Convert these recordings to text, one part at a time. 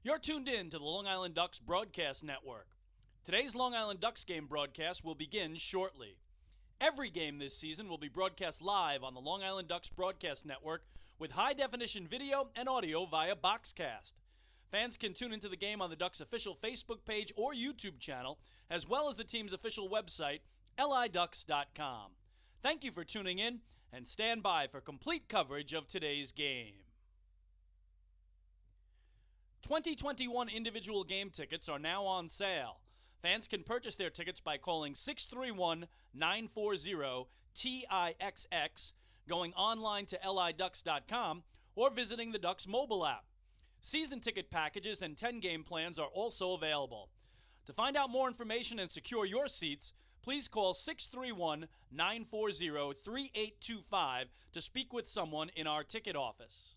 You're tuned in to the Long Island Ducks Broadcast Network. Today's Long Island Ducks game broadcast will begin shortly. Every game this season will be broadcast live on the Long Island Ducks Broadcast Network with high-definition video and audio via Boxcast. Fans can tune into the game on the Ducks' official Facebook page or YouTube channel, as well as the team's official website, liducks.com. Thank you for tuning in, and stand by for complete coverage of today's game. 2021 individual game tickets are now on sale. Fans can purchase their tickets by calling 631-940-TIXX, going online to liducks.com, or visiting the Ducks mobile app. Season ticket packages and 10-game plans are also available. To find out more information and secure your seats, please call 631-940-3825 to speak with someone in our ticket office.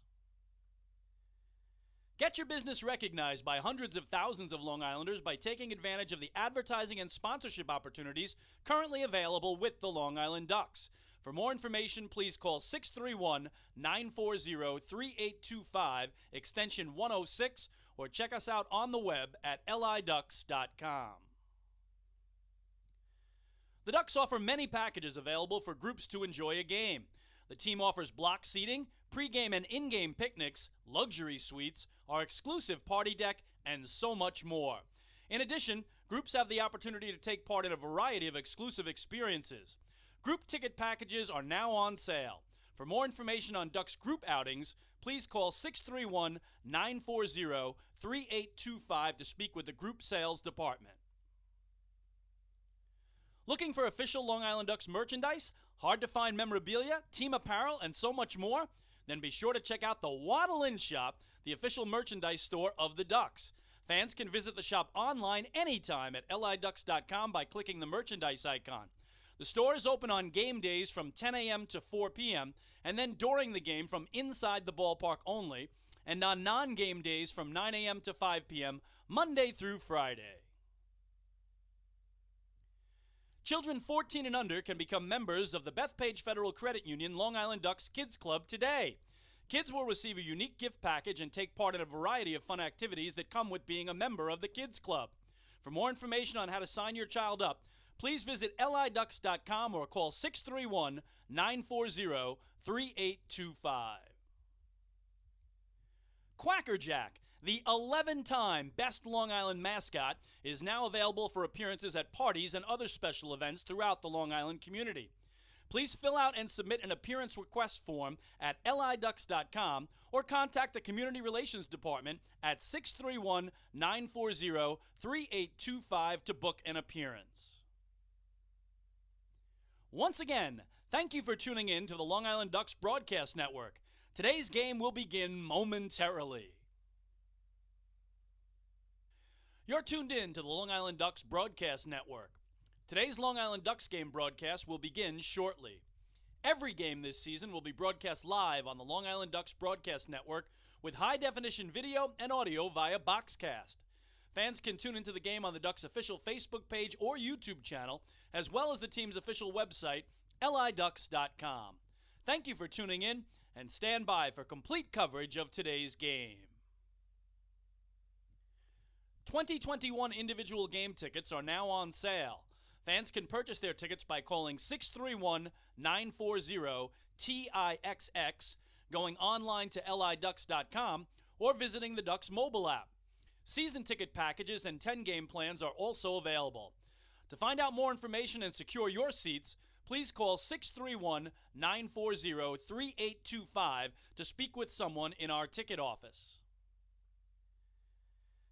Get your business recognized by hundreds of thousands of Long Islanders by taking advantage of the advertising and sponsorship opportunities currently available with the Long Island Ducks. For more information, please call 631-940-3825, extension 106, or check us out on the web at liducks.com. The Ducks offer many packages available for groups to enjoy a game. The team offers block seating, pregame and in-game picnics, luxury suites, our exclusive party deck, and so much more. In addition, groups have the opportunity to take part in a variety of exclusive experiences. Group ticket packages are now on sale. For more information on Ducks group outings, please call 631-940-3825 to speak with the group sales department. Looking for official Long Island Ducks merchandise, hard-to-find memorabilia, team apparel, and so much more? Then be sure to check out the Waddle In Shop, the official merchandise store of the Ducks. Fans can visit the shop online anytime at liducks.com by clicking the merchandise icon. The store is open on game days from 10 a.m. to 4 p.m., and then during the game from inside the ballpark only, and on non-game days from 9 a.m. to 5 p.m., Monday through Friday. Children 14 and under can become members of the Bethpage Federal Credit Union Long Island Ducks Kids Club today. Kids will receive a unique gift package and take part in a variety of fun activities that come with being a member of the Kids Club. For more information on how to sign your child up, please visit liducks.com or call 631-940-3825. Quackerjack, the 11-time Best Long Island mascot, is now available for appearances at parties and other special events throughout the Long Island community. Please fill out and submit an appearance request form at liducks.com or contact the Community Relations Department at 631-940-3825 to book an appearance. Once again, thank you for tuning in to the Long Island Ducks Broadcast Network. Today's game will begin momentarily. You're tuned in to the Long Island Ducks Broadcast Network. Today's Long Island Ducks game broadcast will begin shortly. Every game this season will be broadcast live on the Long Island Ducks Broadcast Network with high-definition video and audio via Boxcast. Fans can tune into the game on the Ducks' official Facebook page or YouTube channel, as well as the team's official website, liducks.com. Thank you for tuning in, and stand by for complete coverage of today's game. 2021 individual game tickets are now on sale. Fans can purchase their tickets by calling 631-940-TIXX, going online to liducks.com, or visiting the Ducks mobile app. Season ticket packages and 10-game plans are also available. To find out more information and secure your seats, please call 631-940-3825 to speak with someone in our ticket office.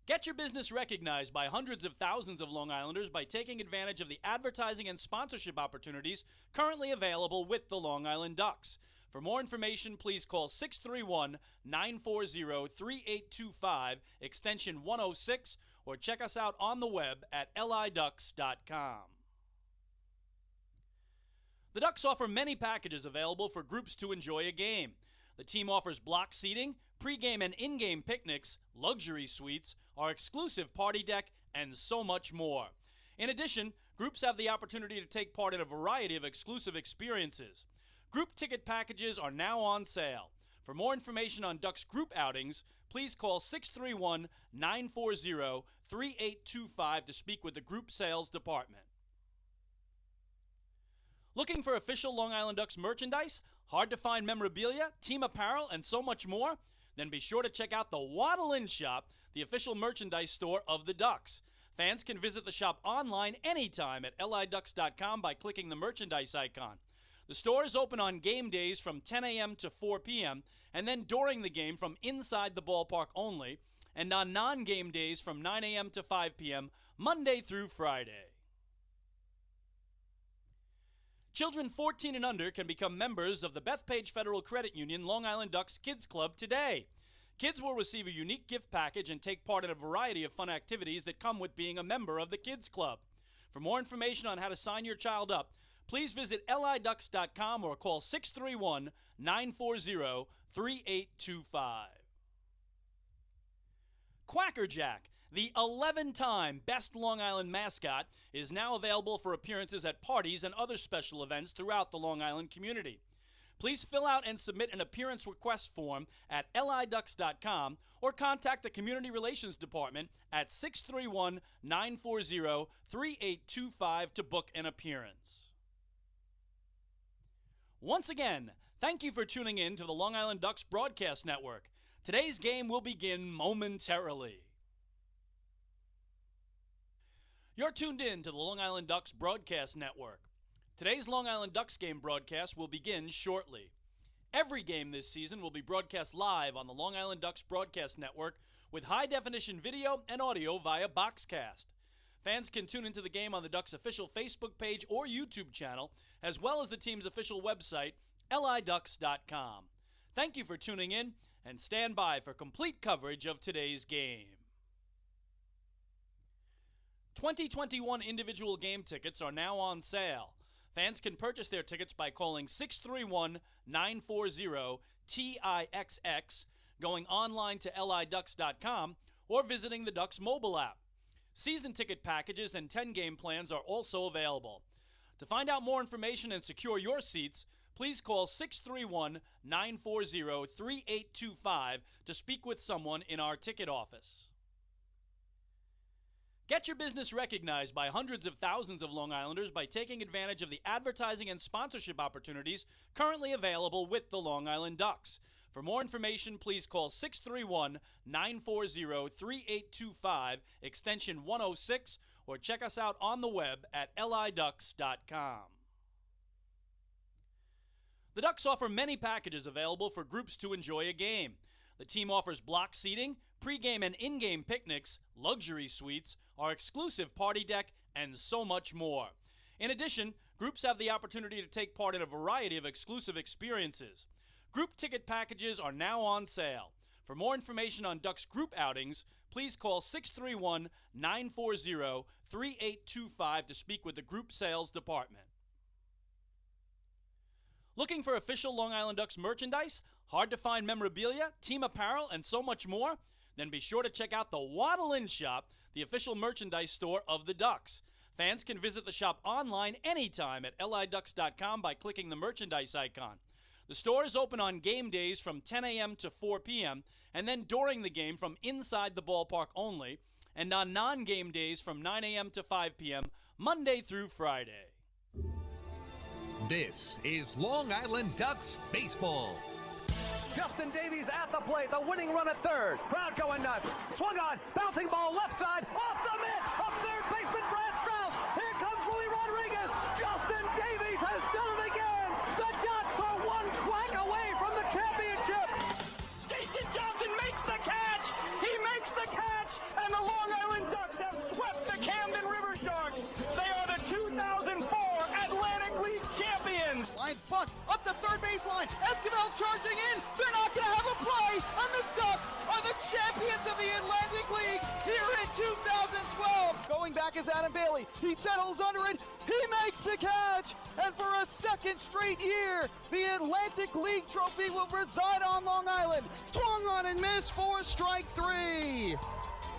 Get your business recognized by hundreds of thousands of Long Islanders by taking advantage of the advertising and sponsorship opportunities currently available with the Long Island Ducks. For more information, please call 631-940-3825, extension 106, or check us out on the web at liducks.com. The Ducks offer many packages available for groups to enjoy a game. The team offers block seating, pregame and in-game picnics, luxury suites, our exclusive party deck, and so much more. In addition, groups have the opportunity to take part in a variety of exclusive experiences. Group ticket packages are now on sale. For more information on Ducks group outings, please call 631-940-3825 to speak with the Group Sales Department. Looking for official Long Island Ducks merchandise, hard-to-find memorabilia, team apparel, and so much more? Then be sure to check out the Waddle Inn Shop, the official merchandise store of the Ducks. Fans can visit the shop online anytime at liducks.com by clicking the merchandise icon. The store is open on game days from 10 a.m. to 4 p.m., and then during the game from inside the ballpark only, and on non-game days from 9 a.m. to 5 p.m., Monday through Friday. Children 14 and under can become members of the Bethpage Federal Credit Union Long Island Ducks Kids Club today. Kids will receive a unique gift package and take part in a variety of fun activities that come with being a member of the Kids Club. For more information on how to sign your child up, please visit liducks.com or call 631-940-3825. Quacker Jack, the 11-time Best Long Island mascot, is now available for appearances at parties and other special events throughout the Long Island community. Please fill out and submit an appearance request form at liducks.com or contact the Community Relations Department at 631-940-3825 to book an appearance. Once again, thank you for tuning in to the Long Island Ducks Broadcast Network. Today's game will begin momentarily. You're tuned in to the Long Island Ducks Broadcast Network. Today's Long Island Ducks game broadcast will begin shortly. Every game this season will be broadcast live on the Long Island Ducks Broadcast Network with high-definition video and audio via Boxcast. Fans can tune into the game on the Ducks' official Facebook page or YouTube channel, as well as the team's official website, liducks.com. Thank you for tuning in, and stand by for complete coverage of today's game. 2021 individual game tickets are now on sale. Fans can purchase their tickets by calling 631-940-TIXX, going online to liducks.com, or visiting the Ducks mobile app. Season ticket packages and 10-game plans are also available. To find out more information and secure your seats, please call 631-940-3825 to speak with someone in our ticket office. Get your business recognized by hundreds of thousands of Long Islanders by taking advantage of the advertising and sponsorship opportunities currently available with the Long Island Ducks. For more information, please call 631-940-3825, extension 106, or check us out on the web at liducks.com. The Ducks offer many packages available for groups to enjoy a game. The team offers block seating, pregame and in-game picnics, luxury suites, our exclusive party deck, and so much more. In addition, groups have the opportunity to take part in a variety of exclusive experiences. Group ticket packages are now on sale. For more information on Ducks group outings, please call 631-940-3825 to speak with the Group Sales Department. Looking for official Long Island Ducks merchandise, hard-to-find memorabilia, team apparel, and so much more? Then be sure to check out the Waddle Inn Shop, the official merchandise store of the Ducks. Fans can visit the shop online anytime at liducks.com by clicking the merchandise icon. The store is open on game days from 10 a.m. to 4 p.m., and then during the game from inside the ballpark only, and on non-game days from 9 a.m. to 5 p.m., Monday through Friday. This is Long Island Ducks baseball. Justin Davies at the plate, the winning run at third. Crowd going nuts. Swung on, bouncing ball left side, off the mitt, up third baseman Brad Strauss. Here comes Willie Rodriguez. Justin Davies has done it again. The Ducks are one flag away from the championship. Jason Johnson makes the catch. He makes the catch, and the Long Island Ducks have swept the Camden River Sharks. They are the 2004 Atlantic League champions. Line bunt up the third baseline. Esquivel charging in. They're not going to have a play, and the Ducks are the champions of the Atlantic League here in 2012. Going back is Adam Bailey. He settles under it. He makes the catch, and for a second straight year, the Atlantic League trophy will reside on Long Island. Swung on and missed for strike three.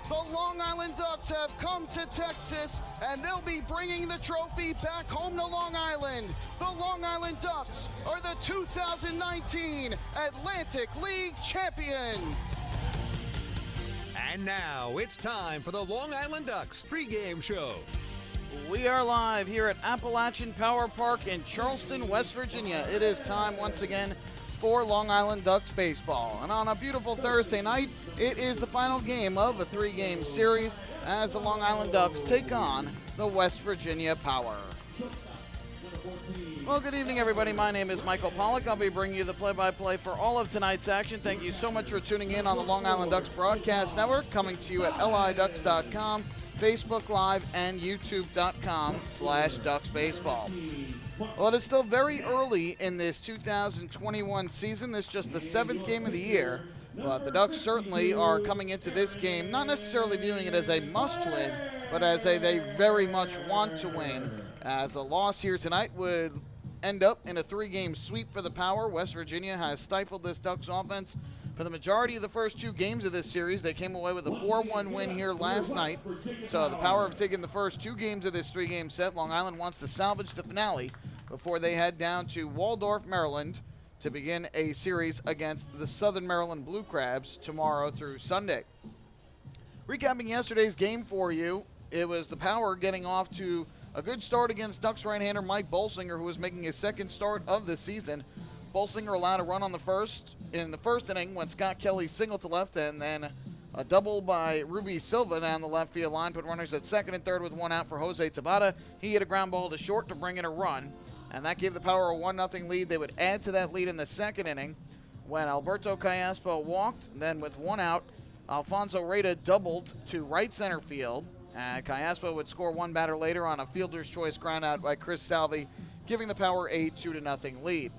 The Long Island Ducks have come to Texas, and they'll be bringing the trophy back home to Long Island. The Long Island Ducks are the 2019 Atlantic League champions. And now it's time for the Long Island Ducks pregame show. We are live here at Appalachian Power Park in Charleston, West Virginia. It is time once again for Long Island Ducks baseball. And on a beautiful Thursday night, it is the final game of a three-game series as the Long Island Ducks take on the West Virginia Power. Well, good evening, everybody. My name is Michael Pollack. I'll be bringing you the play-by-play for all of tonight's action. Thank you so much for tuning in on the Long Island Ducks Broadcast Network, coming to you at liducks.com, Facebook Live, and youtube.com/DucksBaseball. Well, it is still very early in this 2021 season. This is just the 7th game of the year, but the Ducks certainly are coming into this game not necessarily viewing it as a must-win, but as they very much want to win, as a loss here tonight would end up in a 3-game sweep for the Power. West Virginia has stifled this Ducks offense for the majority of the first 2 games of this series. They came away with a 4-1 win here last night. So the Power have taken the first 2 games of this 3-game set. Long Island wants to salvage the finale before they head down to Waldorf, Maryland to begin a series against the Southern Maryland Blue Crabs tomorrow through Sunday. Recapping yesterday's game for you, it was the Power getting off to a good start against Ducks right-hander Mike Bolsinger, who was making his 2nd start of the season. Bolsinger allowed a run on the first inning when Scott Kelly singled to left, and then a double by Ruby Silva down the left field line put runners at 2nd and 3rd with 1 out for Jose Tabata. He hit a ground ball to short to bring in a run, and that gave the Power a 1-0 lead. They would add to that lead in the 2nd inning when Alberto Callaspo walked. Then with 1 out, Alfonso Reyta doubled to right center field. Callaspo would score 1 batter later on a fielder's choice ground out by Chris Salvi, giving the Power a 2-0 lead.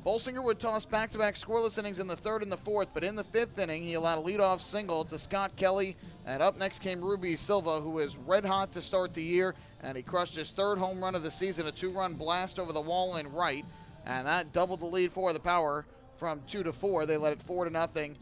Bolsinger would toss back-to-back scoreless innings in the 3rd and the 4th, but in the 5th inning, he allowed a leadoff single to Scott Kelly, and up next came Ruby Silva, who was red hot to start the year, and he crushed his 3rd home run of the season, a 2-run blast over the wall in right, and that doubled the lead for the Power from 2-4. They led it 4-0,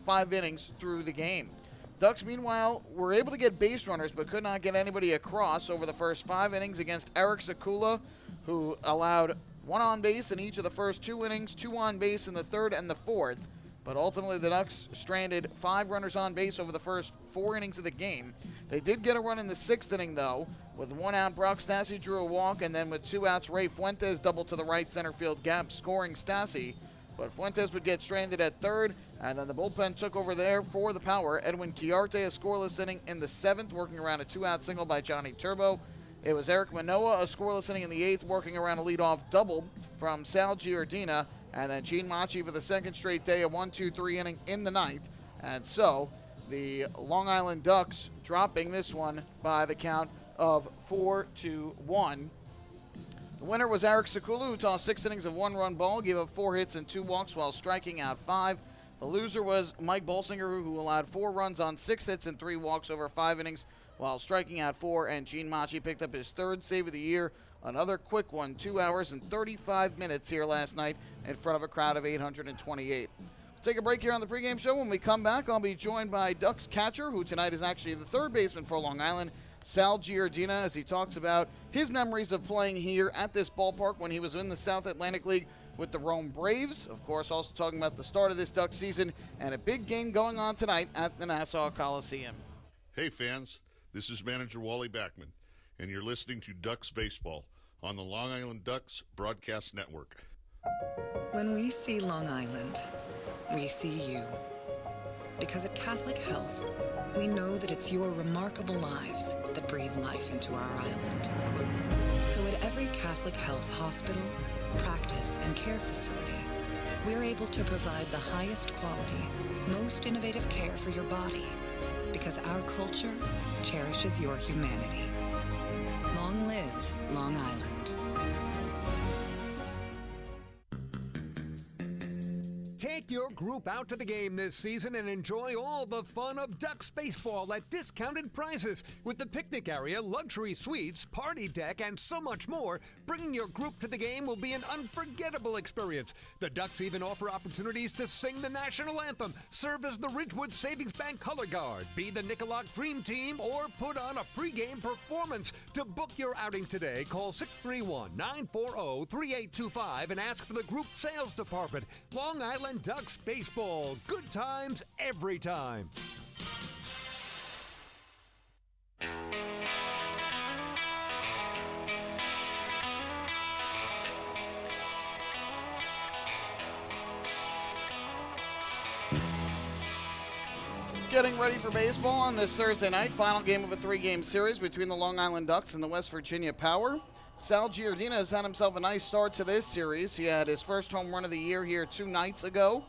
5 innings through the game. Ducks, meanwhile, were able to get base runners but could not get anybody across over the first 5 innings against Eric Sakula, who allowed 1 on base in each of the first 2 innings, 2 on base in the 3rd and the 4th. But ultimately, the Ducks stranded 5 runners on base over the first 4 innings of the game. They did get a run in the 6th inning, though. With 1 out, Brock Stassi drew a walk, and then with 2 outs, Ray Fuentes doubled to the right center field gap, scoring Stassi. But Fuentes would get stranded at 3rd, and then the bullpen took over there for the Power. Edwin Chiarte, a scoreless inning in the 7th, working around a 2-out single by Johnny Turbo. It was Eric Manoah, a scoreless inning in the 8th, working around a leadoff double from Sal Giordina. And then Gene Machi for the 2nd straight day, a 1-2-3 inning in the 9th. And so the Long Island Ducks dropping this one by the count of 4-1. The winner was Eric Sakula, who tossed 6 innings of 1-run ball, gave up 4 hits and 2 walks while striking out 5. The loser was Mike Bolsinger, who allowed 4 runs on 6 hits and 3 walks over 5 innings while striking out 4. And Gene Machi picked up his 3rd save of the year. Another quick one, 2 hours and 35 minutes here last night in front of a crowd of 828. We'll take a break here on the pregame show. When we come back, I'll be joined by Ducks catcher, who tonight is actually the 3rd baseman for Long Island, Sal Giordina, as he talks about his memories of playing here at this ballpark when he was in the South Atlantic League with the Rome Braves. Of course, also talking about the start of this Ducks season and a big game going on tonight at the Nassau Coliseum. Hey fans, this is manager Wally Backman, and you're listening to Ducks Baseball on the Long Island Ducks Broadcast Network. When we see Long Island, we see you. Because at Catholic Health, we know that it's your remarkable lives that breathe life into our island. So at every Catholic Health hospital, practice, and care facility, we're able to provide the highest quality, most innovative care for your body, because our culture cherishes your humanity. Long live Long Island. Take your group out to the game this season and enjoy all the fun of Ducks baseball at discounted prices with the picnic area, luxury suites, party deck, and so much more. Bringing your group to the game will be an unforgettable experience. The Ducks even offer opportunities to sing the national anthem, serve as the Ridgewood Savings Bank color guard, be the Nicolak Dream Team, or put on a pregame performance. To book your outing today, call 631-940-3825 and ask for the group sales department. Long Island Ducks baseball. Good times every time. getting ready for baseball on this Thursday night. Final game of a 3-game series between the Long Island Ducks and the West Virginia Power. Sal Giordina has had himself a nice start to this series. He had his first home run of the year here 2 nights ago.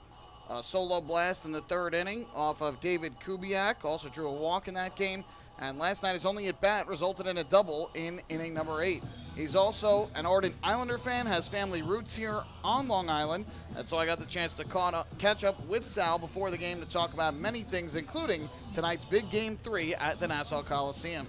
A solo blast in the 3rd inning off of David Kubiak. Also drew a walk in that game. And last night, his only at-bat resulted in a double in inning number 8. He's also an ardent Islander fan, has family roots here on Long Island. And so I got the chance to catch up with Sal before the game to talk about many things, including tonight's big Game 3 at the Nassau Coliseum.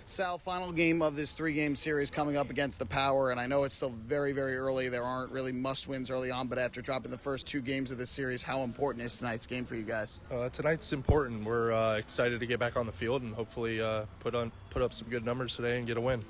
Sal, final game of this 3-game series coming up against the Power, and I know it's still very, very early. There aren't really must-wins early on, but after dropping the first 2 games of this series, how important is tonight's game for you guys? Tonight's important. We're excited to get back on the field and hopefully put up some good numbers today and get a win.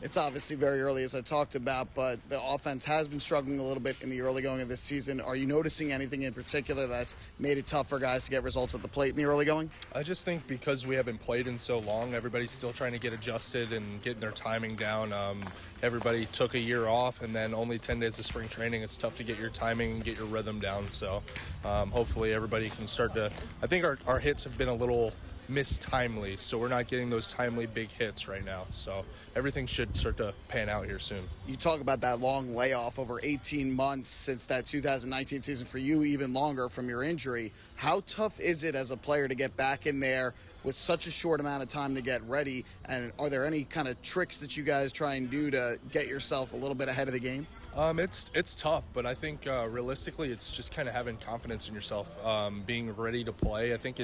It's obviously very early, as I talked about, but the offense has been struggling a little bit in the early going of this season. Are you noticing anything in particular that's made it tough for guys to get results at the plate in the early going? I just think because we haven't played in so long, everybody's still trying to get adjusted and getting their timing down. Everybody took a year off, and then only 10 days of spring training. It's tough to get your timing and get your rhythm down. So hopefully everybody can start to – I think our hits have been a little – mistimely, so we're not getting those timely big hits right now. So everything should start to pan out here soon. You talk about that long layoff over 18 months since that 2019 season, for you even longer from your injury. How tough is it as a player to get back in there with such a short amount of time to get ready? And are there any kind of tricks that you guys try and do to get yourself a little bit ahead of the game? It's tough, but I think realistically it's just kind of having confidence in yourself, being ready to play. I think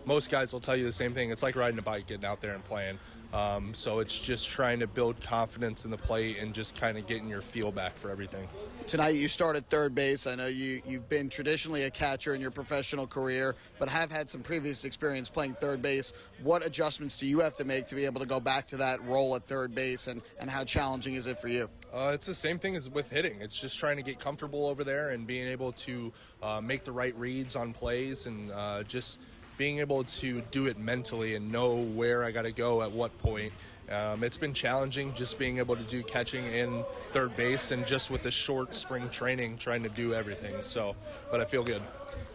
most guys will tell you the same thing. It's like riding a bike, getting out there and playing. So it's just trying to build confidence in the plate and just kind of getting your feel back for everything. Tonight you started third base. I know you've been traditionally a catcher in your professional career, but have had some previous experience playing third base. What adjustments do you have to make to be able to go back to that role at third base, and how challenging is it for you? It's the same thing as with hitting. It's just trying to get comfortable over there and being able to make the right reads on plays and just being able to do it mentally and know where I got to go at what point. It's been challenging just being able to do catching in third base and just with the short spring training trying to do everything. But I feel good.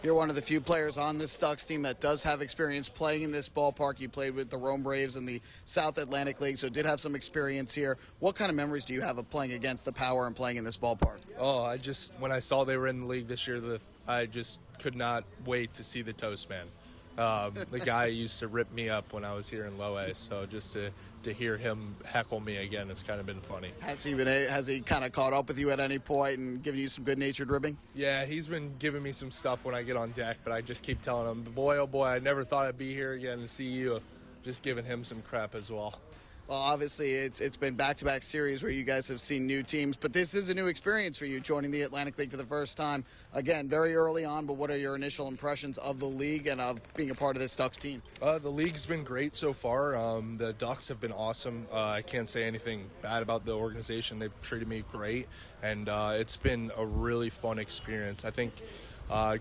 You're one of the few players on this Ducks team that does have experience playing in this ballpark. You played with the Rome Braves in the South Atlantic League, so did have some experience here. What kind of memories do you have of playing against the Power and playing in this ballpark? Oh, when I saw they were in the league this year, I just could not wait to see the Toast Man. The guy used to rip me up when I was here in Low A, so just to hear him heckle me again has kind of been funny. Has he kind of caught up with you at any point and given you some good-natured ribbing? Yeah, he's been giving me some stuff when I get on deck, but I just keep telling him, boy, oh boy, I never thought I'd be here again and see you. Just giving him some crap as well. Well, obviously, it's been back-to-back series where you guys have seen new teams, but this is a new experience for you, joining the Atlantic League for the first time. Again, very early on, but what are your initial impressions of the league and of being a part of this Ducks team? The league's been great so far. The Ducks have been awesome. I can't say anything bad about the organization. They've treated me great, and it's been a really fun experience. I think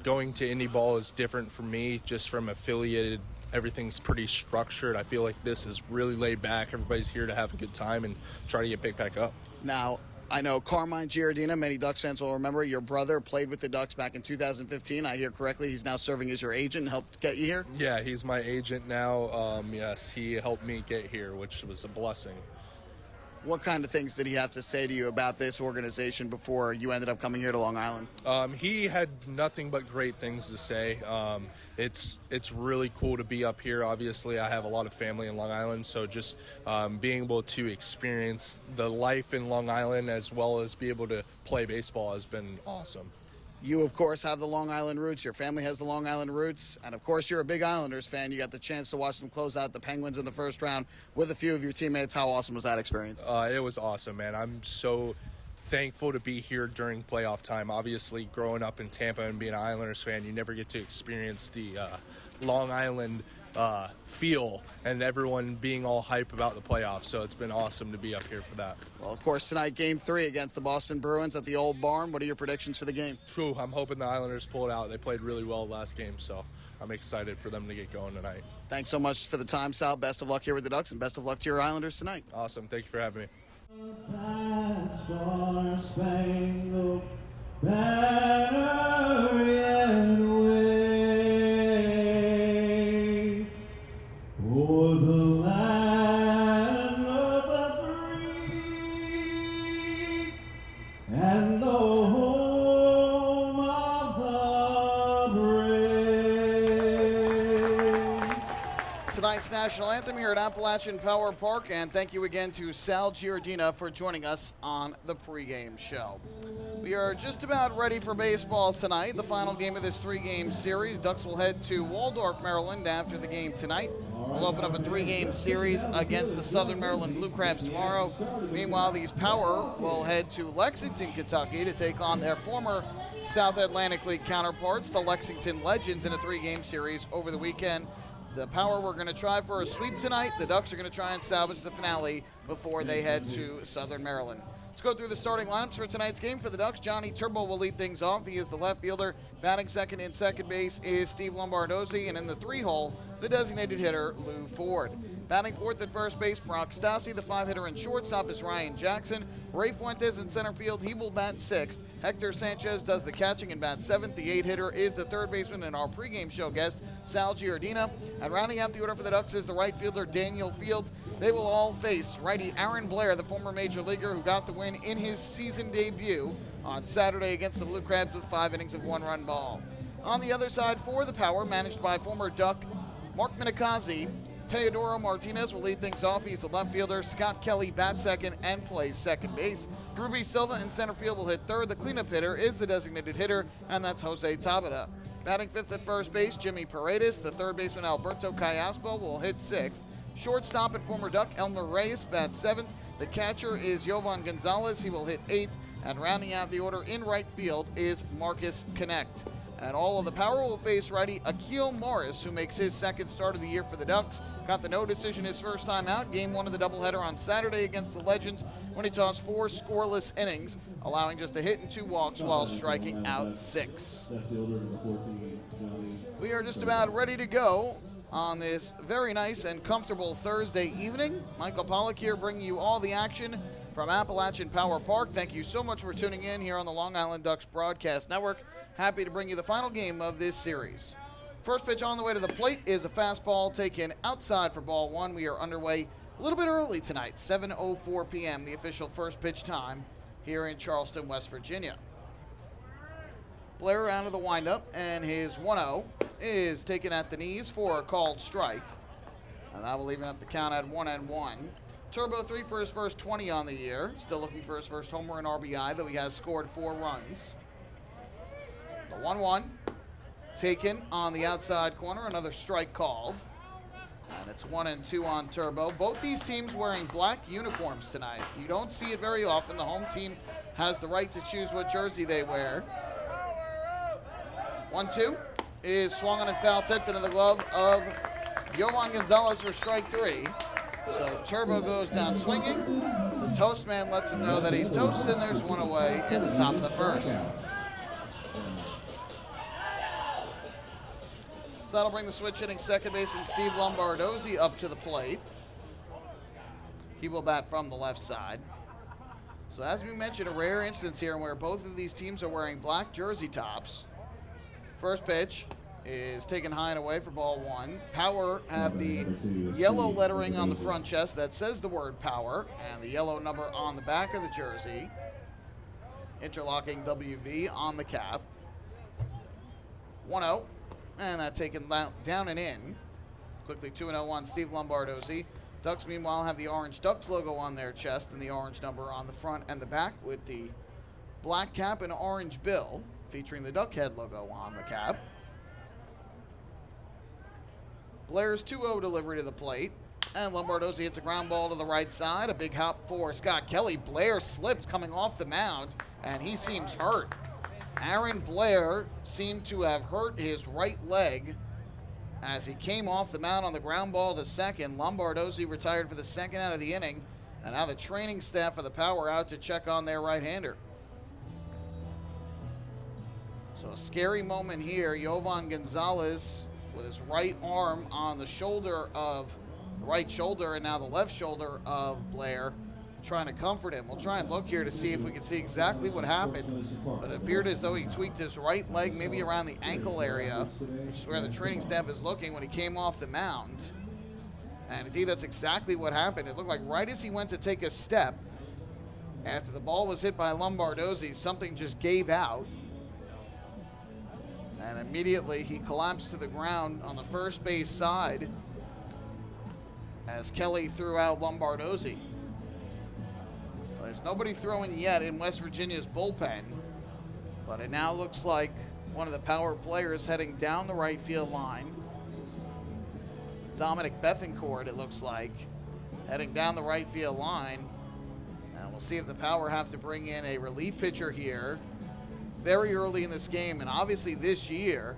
going to Indy Ball is different for me, just from affiliated. Everything's pretty structured. I feel like this is really laid back. Everybody's here to have a good time and try to get picked back up. Now, I know Carmine Giordina, many Ducks fans will remember, your brother played with the Ducks back in 2015. I hear correctly he's now serving as your agent and helped get you here? Yeah, he's my agent now. Yes, he helped me get here, which was a blessing. What kind of things did he have to say to you about this organization before you ended up coming here to Long Island? He had nothing but great things to say. It's really cool to be up here. Obviously, I have a lot of family in Long Island, so just being able to experience the life in Long Island as well as be able to play baseball has been awesome. You, of course, have the Long Island roots. Your family has the Long Island roots. And, of course, you're a big Islanders fan. You got the chance to watch them close out the Penguins in the first round with a few of your teammates. How awesome was that experience? It was awesome, man. I'm so thankful to be here during playoff time. Obviously, growing up in Tampa and being an Islanders fan, you never get to experience the Long Island feel and everyone being all hype about the playoffs. So it's been awesome to be up here for that. Well, of course, tonight, Game 3 against the Boston Bruins at the Old Barn. What are your predictions for the game? True. I'm hoping the Islanders pull it out. They played really well last game, so I'm excited for them to get going tonight. Thanks so much for the time, Sal. Best of luck here with the Ducks, and best of luck to your Islanders tonight. Awesome. Thank you for having me. Better yet, wait. Ducks national anthem here at Appalachian Power Park, and thank you again to Sal Giordina for joining us on the pregame show. We are just about ready for baseball tonight, the final game of this 3-game series. Ducks will head to Waldorf, Maryland after the game tonight. We'll open up a 3-game series against the Southern Maryland Blue Crabs tomorrow. Meanwhile, these Power will head to Lexington, Kentucky to take on their former South Atlantic League counterparts, the Lexington Legends, in a 3-game series over the weekend. The Power were going to try for a sweep tonight. The Ducks are going to try and salvage the finale before they head to Southern Maryland. Let's go through the starting lineups for tonight's game. For the Ducks, Johnny Turbo will lead things off. He is the left fielder. Batting second in second base is Steve Lombardozzi, and in the 3-hole, the designated hitter, Lou Ford. Batting fourth at first base, Brock Stassi. The 5-hitter in shortstop is Ryan Jackson. Ray Fuentes in center field. He will bat sixth. Hector Sanchez does the catching and bat seventh. The 8-hitter is the third baseman and our pregame show guest, Sal Giordina. And rounding out the order for the Ducks is the right fielder, Daniel Fields. They will all face righty Aaron Blair, the former major leaguer who got the win in his season debut on Saturday against the Blue Crabs with 5 innings of 1-run ball. On the other side for the Power, managed by former Duck Mark Minikazi, Teodoro Martinez will lead things off. He's the left fielder. Scott Kelly bats second and plays second base. Ruby Silva in center field will hit third. The cleanup hitter is the designated hitter, and that's Jose Tabata. Batting fifth at first base, Jimmy Paredes. The third baseman, Alberto Callaspo, will hit sixth. Shortstop and former Duck Elmer Reyes bats seventh. The catcher is Jovan Gonzalez. He will hit eighth. And rounding out the order in right field is Marcus Connect. And all of the Power will face righty Akil Morris, who makes his second start of the year for the Ducks. Got the no decision his first time out. Game 1 of the doubleheader on Saturday against the Legends when he tossed 4 scoreless innings, allowing just a hit and 2 walks while striking out 6. We are just about ready to go on this very nice and comfortable Thursday evening. Michael Pollack here bringing you all the action from Appalachian Power Park. Thank you so much for tuning in here on the Long Island Ducks Broadcast Network. Happy to bring you the final game of this series. First pitch on the way to the plate is a fastball taken outside for ball 1. We are underway a little bit early tonight, 7:04 p.m., the official first pitch time here in Charleston, West Virginia. Blair out of the windup, and his 1-0 is taken at the knees for a called strike. And that will even up the count at 1-1. Turbo 3 for his first 20 on the year. Still looking for his first homer and RBI, though he has scored 4 runs. The 1-1 taken on the outside corner, another strike called. And it's 1-2 on Turbo. Both these teams wearing black uniforms tonight. You don't see it very often. The home team has the right to choose what jersey they wear. 1-2 is swung on and foul tipped into the glove of Jovan Gonzalez for strike 3. So Turbo goes down swinging. The toast man lets him know that he's toast, and there's one away in the top of the first. So that'll bring the switch hitting second baseman Steve Lombardozzi up to the plate. He will bat from the left side. So as we mentioned, a rare instance here where both of these teams are wearing black jersey tops. First pitch is taken high and away for ball 1. Power have the yellow lettering on the front chest that says the word Power, and the yellow number on the back of the jersey. Interlocking WV on the cap. 1-0. And that taken down and in. Quickly 2-0 on Steve Lombardozzi. Ducks, meanwhile, have the orange Ducks logo on their chest and the orange number on the front and the back with the black cap and orange bill featuring the Duck head logo on the cap. Blair's 2-0 delivery to the plate. And Lombardozzi hits a ground ball to the right side. A big hop for Scott Kelly. Blair slipped coming off the mound, and he seems hurt. Aaron Blair seemed to have hurt his right leg as he came off the mound on the ground ball to second. Lombardozzi retired for the second out of the inning, and now the training staff of the Power out to check on their right-hander. So a scary moment here. Jovan Gonzalez with his right arm on the shoulder of the right shoulder and now the left shoulder of Blair, trying to comfort him. We'll try and look here to see if we can see exactly what happened, but it appeared as though he tweaked his right leg, maybe around the ankle area, which is where the training staff is looking when he came off the mound. And indeed, that's exactly what happened. It looked like right as he went to take a step, after the ball was hit by Lombardozzi, something just gave out. And immediately he collapsed to the ground on the first base side. as Kelly threw out Lombardozzi. There's nobody throwing yet in West Virginia's bullpen, but it now looks like one of the power players heading down the right field line. Dominic Bethencourt, it looks like, heading down the right field line. And we'll see if the Power have to bring in a relief pitcher here very early in this game. And obviously this year,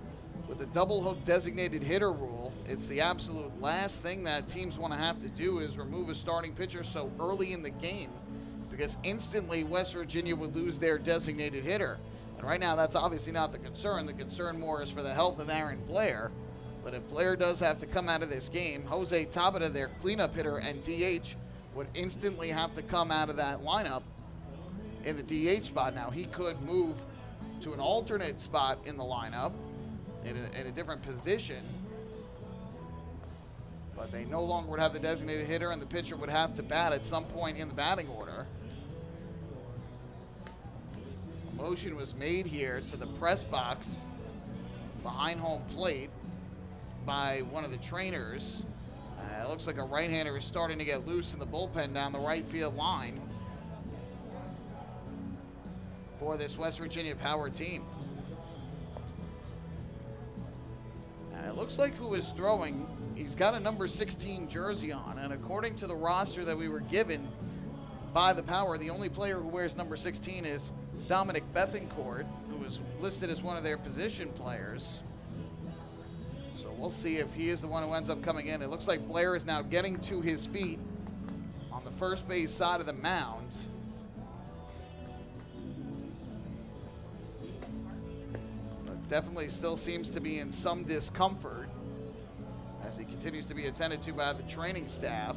with the double hook designated hitter rule, it's the absolute last thing that teams want to have to do is remove a starting pitcher so early in the game, because instantly West Virginia would lose their designated hitter. And right now that's obviously not the concern. The concern more is for the health of Aaron Blair. But if Blair does have to come out of this game, Jose Tabata, their cleanup hitter and DH, would instantly have to come out of that lineup in the DH spot. Now he could move to an alternate spot in the lineup in a different position, but they no longer would have the designated hitter, and the pitcher would have to bat at some point in the batting order. A motion was made here to the press box behind home plate by one of the trainers. It looks like a right-hander is starting to get loose in the bullpen down the right field line for this West Virginia Power team. And it looks like who is throwing, he's got a number 16 jersey on, and according to the roster that we were given by the Power, the only player who wears number 16 is Dominic Bethencourt, who is listed as one of their position players. So we'll see if he is the one who ends up coming in. It looks like Blair is now getting to his feet on the first base side of the mound. But definitely still seems to be in some discomfort as he continues to be attended to by the training staff.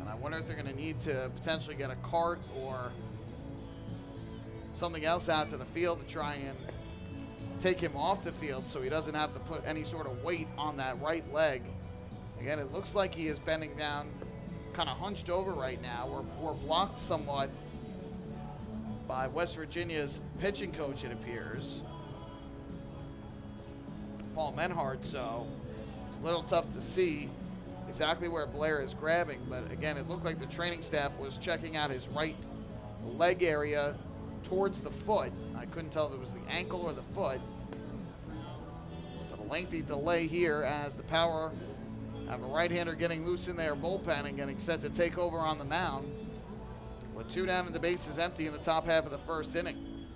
And I wonder if they're going to need to potentially get a cart or something else out to the field to try and take him off the field so he doesn't have to put any sort of weight on that right leg. Again, it looks like he is bending down, kind of hunched over right now. We're blocked somewhat by West Virginia's pitching coach, it appears, Paul Menhard, so it's a little tough to see exactly where Blair is grabbing, but again, it looked like the training staff was checking out his right leg area towards the foot. I couldn't tell if it was the ankle or the foot. But a lengthy delay here as the Power have a right-hander getting loose in their bullpen and getting set to take over on the mound with 2 down and the bases empty in the top half of the first inning.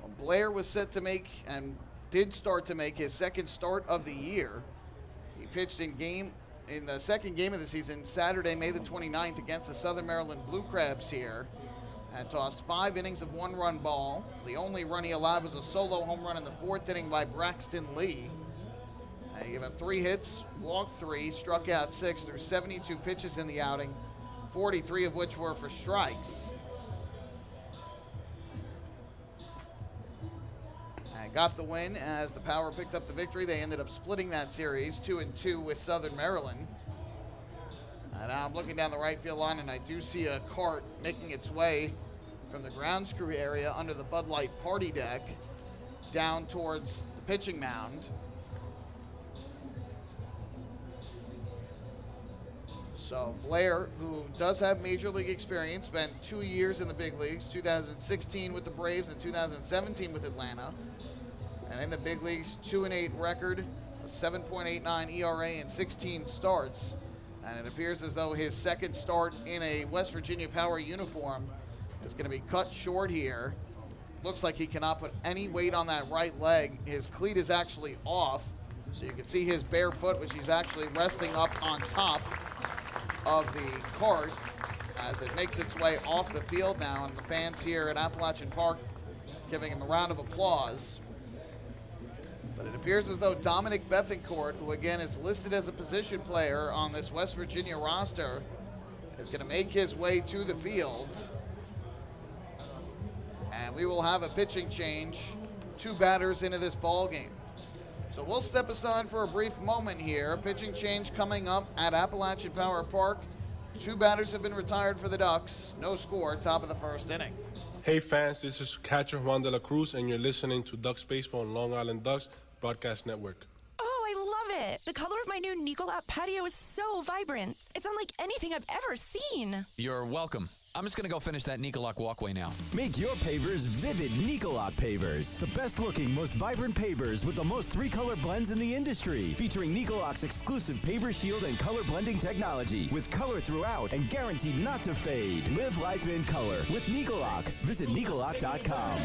Well, Blair was set to make and did start to make his second start of the year. He pitched in the second game of the season, Saturday, May the 29th, against the Southern Maryland Blue Crabs here, and tossed 5 innings of 1-run ball. The only run he allowed was a solo home run in the 4th inning by Braxton Lee. He gave up 3 hits, walked 3, struck out 6 through 72 pitches in the outing, 43 of which were for strikes. And got the win as the Power picked up the victory. They ended up splitting that series 2-2 with Southern Maryland. And now I'm looking down the right field line, and I do see a cart making its way from the ground crew area under the Bud Light party deck down towards the pitching mound. So Blair, who does have major league experience, spent 2 years in the big leagues, 2016 with the Braves and 2017 with Atlanta. And in the big leagues, 2-8 record, a 7.89 ERA and 16 starts. And it appears as though his second start in a West Virginia Power uniform is going to be cut short here. Looks like he cannot put any weight on that right leg. His cleat is actually off, so you can see his bare foot, which he's actually resting up on top of the cart as it makes its way off the field now, and the fans here at Appalachian Park giving him a round of applause. But it appears as though Dominic Bethencourt, who again is listed as a position player on this West Virginia roster, is going to make his way to the field. And we will have a pitching change, 2 batters into this ball game. So we'll step aside for a brief moment here. Pitching change coming up at Appalachian Power Park. 2 batters have been retired for the Ducks. No score, top of the first inning. Hey fans, this is catcher Juan de la Cruz, and you're listening to Ducks Baseball on Long Island Ducks Broadcast Network. it. The color of my new Nicolot patio is so vibrant. It's unlike anything I've ever seen. You're welcome. I'm just going to go finish that Nicolot walkway now. Make your pavers vivid Nicolot pavers. The best-looking, most vibrant pavers with the most 3-color blends in the industry. Featuring Nicolot's exclusive paver shield and color blending technology. With color throughout and guaranteed not to fade. Live life in color with Nicolot. Visit Nicolot.com.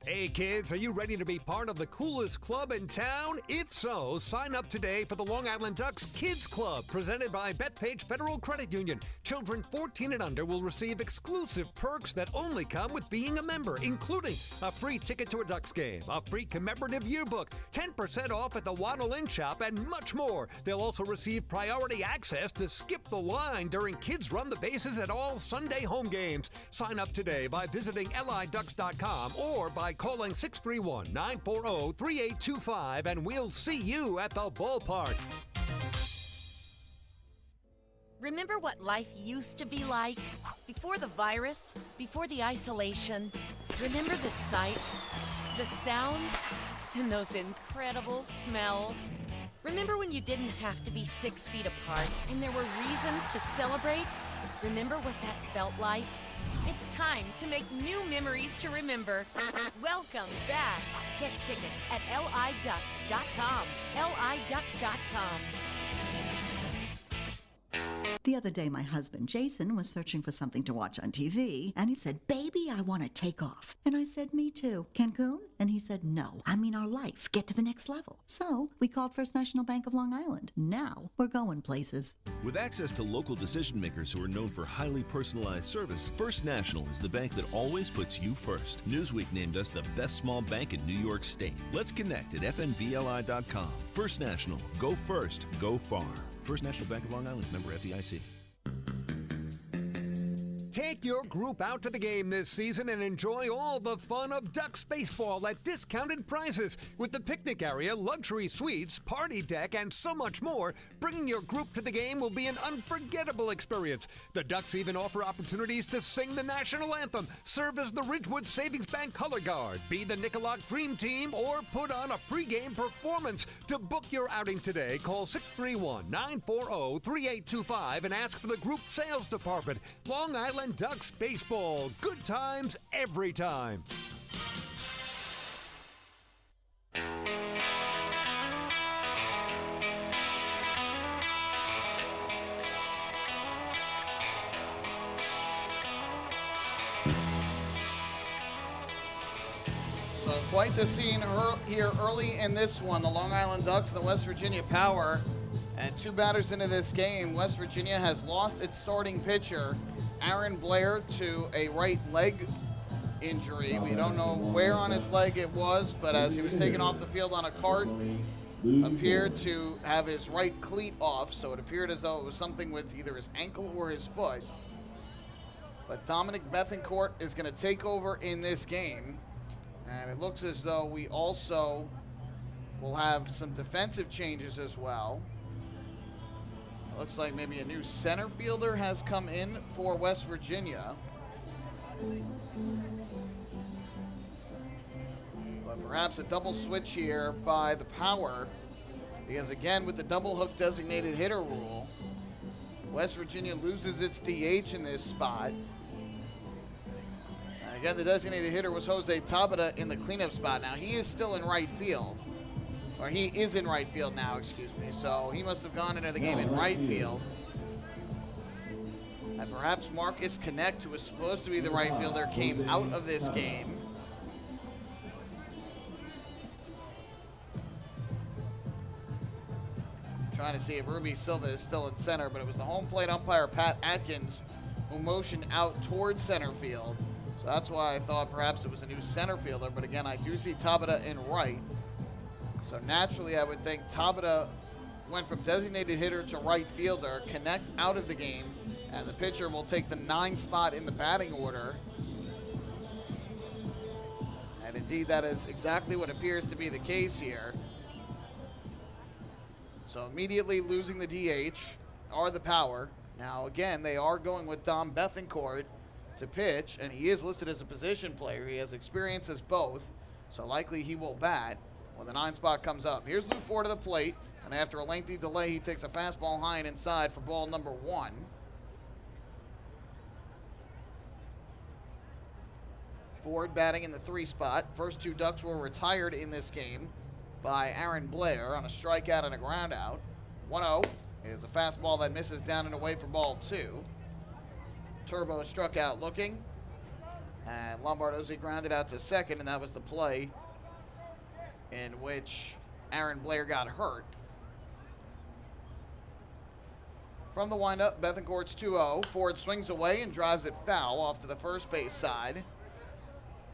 Hey kids, are you ready to be part of the coolest club in town? If so, sign up today for the Long Island Ducks Kids Club, presented by Bethpage Federal Credit Union. Children 14 and under will receive exclusive perks that only come with being a member, including a free ticket to a Ducks game, a free commemorative yearbook, 10% off at the Waddle Inn shop, and much more. They'll also receive priority access to skip the line during Kids Run the Bases at all Sunday home games. Sign up today by visiting liducks.com or by calling 631-940-3825, and we'll see you at the ballpark. Remember what life used to be like? Before the virus, before the isolation. Remember the sights, the sounds, and those incredible smells? Remember when you didn't have to be 6 feet apart and there were reasons to celebrate? Remember what that felt like? It's time to make new memories to remember. Welcome back. Get tickets at liducks.com. liducks.com. The other day, my husband, Jason, was searching for something to watch on TV, and he said, "Baby, I want to take off." And I said, "Me too. Cancun?" And he said, "No, I mean our life. Get to the next level." So we called First National Bank of Long Island. Now we're going places. With access to local decision makers who are known for highly personalized service, First National is the bank that always puts you first. Newsweek named us the best small bank in New York State. Let's connect at fnbli.com. First National. Go first. Go far. First National Bank of Long Island, member FDIC. Take your group out to the game this season and enjoy all the fun of Ducks baseball at discounted prices. With the picnic area, luxury suites, party deck, and so much more, bringing your group to the game will be an unforgettable experience. The Ducks even offer opportunities to sing the national anthem, serve as the Ridgewood Savings Bank color guard, be the Nicolot Dream Team, or put on a pregame performance. To book your outing today, call 631-940-3825 and ask for the group sales department. Long Island Ducks baseball. Good times every time. So quite the scene here early in this one. The Long Island Ducks and the West Virginia Power. And 2 batters into this game, West Virginia has lost its starting pitcher, Aaron Blair, to a right leg injury. We don't know where on his leg it was, but as he was taken off the field on a cart, appeared to have his right cleat off, so it appeared as though it was something with either his ankle or his foot. But Dominic Bethencourt is going to take over in this game, and it looks as though we also will have some defensive changes as well. Looks like maybe a new center fielder has come in for West Virginia. But perhaps a double switch here by the Power, because again, with the double hook designated hitter rule, West Virginia loses its DH in this spot. And again, the designated hitter was Jose Tabata in the cleanup spot. Now, he is still in right field. Or he is in right field now, excuse me. So he must have gone into the game in right field. And perhaps Marcus Connect, who was supposed to be the right fielder, came out of this game. Trying to see if Ruby Silva is still in center, but it was the home plate umpire, Pat Atkins, who motioned out towards center field. So that's why I thought perhaps it was a new center fielder. But again, I do see Tabata in right. So naturally, I would think Tabata went from designated hitter to right fielder, Connect out of the game, and the pitcher will take the 9 spot in the batting order. And indeed, that is exactly what appears to be the case here. So immediately losing the DH are the Power. Now, again, they are going with Dom Bethencourt to pitch, and he is listed as a position player. He has experience as both, so likely he will bat when the 9 spot comes up. Here's Lou Ford to the plate, and after a lengthy delay, he takes a fastball high and inside for ball number 1. Ford batting in the 3 spot. First 2 Ducks were retired in this game by Aaron Blair on a strikeout and a ground out. 1-0 is a fastball that misses down and away for ball 2. Turbo struck out looking, and Lombardozzi grounded out to second, and that was the play in which Aaron Blair got hurt. From the windup, Bethencourt's 2-0. Ford swings away and drives it foul off to the first base side.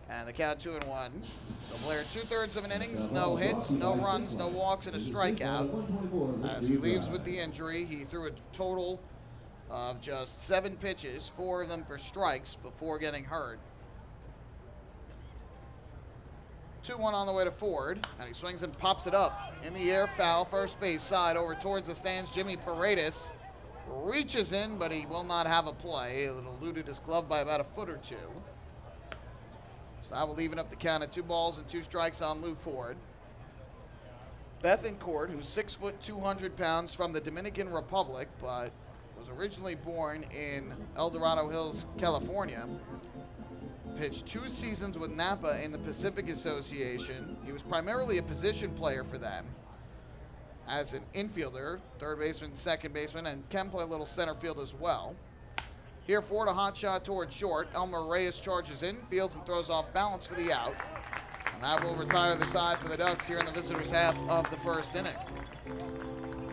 And the count 2-1. So Blair 2/3 of an innings, no hits, no runs, no walks, and a strikeout. As he leaves with the injury, he threw a total of just 7 pitches, 4 of them for strikes before getting hurt. 2-1 on the way to Ford, and he swings and pops it up in the air, foul, first base side, over towards the stands. Jimmy Paredes reaches in, but he will not have a play. It eluded his glove by about a foot or 2. So that will even up the count at 2 balls and 2 strikes on Lou Ford. Bethencourt, who's 6 foot 200 pounds, from the Dominican Republic, but was originally born in El Dorado Hills, California. Pitched 2 seasons with Napa in the Pacific Association. He was primarily a position player for them as an infielder, third baseman, second baseman, and can play a little center field as well. Here, Ford, a hot shot towards short. Elmer Reyes charges in, fields and throws off balance for the out. And that will retire the side for the Ducks here in the visitors' half of the first inning.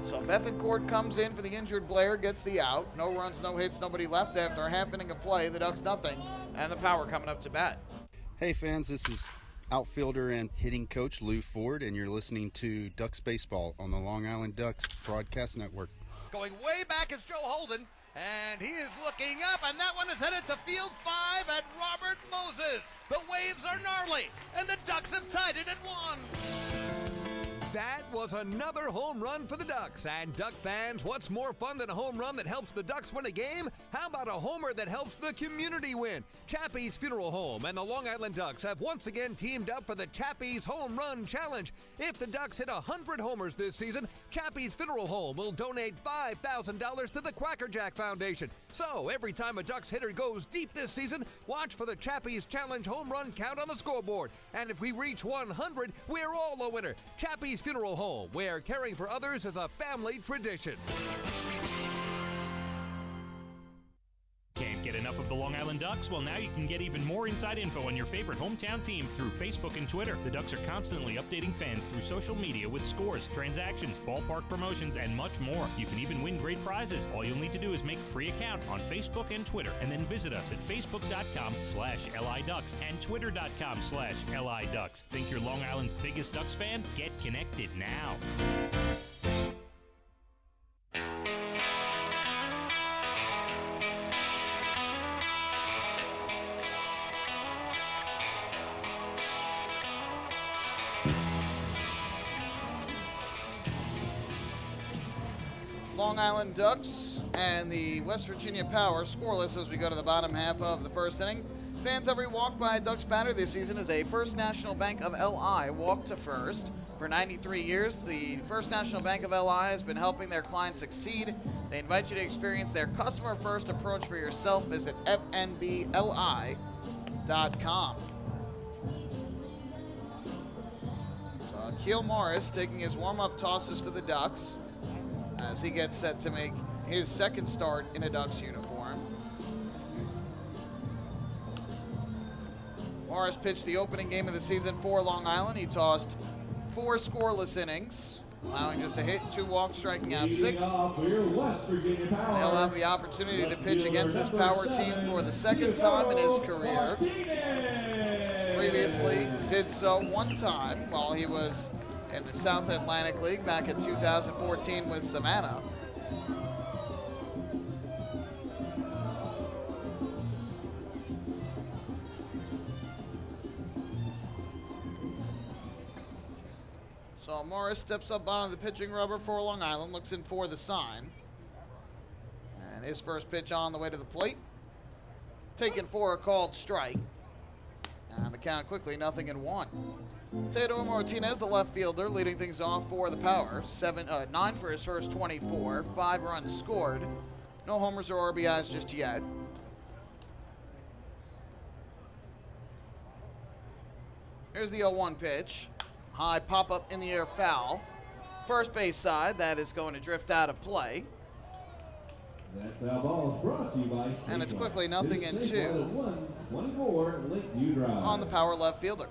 So Bethencourt comes in for the injured Blair, gets the out. No runs, no hits, nobody left after a half inning of play. The Ducks nothing, and the Power coming up to bat. Hey fans, this is outfielder and hitting coach Lou Ford, and you're listening to Ducks Baseball on the Long Island Ducks Broadcast Network. Going way back is Joe Holden, and he is looking up, and that one is headed to field 5 at Robert Moses. The waves are gnarly, and the Ducks have tied it at 1. That was another home run for the Ducks. And Duck fans, what's more fun than a home run that helps the Ducks win a game? How about a homer that helps the community win? Chappie's Funeral Home and the Long Island Ducks have once again teamed up for the Chappie's Home Run Challenge. If the Ducks hit 100 homers this season, Chappie's Funeral Home will donate $5,000 to the Quackerjack Foundation. So every time a Ducks hitter goes deep this season, watch for the Chappie's Challenge home run count on the scoreboard. And if we reach 100, we're all a winner. Chappie's Funeral Home, where caring for others is a family tradition. Can't get enough of the Long Island Ducks? Well, now you can get even more inside info on your favorite hometown team through Facebook and Twitter. The Ducks are constantly updating fans through social media with scores, transactions, ballpark promotions, and much more. You can even win great prizes. All you'll need to do is make a free account on Facebook and Twitter, and then visit us at facebook.com/LIDucks and twitter.com/LIDucks. Think you're Long Island's biggest Ducks fan? Get connected now. Long Island Ducks and the West Virginia Power scoreless as we go to the bottom half of the first inning. Fans, every walk by a Ducks batter this season is a First National Bank of LI walk to first. For 93 years, the First National Bank of LI has been helping their clients succeed. They invite you to experience their customer-first approach for yourself. Visit fnbli.com. So Akil Morris taking his warm-up tosses for the Ducks as he gets set to make his second start in a Ducks uniform. Morris pitched the opening game of the season for Long Island. He tossed 4 scoreless innings, allowing just a hit, 2 walks, striking out 6. And he'll have the opportunity to pitch against this Power team for the second time in his career. Previously did so one time while he was in the South Atlantic League back in 2014 with Savannah. So Morris steps up onto the pitching rubber for Long Island, looks in for the sign. And his first pitch on the way to the plate. taken for a called strike. And the count quickly 0-1. Teodoro Martinez, the left fielder, leading things off for the Power. 9 for his first 24, 5 runs scored. No homers or RBIs just yet. Here's the 0-1 pitch. High pop-up in the air foul. First base side, that is going to drift out of play. That foul ball is brought to you by Safeway. And it's quickly 0-2 124 Lakeview Drive. on the Power left fielder.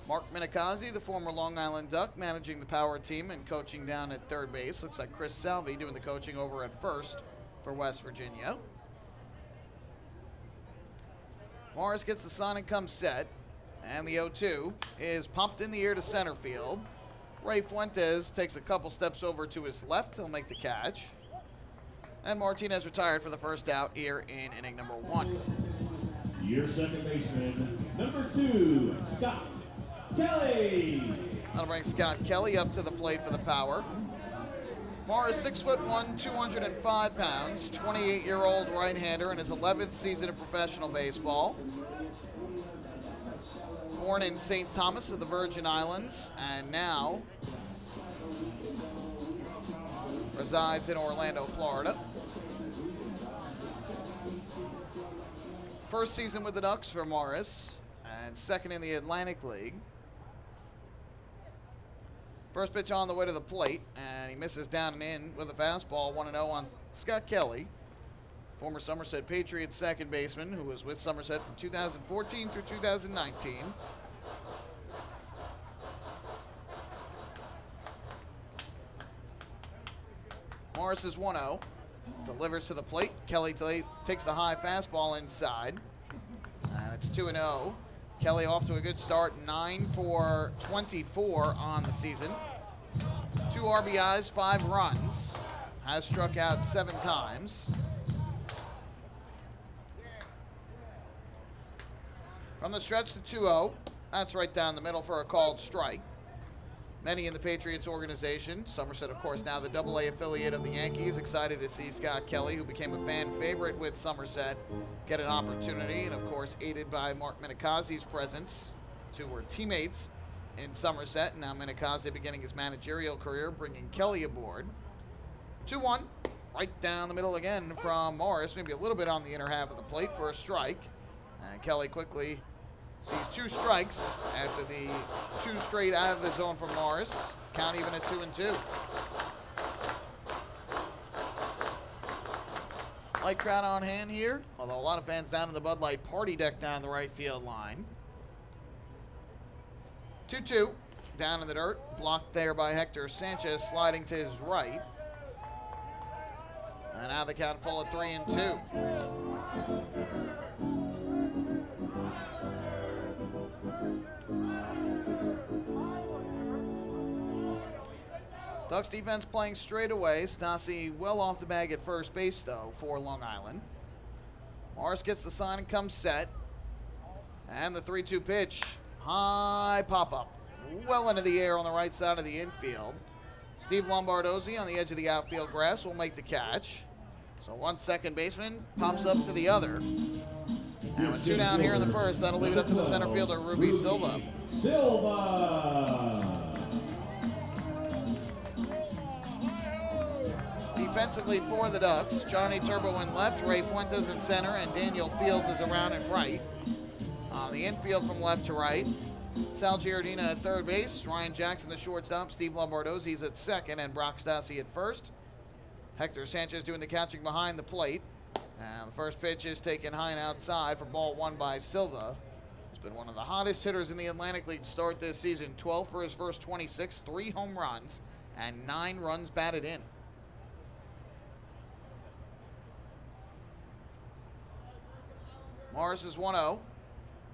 Mark Minicozzi, the former Long Island Duck, managing the Power team and coaching down at third base. Looks like Chris Salvi doing the coaching over at first for West Virginia. Morris gets the sign and comes set. And the 0-2 is pumped in the air to center field. Ray Fuentes takes a couple steps over to his left. He'll make the catch. And Martinez retired for the first out here in inning number 1. Your second baseman, number 2, Scott Kelly. That'll bring Scott Kelly up to the plate for the Power. Morris, 6'1", 205 pounds, 28-year-old right-hander in his 11th season of professional baseball. Born in St. Thomas of the Virgin Islands, and now resides in Orlando, Florida. First season with the Ducks for Morris, and second in the Atlantic League. First pitch on the way to the plate, and he misses down and in with a fastball. 1-0 on Scott Kelly, former Somerset Patriots second baseman who was with Somerset from 2014 through 2019. Morris is 1-0. Delivers to the plate. Kelly takes the high fastball inside. And it's 2-0. Kelly off to a good start. 9 for 24 on the season. 2 RBIs, 5 runs. Has struck out 7 times. From the stretch to 2-0. That's right down the middle for a called strike. Many in the Patriots organization, Somerset, of course, now the AA affiliate of the Yankees, excited to see Scott Kelly, who became a fan favorite with Somerset, get an opportunity, and of course, aided by Mark Minicozzi's presence. 2 were teammates in Somerset, and now Minicozzi beginning his managerial career, bringing Kelly aboard. 2-1, right down the middle again from Morris, maybe a little bit on the inner half of the plate for a strike. And Kelly quickly sees 2 strikes after the 2 straight out of the zone from Morris. Count even at 2-2. Light crowd on hand here, although a lot of fans down in the Bud Light party deck down the right field line. 2-2, down in the dirt, blocked there by Hector Sanchez, sliding to his right. And now the count full at 3-2. Ducks defense playing straight away. Stassi well off the bag at first base, though, for Long Island. Morris gets the sign and comes set. And the 3-2 pitch. High pop-up. Well into the air on the right side of the infield. Steve Lombardozzi on the edge of the outfield grass will make the catch. So one second baseman pops up to the other. And with 2 down here in the first, that'll leave it up to the center fielder, Ruby Silva. Defensively for the Ducks, Johnny Turbo in left, Ray Fuentes in center, and Daniel Fields is around in right. On the infield from left to right, Sal Giordina at third base, Ryan Jackson the shortstop, Steve Lombardozzi's at second, and Brock Stassi at first. Hector Sanchez doing the catching behind the plate. And the first pitch is taken high and outside for ball 1 by Silva. He's been one of the hottest hitters in the Atlantic League to start this season. 12 for his first 26, 3 home runs, and 9 runs batted in. Morris is 1-0.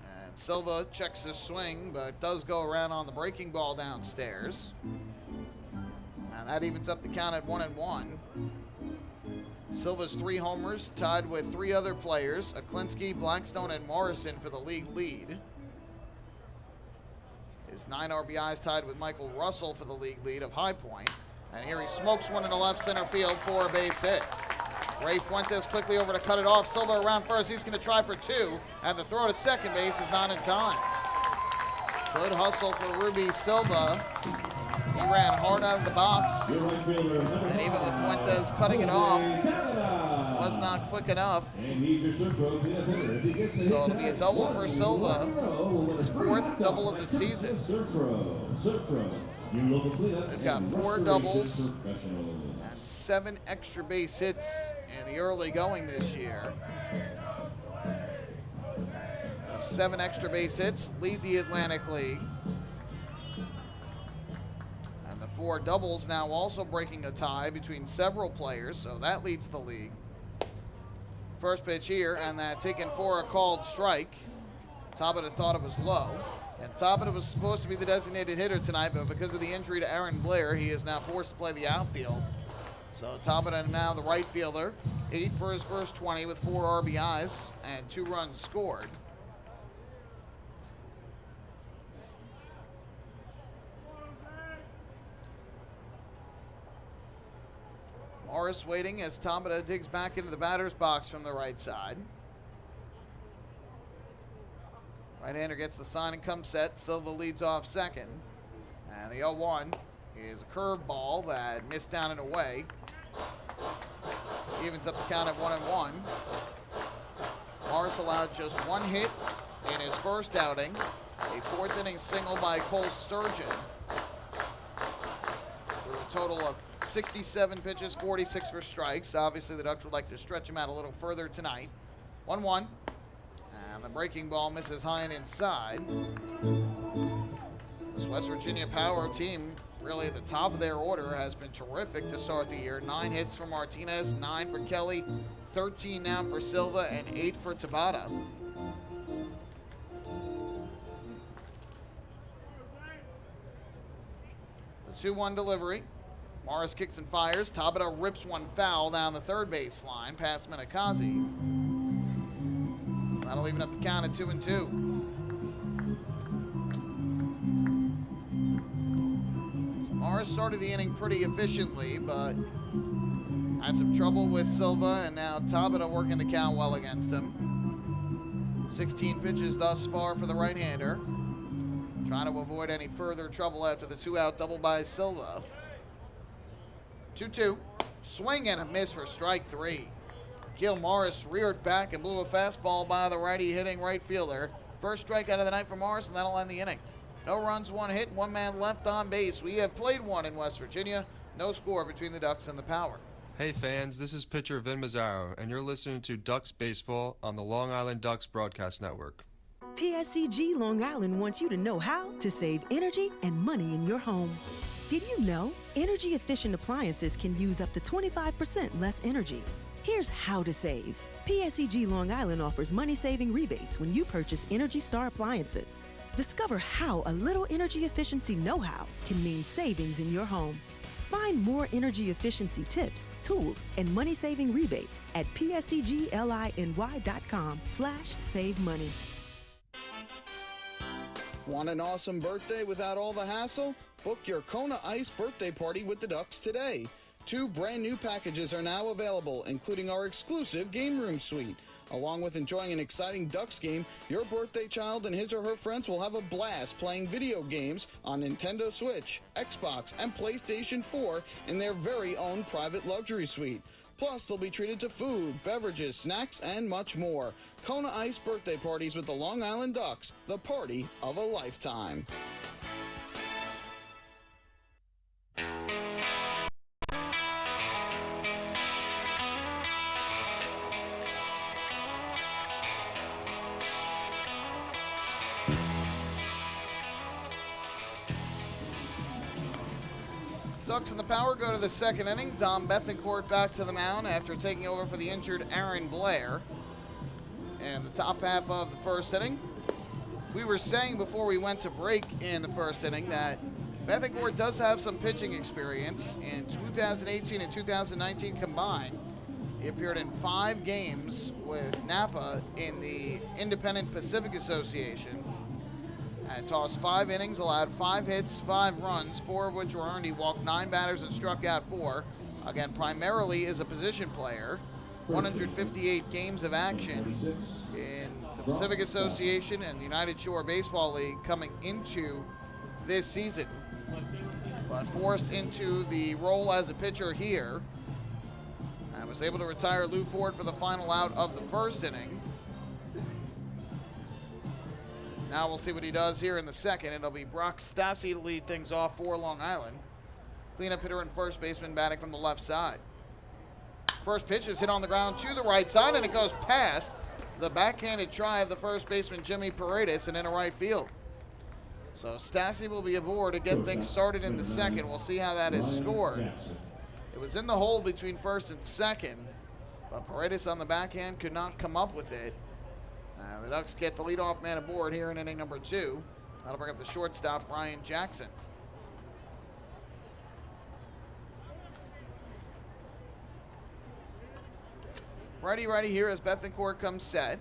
And Silva checks his swing, but does go around on the breaking ball downstairs. And that evens up the count at 1-1. Silva's 3 homers, tied with 3 other players, Aklinski, Blackstone, and Morrison for the league lead. His 9 RBIs tied with Michael Russell for the league lead of High Point. And here he smokes one in the left center field for a base hit. Ray Fuentes quickly over to cut it off. Silva around first. He's going to try for two. And the throw to second base is not in time. Good hustle for Ruby Silva. He ran hard out of the box. And even with Fuentes cutting it off, was not quick enough. So it'll be a double for Silva. His fourth double of the season. He's got 4 doubles and 7 extra base hits in the early going this year. Those 7 extra base hits lead the Atlantic League. And the 4 doubles now also breaking a tie between several players, so that leads the league. First pitch here, and that taken for a called strike. Tabata thought it was low. And Tabata was supposed to be the designated hitter tonight, but because of the injury to Aaron Blair, he is now forced to play the outfield. So Tabata now the right fielder, 8 for his first 20 with 4 RBIs and 2 runs scored. Morris waiting as Tabata digs back into the batter's box from the right side. Right-hander gets the sign and come set. Silva leads off second. And the 0-1 is a curveball that missed down and away. Evens up the count at 1-1. Morris allowed just 1 hit in his first outing. A 4th inning single by Cole Sturgeon. For a total of 67 pitches, 46 for strikes. Obviously, the Ducks would like to stretch him out a little further tonight. 1-1. And the breaking ball misses high and inside. This West Virginia Power team, really at the top of their order, has been terrific to start the year. 9 hits for Martinez, 9 for Kelly, 13 now for Silva, and 8 for Tabata. The 2-1 delivery. Morris kicks and fires. Tabata rips one foul down the third base line past Minakazi. That'll even up the count at 2-2. Morris started the inning pretty efficiently, but had some trouble with Silva, and now Tabata working the count well against him. 16 pitches thus far for the right-hander. Trying to avoid any further trouble after the 2-out double by Silva. 2-2. Swing and a miss for strike 3. Gil Morris reared back and blew a fastball by the righty hitting right fielder. First strikeout of the night for Morris, and that'll end the inning. No runs, 1 hit, and 1 man left on base. We have played 1 in West Virginia. No score between the Ducks and the Power. Hey fans, this is pitcher Vin Mazzaro, and you're listening to Ducks Baseball on the Long Island Ducks Broadcast Network. PSCG Long Island wants you to know how to save energy and money in your home. Did you know energy-efficient appliances can use up to 25% less energy? Here's how to save. PSEG Long Island offers money-saving rebates when you purchase Energy Star appliances. Discover how a little energy efficiency know-how can mean savings in your home. Find more energy efficiency tips, tools, and money-saving rebates at pseglinY.com/save money. Want an awesome birthday without all the hassle? Book your Kona Ice birthday party with the Ducks today. 2 brand new packages are now available, including our exclusive game room suite. Along with enjoying an exciting Ducks game, your birthday child and his or her friends will have a blast playing video games on Nintendo Switch, Xbox, and PlayStation 4 in their very own private luxury suite. Plus, they'll be treated to food, beverages, snacks, and much more. Kona Ice birthday parties with the Long Island Ducks, the party of a lifetime. Ducks and the Power go to the second inning. Dom Bethencourt back to the mound after taking over for the injured Aaron Blair. And the top half of the first inning. We were saying before we went to break in the first inning that Bethencourt does have some pitching experience. In 2018 and 2019 combined, he appeared in 5 games with Napa in the Independent Pacific Association. And tossed 5 innings, allowed 5 hits, 5 runs, 4 of which were earned. He walked 9 batters and struck out 4. Again, primarily is a position player. 158 games of action in the Pacific Association and the United Shore Baseball League coming into this season, but forced into the role as a pitcher here. I was able to retire Lou Ford for the final out of the first inning. Now we'll see what he does here in the second. It'll be Brock Stassi to lead things off for Long Island. Cleanup hitter and first baseman batting from the left side. First pitch is hit on the ground to the right side, and it goes past the backhanded try of the first baseman, Jimmy Paredes, and into right field. So Stassi will be aboard to get things started in the second. We'll see how that is scored. It was in the hole between first and second, but Paredes on the backhand could not come up with it. The Ducks get the leadoff man aboard here in inning number 2. That'll bring up the shortstop, Ryan Jackson. Righty here as Bethencourt comes set.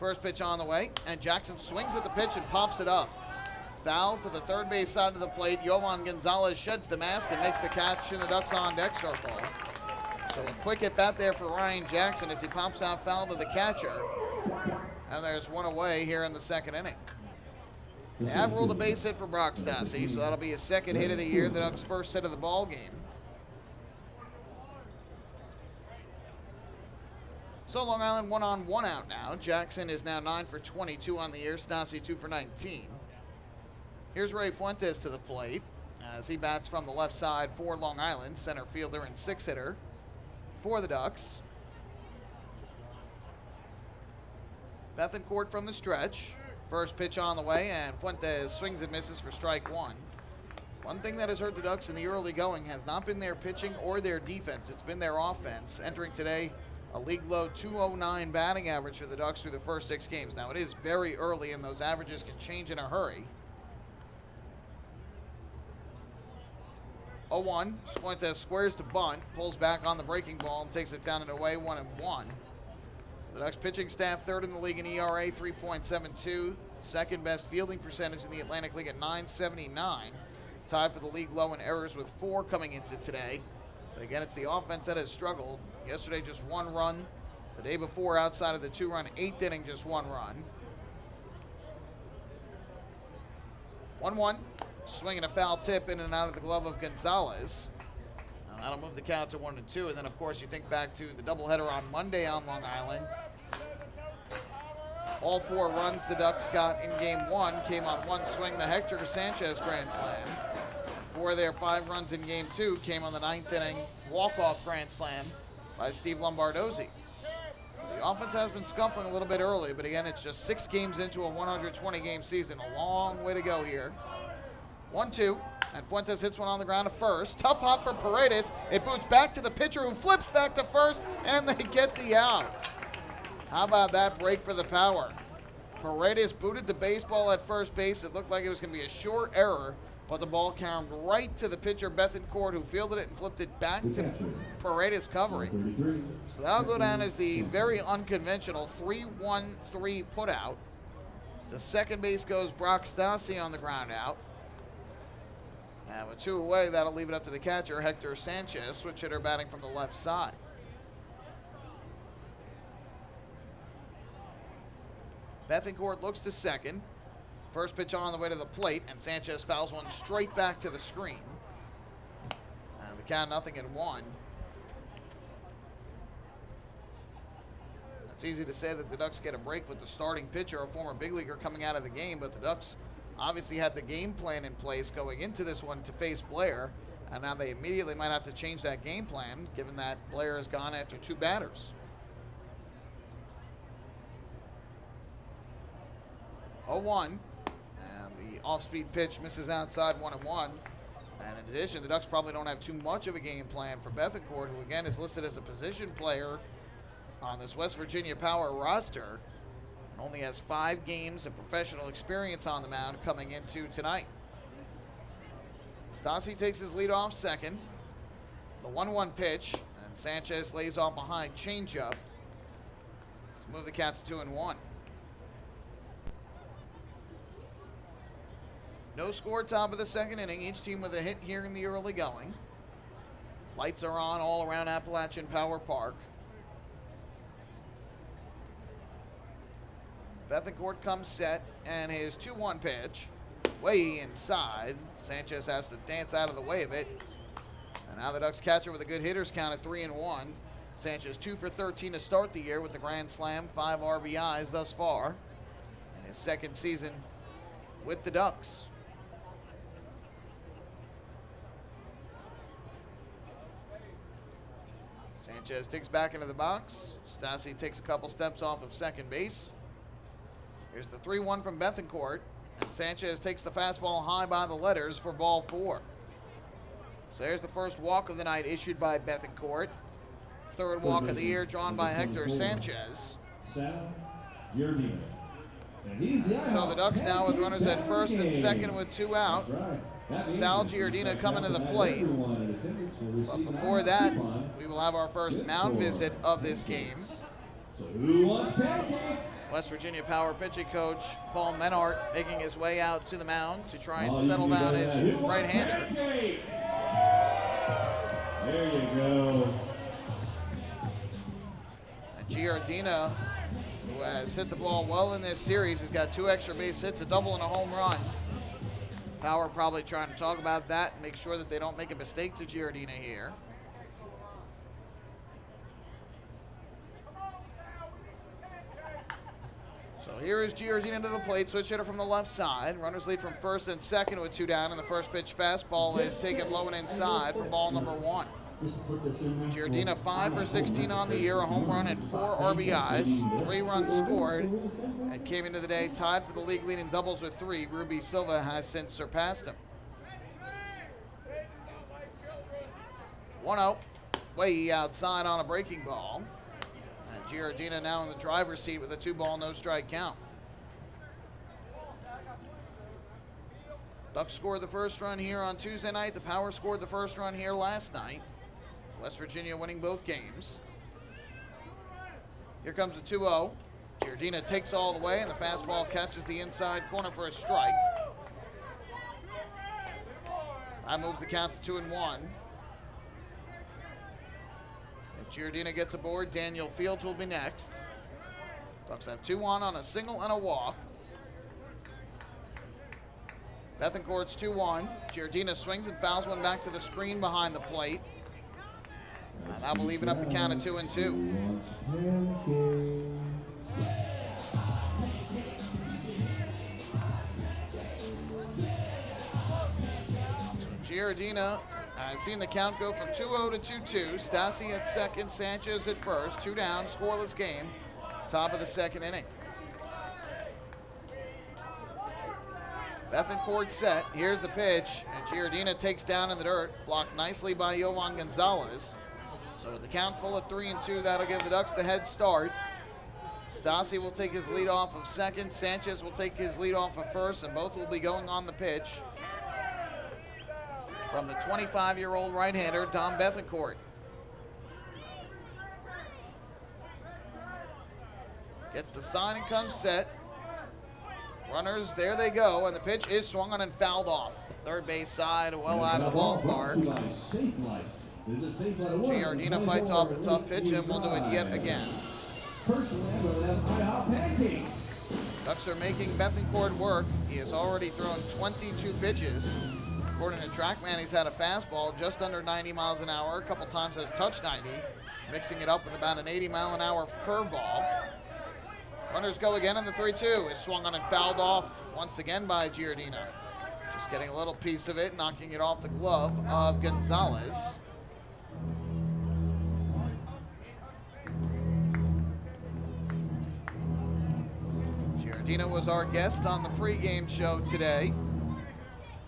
First pitch on the way, and Jackson swings at the pitch and pops it up. Foul to the third base side of the plate. Yovan Gonzalez sheds the mask and makes the catch in the Ducks on deck circle. So a quick at bat there for Ryan Jackson as he pops out foul to the catcher. And there's one away here in the second inning. They have ruled a base hit for Brock Stassi, so that'll be his second hit of the year, the Ducks' first hit of the ball game. So Long Island 1 on 1 out now. Jackson is now 9 for 22 on the year. Stassi 2 for 19. Here's Ray Fuentes to the plate as he bats from the left side for Long Island, center fielder and 6-hitter for the Ducks. Bethencourt from the stretch. First pitch on the way, and Fuentes swings and misses for strike 1. One thing that has hurt the Ducks in the early going has not been their pitching or their defense. It's been their offense. Entering today, a league-low 209 batting average for the Ducks through the first 6 games. Now, it is very early, and those averages can change in a hurry. 0-1. Fuentes squares to bunt, pulls back on the breaking ball, and takes it down and away 1-1. The Ducks pitching staff third in the league in ERA, 3.72. Second best fielding percentage in the Atlantic League at 979. Tied for the league low in errors with 4 coming into today. But again, it's the offense that has struggled. Yesterday, just 1 run. The day before, outside of the 2-run 8th inning, just 1 run. 1-1. Swinging a foul tip in and out of the glove of Gonzalez. That'll move the count to 1-2. And then, of course, you think back to the doubleheader on Monday on Long Island. All 4 runs the Ducks got in game 1 came on one swing, the Hector Sanchez grand slam. 4 of their 5 runs in game 2 came on the 9th inning walk-off grand slam by Steve Lombardozzi. The offense has been scuffling a little bit early, but again, it's just 6 games into a 120-game season. A long way to go here. 1-2, and Fuentes hits one on the ground to first. Tough hop for Paredes. It boots back to the pitcher who flips back to first, and they get the out. How about that break for the power? Paredes booted the baseball at first base. It looked like it was going to be a sure error, but the ball came right to the pitcher, Bethencourt, who fielded it and flipped it back to Paredes covering. So that'll go down as the very unconventional 3-1-3 putout. To second base goes Brock Stassi on the ground out. And with 2 away, that'll leave it up to the catcher, Hector Sanchez, switch hitter batting from the left side. Bethencourt looks to second. First pitch on the way to the plate, and Sanchez fouls one straight back to the screen. And the count 0-1. It's easy to say that the Ducks get a break with the starting pitcher, a former big leaguer, coming out of the game, but the Ducks obviously had the game plan in place going into this one to face Blair, and now they immediately might have to change that game plan, given that Blair has gone after 2 batters. 0-1, and the off-speed pitch misses outside 1-1. And in addition, the Ducks probably don't have too much of a game plan for Bethencourt, who again is listed as a position player on this West Virginia Power roster. Only has 5 games of professional experience on the mound coming into tonight. Stassi takes his lead off second. The 1-1 pitch, and Sanchez lays off a high changeup to move the Cats to 2-1. No score, top of the second inning. Each team with a hit here in the early going. Lights are on all around Appalachian Power Park. Bethencourt comes set, and his 2-1 pitch, way inside. Sanchez has to dance out of the way of it. And now the Ducks catcher with a good hitter's count at 3-1. Sanchez 2 for 13 to start the year with the grand slam, 5 RBIs thus far in his second season with the Ducks. Sanchez digs back into the box. Stassi takes a couple steps off of second base. Here's the 3-1 from Bethencourt, and Sanchez takes the fastball high by the letters for ball 4. So there's the first walk of the night issued by Bethencourt. Third walk of the year drawn by Hector Sanchez. Sal Giordina. So the Ducks now with runners at first and second with 2 out. Sal Giordina coming to the plate. But before that, we will have our first mound visit of this game. Who wants pancakes? West Virginia Power pitching coach Paul Menart making his way out to the mound to try and settle down his right-hander. There you go. And Giordina, who has hit the ball well in this series, has got 2 extra base hits, a double and a home run. Power probably trying to talk about that and make sure that they don't make a mistake to Giordina here. So here is Giordina to the plate, switch hitter from the left side. Runners lead from first and second with 2 down, and the first pitch fastball is taken low and inside for ball number 1. Giordina 5 for 16 on the year, a home run and 4 RBIs, 3 runs scored, and came into the day tied for the league lead in doubles with 3. Ruby Silva has since surpassed him. 1-0, way outside on a breaking ball. And Giordina now in the driver's seat with a 2-ball, no-strike count. Ducks scored the first run here on Tuesday night. The Power scored the first run here last night. West Virginia winning both games. Here comes the 2-0. Giordina takes all the way, and the fastball catches the inside corner for a strike. That moves the count to 2-1. If Giordina gets aboard, Daniel Fields will be next. Ducks have 2 on a single and a walk. Bethencourt's 2-1. Giordina swings and fouls one back to the screen behind the plate. And that will even up the count at 2-2. Giordina has seen the count go from 2-0 to 2-2. Stassi at second, Sanchez at first. 2 down, scoreless game. Top of the second inning. Bethencourt set. Here's the pitch, and Giordina takes down in the dirt. Blocked nicely by Jovan Gonzalez. So with the count full at 3-2, that'll give the Ducks the head start. Stassi will take his lead off of second. Sanchez will take his lead off of first, and both will be going on the pitch from the 25-year-old right-hander, Dom Bethencourt. Gets the sign and comes set. Runners, there they go, and the pitch is swung on and fouled off. Third base side, well out of the ballpark. Giordina fights off the tough pitch and will do it yet again. Ducks are making Bethencourt work. He has already thrown 22 pitches. According to TrackMan, he's had a fastball just under 90 miles an hour. A couple times has touched 90, mixing it up with about an 80-mile-an-hour curveball. Runners go again, and the 3-2 is swung on and fouled off once again by Giordina. Just getting a little piece of it, knocking it off the glove of Gonzalez. Giordina was our guest on the pregame show today.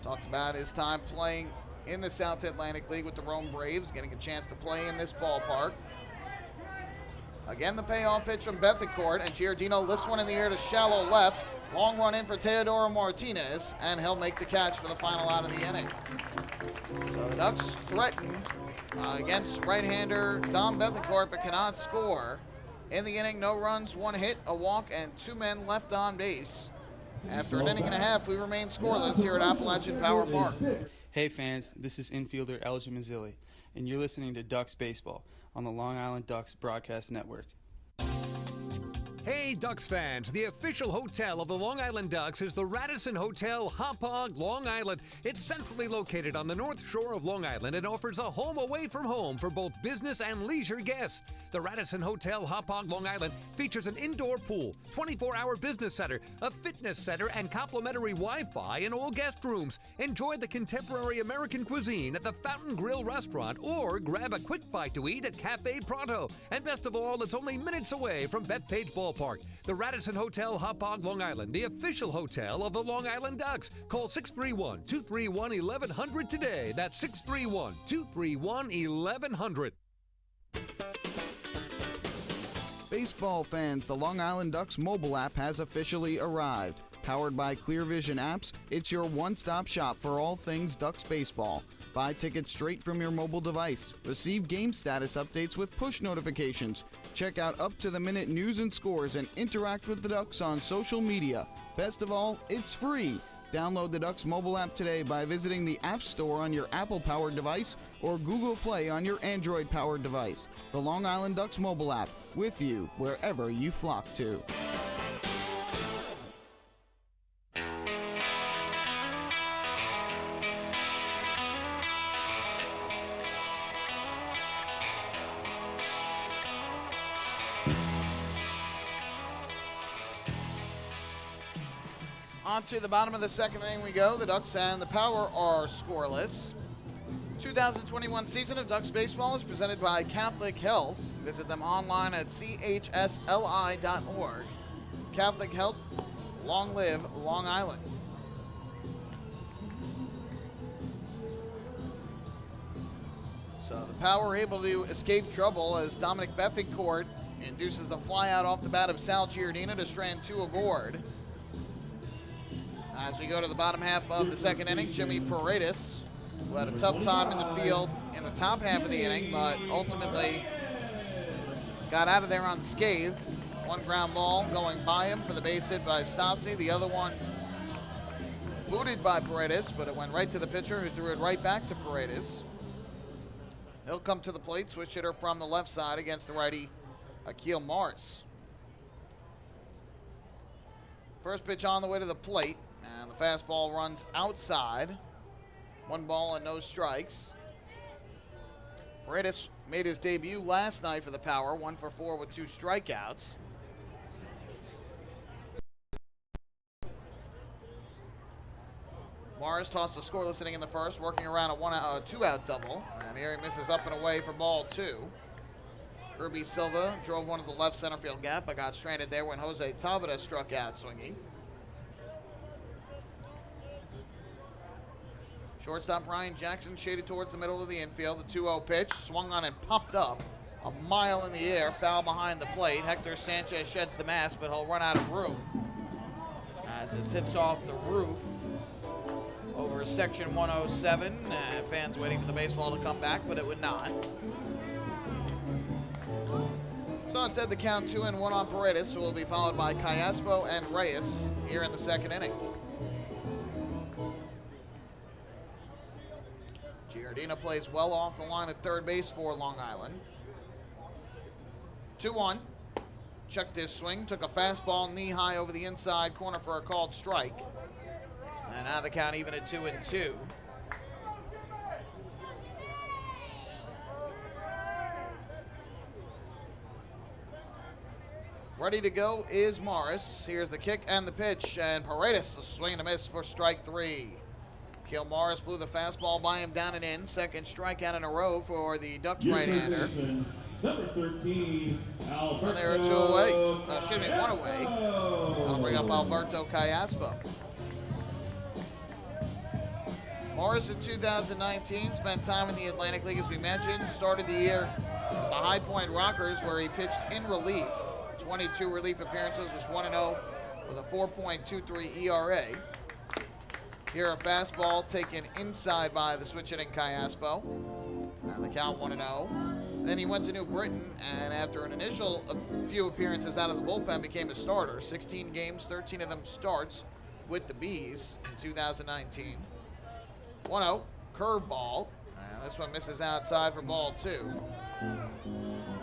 Talked about his time playing in the South Atlantic League with the Rome Braves, getting a chance to play in this ballpark. Again, the payoff pitch from Bethencourt, and Giordina lifts one in the air to shallow left. Long run in for Teodoro Martinez, and he'll make the catch for the final out of the inning. So the Ducks threaten against right-hander Dom Bethencourt, but cannot score. In the inning, no runs, 1 hit, a walk, and 2 men left on base. After an inning and a half, we remain scoreless here at Appalachian Power Park. Hey fans, this is infielder Elgin Mazzilli, and you're listening to Ducks Baseball on the Long Island Ducks Broadcast Network. Hey Ducks fans, the official hotel of the Long Island Ducks is the Radisson Hotel Hauppauge, Long Island. It's centrally located on the north shore of Long Island and offers a home away from home for both business and leisure guests. The Radisson Hotel Hauppauge, Long Island features an indoor pool, 24-hour business center, a fitness center, and complimentary Wi-Fi in all guest rooms. Enjoy the contemporary American cuisine at the Fountain Grill restaurant or grab a quick bite to eat at Cafe Pronto. And best of all, it's only minutes away from Bethpage Ballpark. The Radisson Hotel Hauppauge, Long Island, the official hotel of the Long Island Ducks. Call 631-231-1100 today. That's 631-231-1100. Baseball fans, the Long Island Ducks mobile app has officially arrived. Powered by Clear Vision Apps, it's your one-stop shop for all things Ducks baseball. Buy tickets straight from your mobile device. Receive game status updates with push notifications. Check out up-to-the-minute news and scores and interact with the Ducks on social media. Best of all, it's free. Download the Ducks mobile app today by visiting the App Store on your Apple-powered device or Google Play on your Android-powered device. The Long Island Ducks mobile app, with you wherever you flock to. On to the bottom of the second inning we go. The Ducks and the Power are scoreless. 2021 season of Ducks baseball is presented by Catholic Health. Visit them online at chsli.org. Catholic Health, long live Long Island. So the Power able to escape trouble as Dominic Bethencourt induces the flyout off the bat of Sal Giordina to strand two aboard. As we go to the bottom half of the second inning, Jimmy Paredes, who had a tough time in the field in the top half of the inning, but ultimately got out of there unscathed. One ground ball going by him for the base hit by Stassi. The other one booted by Paredes, but it went right to the pitcher, who threw it right back to Paredes. He'll come to the plate, switch hitter from the left side against the righty Akil Morris. First pitch on the way to the plate. And the fastball runs outside. 1 ball and no strikes. Paredes made his debut last night for the Power, 1 for 4 with 2 strikeouts. Morris tossed a scoreless inning in the first, working around a 2-out double. And here he misses up and away for ball 2. Ruby Silva drove one to the left center field gap, but got stranded there when Jose Tabata struck out swinging. Shortstop Ryan Jackson shaded towards the middle of the infield. The 2-0 pitch swung on and popped up a mile in the air, foul behind the plate. Hector Sanchez sheds the mask, but he'll run out of room as it hits off the roof over section 107. Fans waiting for the baseball to come back, but it would not. So instead, the count 2-1 on Paredes, who will be followed by Callaspo and Reyes here in the second inning. Giordina plays well off the line at third base for Long Island. 2-1. Checked his swing, took a fastball knee-high over the inside corner for a called strike. And now the count even at 2-2. Ready to go is Morris. Here's the kick and the pitch, and Paredes a swing and a miss for strike 3. Akil Morris blew the fastball by him down and in. Second strikeout in a row for the Ducks right-hander. Number 13, Alberto. And there are 2 away. 1 away. That'll bring up Alberto Callaspo. Morris in 2019 spent time in the Atlantic League, as we mentioned. Started the year at the High Point Rockers, where he pitched in relief. 22 relief appearances, was 1-0 with a 4.23 ERA. Here a fastball taken inside by the switch-hitting Callaspo. And the count 1-0. Then he went to New Britain, and after an initial few appearances out of the bullpen, became a starter. 16 games, 13 of them starts with the Bees in 2019. 1-0. curveball. And this one misses outside for ball 2.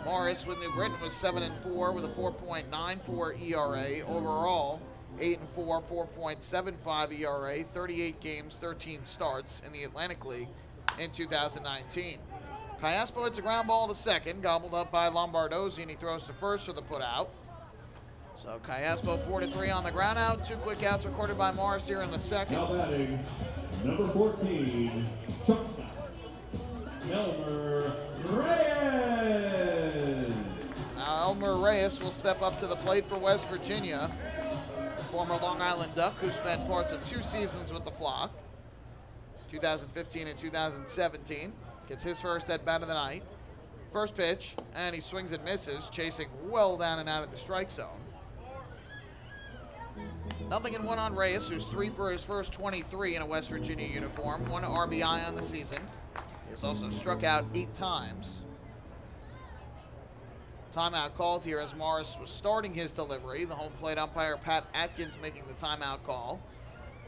Morris with New Britain was 7-4 with a 4.94 ERA. Overall, 8-4, 4.75 ERA, 38 games, 13 starts in the Atlantic League in 2019. Cayaspo hits a ground ball to second, gobbled up by Lombardozzi, and he throws to first for the putout. So Cayaspo 4-3 on the ground out. 2 quick outs recorded by Morris here in the second. Now batting, number 14, shortstop, Elmer Reyes. Now Elmer Reyes will step up to the plate for West Virginia. Former Long Island Duck who spent parts of 2 seasons with the Flock, 2015 and 2017. Gets his first at bat of the night. First pitch, and he swings and misses, chasing well down and out of the strike zone. 0-1 on Reyes, who's 3 for his first 23 in a West Virginia uniform. 1 RBI on the season. He has also struck out 8 times. Timeout called here as Morris was starting his delivery. The home plate umpire, Pat Atkins, making the timeout call.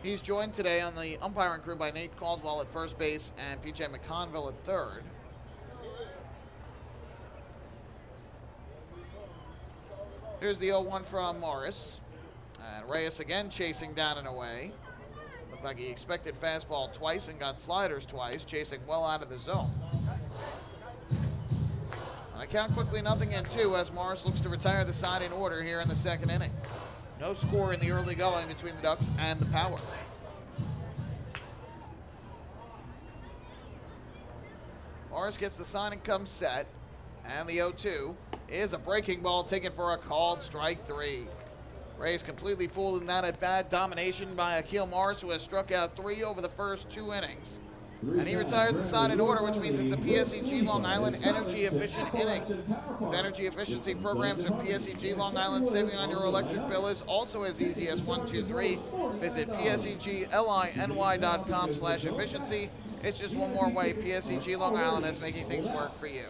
He's joined today on the umpiring crew by Nate Caldwell at first base and P.J. McConville at third. Here's the 0-1 from Morris. And Reyes again chasing down and away. Looked like he expected fastball twice and got sliders twice, chasing well out of the zone. The count quickly 0-2 as Morris looks to retire the side in order here in the second inning. No score in the early going between the Ducks and the Power. Morris gets the sign and comes set. And the 0-2 is a breaking ball taken for a called strike 3. Reyes completely fooled in that at bat. Domination by Akil Morris, who has struck out 3 over the first 2 innings. And he retires the side in order, which means it's a PSEG Long Island energy efficient inning. With energy efficiency programs from PSEG Long Island, saving on your electric bill is also as easy as 1, 2, 3. Visit PSEGLINY.com/efficiency. It's just one more way PSEG Long Island is making things work for you.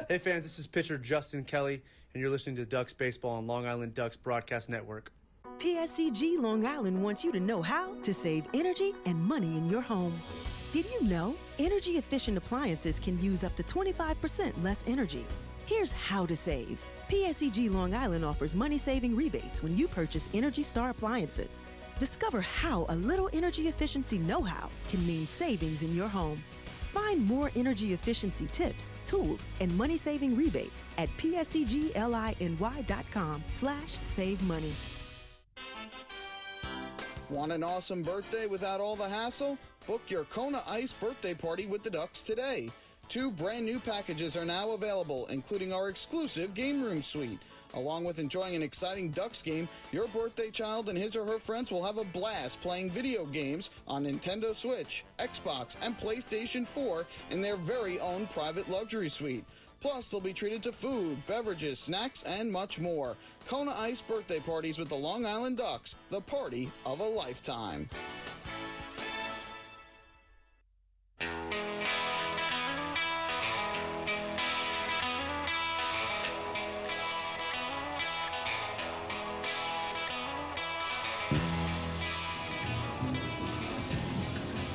Hey fans, this is pitcher Justin Kelly, and you're listening to Ducks Baseball on Long Island Ducks Broadcast Network. PSCG Long Island wants you to know how to save energy and money in your home. Did you know energy-efficient appliances can use up to 25% less energy? Here's how to save. PSEG Long Island offers money-saving rebates when you purchase Energy Star appliances. Discover how a little energy efficiency know-how can mean savings in your home. Find more energy efficiency tips, tools, and money-saving rebates at pscgliny.com/save money. Want an awesome birthday without all the hassle? Book your Kona Ice birthday party with the Ducks today. 2 brand new packages are now available, including our exclusive game room suite. Along with enjoying an exciting Ducks game, your birthday child and his or her friends will have a blast playing video games on Nintendo Switch, Xbox, and PlayStation 4 in their very own private luxury suite. Plus, they'll be treated to food, beverages, snacks, and much more. Kona Ice birthday parties with the Long Island Ducks, the party of a lifetime.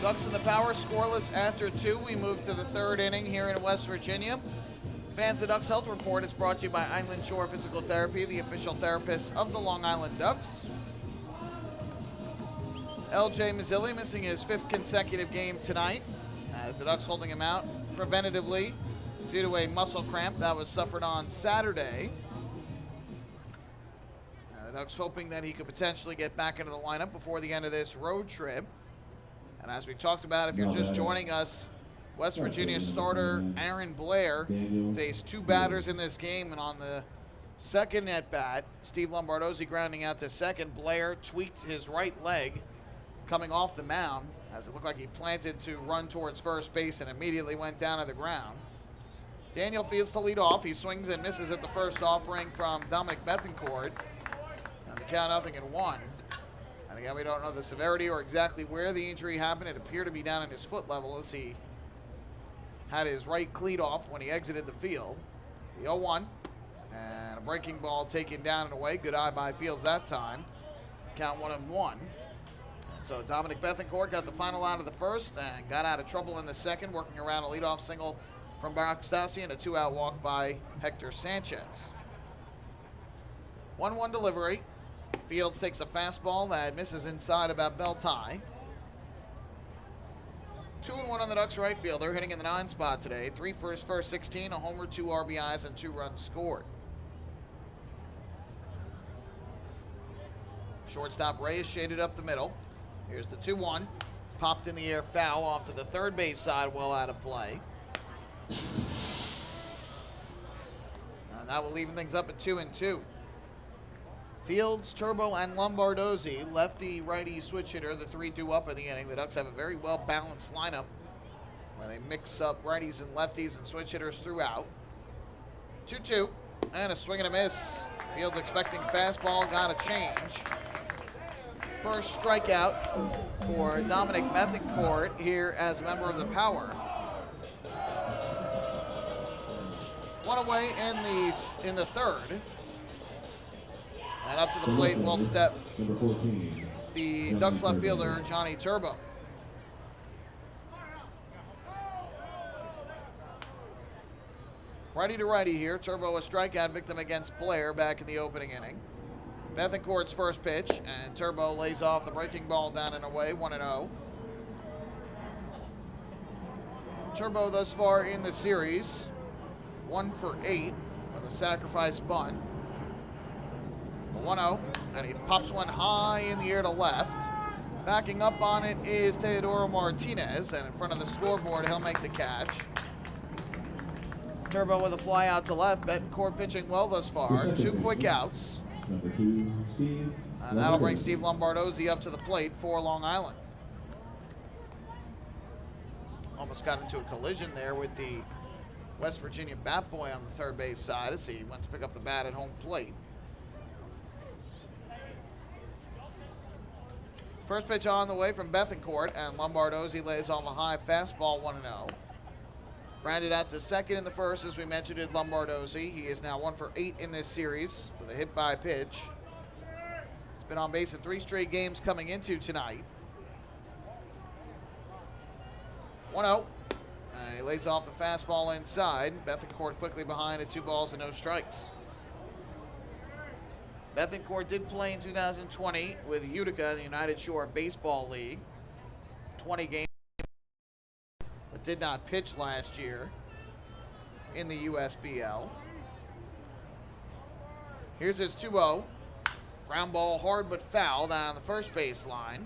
Ducks in the Power, scoreless after 2. We move to the 3rd inning here in West Virginia. Fans, the Ducks Health Report is brought to you by Island Shore Physical Therapy, the official therapist of the Long Island Ducks. LJ Mazzilli missing his 5th consecutive game tonight, as the Ducks holding him out preventatively due to a muscle cramp that was suffered on Saturday. The Ducks hoping that he could potentially get back into the lineup before the end of this road trip. And as we talked about, if you're just joining us, West Virginia starter Aaron Blair faced 2 batters in this game, and on the second at-bat, Steve Lombardozzi grounding out to second. Blair tweaked his right leg coming off the mound, as it looked like he planted to run towards first base and immediately went down to the ground. Daniel Fields to lead off. He swings and misses at the first offering from Dominic Bethencourt. And the count 0-1. And again, we don't know the severity or exactly where the injury happened. It appeared to be down in his foot level as he had his right cleat off when he exited the field. The 0-1. And a breaking ball taken down and away. Good eye by Fields that time. Count 1-1. So Dominic Bethencourt got the final out of the first and got out of trouble in the second, working around a leadoff single from Barack Stassi and a 2-out walk by Hector Sanchez. 1-1 delivery. Fields takes a fastball that misses inside about belt high. 2-1 on the Ducks right fielder, hitting in the 9 spot today. 3 for his first 16, a homer, 2 RBIs, and 2 runs scored. Shortstop Ray is shaded up the middle. Here's the 2-1. Popped in the air, foul off to the third base side, well out of play. And that will even things up at 2-2. Fields, Turbo, and Lombardozzi, lefty-righty switch hitter, the 3-2 up in the inning. The Ducks have a very well-balanced lineup where they mix up righties and lefties and switch hitters throughout. 2-2, and a swing and a miss. Fields expecting fastball, got a change. First strikeout for Dominic Bethencourt here as a member of the Power. One away in the third. And up to the plate will step the Ducks left fielder, Johnny Turbo. Righty to righty here. Turbo a strikeout victim against Blair back in the opening inning. Bethencourt's first pitch, and Turbo lays off the breaking ball down and away, 1-0. Turbo thus far in the series, 1 for 8 with a sacrifice bunt. The 1-0, and he pops one high in the air to left. Backing up on it is Teodoro Martinez, and in front of the scoreboard, he'll make the catch. Turbo with a fly out to left. Bethencourt pitching well thus far. 2 quick outs. Number 2, Steve. And that'll bring Steve Lombardozzi up to the plate for Long Island. Almost got into a collision there with the West Virginia bat boy on the third base side as he went to pick up the bat at home plate. First pitch on the way from Bethencourt, and Lombardozzi lays off a high fastball, 1-0. Grounded out to second in the first, as we mentioned, at Lombardozzi. He is now 1 for 8 in this series with a hit by pitch. He's been on base in 3 straight games coming into tonight. 1-0. And he lays off the fastball inside. Bethencourt quickly behind at 2 balls and no strikes. Bethencourt did play in 2020 with Utica in the United Shore Baseball League. 20 games. But did not pitch last year in the USBL. Here's his 2-0. Ground ball hard but foul down the first base line.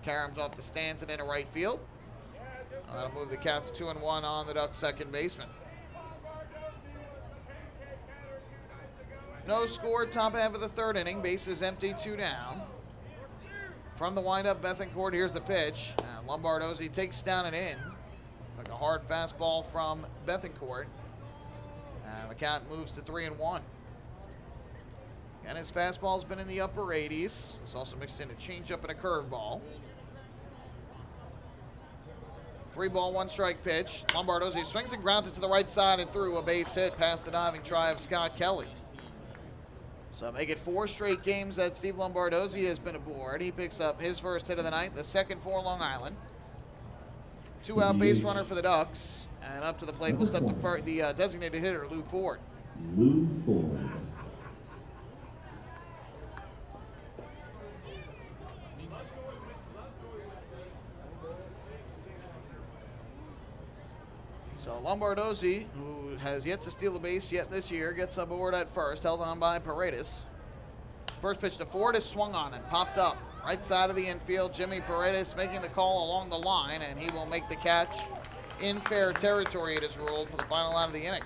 Karam's off the stands and into right field. That'll move the Cats 2-1 on the Ducks' second baseman. No score, top half of the third inning. Bases empty, 2 down. From the windup, Bethencourt, here's the pitch. And Lombardozzi takes down and in. Like a hard fastball from Bethencourt. And the count moves to 3-1. And his fastball's been in the upper 80s. It's also mixed in a changeup and a curveball. 3-ball, 1-strike pitch. Lombardozzi swings and grounds it to the right side and through a base hit past the diving try of Scott Kelly. So make it 4 straight games that Steve Lombardozzi has been aboard. He picks up his first hit of the night, the second for Long Island. 2-out base runner for the Ducks. And up to the plate will step the designated hitter, Lou Ford. Lou Ford. So Lombardozzi, who has yet to steal a base yet this year, gets aboard at first, held on by Paredes. First pitch to Ford is swung on and popped up. Right side of the infield, Jimmy Paredes making the call along the line, and he will make the catch in fair territory, it is ruled, for the final out of the inning.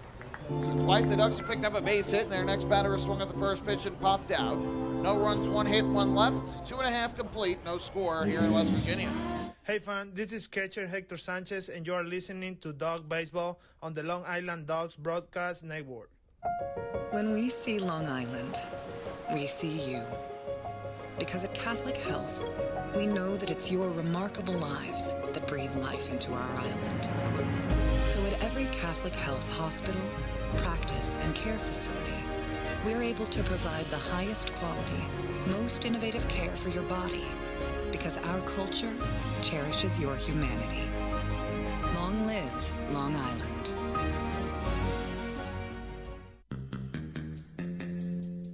So twice the Ducks have picked up a base hit, and their next batter has swung at the first pitch and popped out. No runs, 1 hit, 1 left. 2.5 complete, no score here in West Virginia. Hey fan, this is catcher Hector Sanchez, and you are listening to Dog Baseball on the Long Island Dogs Broadcast Network. When we see Long Island, we see you. Because at Catholic Health, we know that it's your remarkable lives that breathe life into our island. So at every Catholic Health hospital, practice, and care facility, we're able to provide the highest quality, most innovative care for your body, Because our culture cherishes your humanity. Long live Long Island.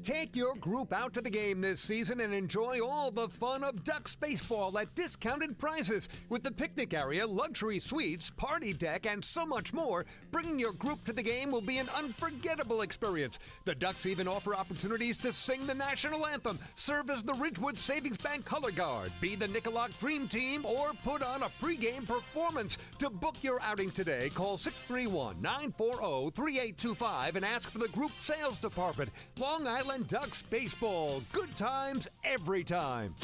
Take your group out to the game this season and enjoy all the fun of Ducks baseball at discounted prices with the picnic area, luxury suites, party deck, and so much more. Bringing your group to the game will be an unforgettable experience. The Ducks even offer opportunities to sing the national anthem, serve as the Ridgewood Savings Bank color guard, be the Nickolock Dream Team, or put on a pregame performance. To book your outing today, call 631-940-3825 and ask for the group sales department. Long Island Ducks baseball. Good times every time.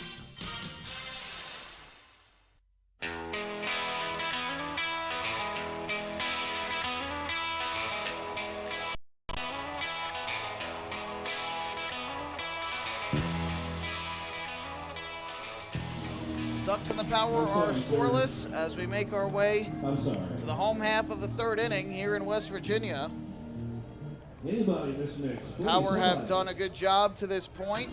Ducks and the Power are scoreless as we make our way to the home half of the third inning here in West Virginia. Anybody in this mix? Power have done a good job to this point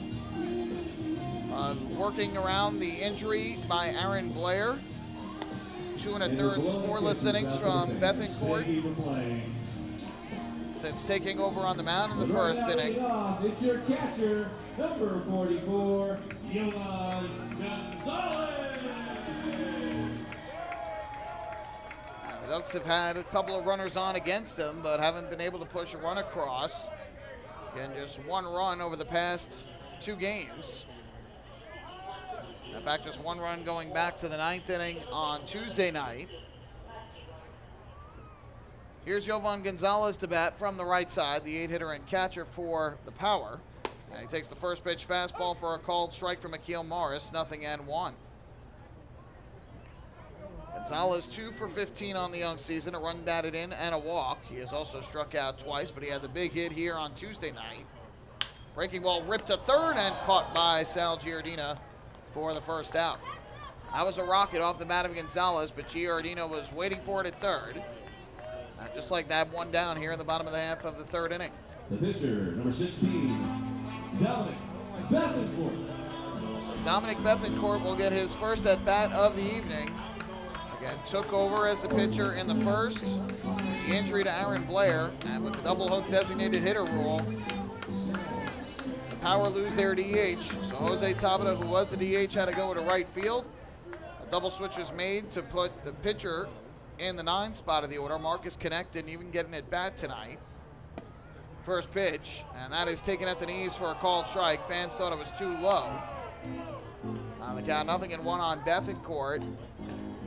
working around the injury by Aaron Blair. 2 1/3 scoreless innings from Bethencourt since taking over on the mound in the first inning. It's your catcher, number 44, Yohan Gonzalez. The Ducks have had a couple of runners on against them, but haven't been able to push a run across. Again, just one run over the past 2 games. In fact, just one run going back to the 9th inning on Tuesday night. Here's Yohan Gonzalez to bat from the right side, the 8-hitter and catcher for the Power. And he takes the first pitch fastball for a called strike from Akil Morris, 0-1. Gonzalez 2 for 15 on the young season, a run batted in and a walk. He has also struck out twice, but he had the big hit here on Tuesday night. Breaking ball ripped to third and caught by Sal Giordina for the first out. That was a rocket off the bat of Gonzalez, but Giordina was waiting for it at third. And just like that, one down here in the bottom of the half of the third inning. The pitcher, number 16, Dominic Bethencourt. So Dominic Bethencourt will get his first at bat of the evening. Again, took over as the pitcher in the first. The injury to Aaron Blair, and with the double hook designated hitter rule, the Power lose their DH. So Jose Tabata, who was the DH, had to go to right field. A double switch was made to put the pitcher in the 9 spot of the order. Marcus Connect didn't even get an at bat tonight. First pitch, and that is taken at the knees for a called strike. Fans thought it was too low. On the count, 0-1 on Bethencourt.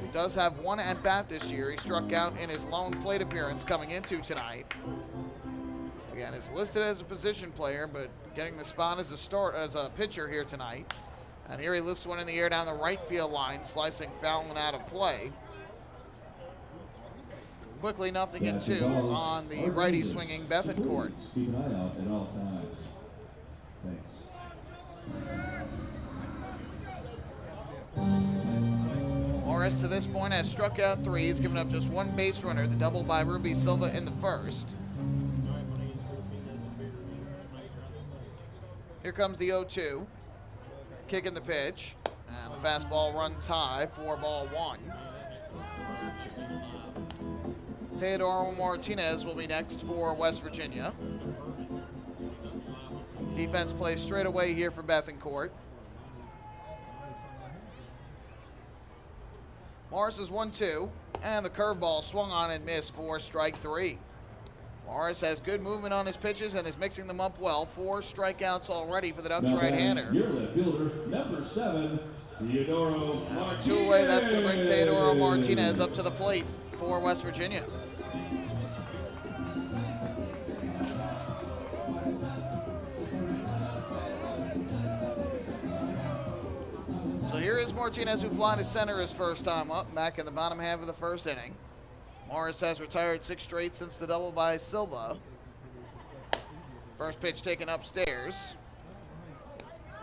He does have one at bat this year. He struck out in his lone plate appearance coming into tonight. Again, is listed as a position player, but getting the spot as a pitcher here tonight. And here he lifts one in the air down the right field line, slicing foul and out of play. Quickly 0-2 on the righty swinging Bethencourt. Keep an eye out at all times. Thanks. Morris to this point has struck out 3. He's given up just one base runner, the double by Ruby Silva in the first. Here comes the 0-2. Kicking the pitch. And the fastball runs high for ball 1. Teodoro Martinez will be next for West Virginia. Defense plays straight away here for Bethencourt. Morris is 1-2, and the curveball swung on and missed for strike 3. Morris has good movement on his pitches and is mixing them up well. 4 strikeouts already for the Ducks right-hander. Your left fielder, number 7, Teodoro Martinez. 2-away, that's going to bring Teodoro Martinez up to the plate for West Virginia. So here is Martinez, who fly to center his first time up, back in the bottom half of the first inning. Morris has retired 6 straight since the double by Silva. First pitch taken upstairs.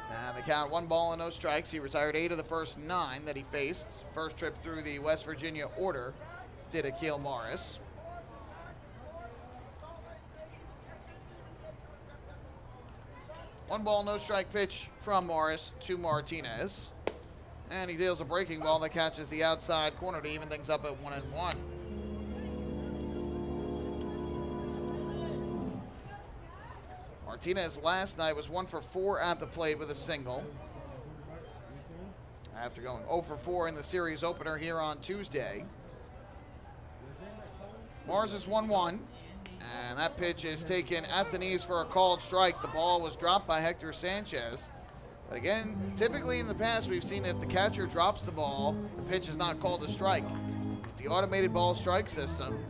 And the count 1 ball and no strikes. He retired 8 of the first 9 that he faced. First trip through the West Virginia order did Akil Morris. One ball, no strike pitch from Morris to Martinez. And he deals a breaking ball that catches the outside corner to even things up at 1-1. Martinez last night was 1 for 4 at the plate with a single, after going 0 for 4 in the series opener here on Tuesday. Morris is 1-1, and that pitch is taken at the knees for a called strike. The ball was dropped by Hector Sanchez. But again, typically in the past we've seen if the catcher drops the ball, the pitch is not called a strike. With the automated ball strike system,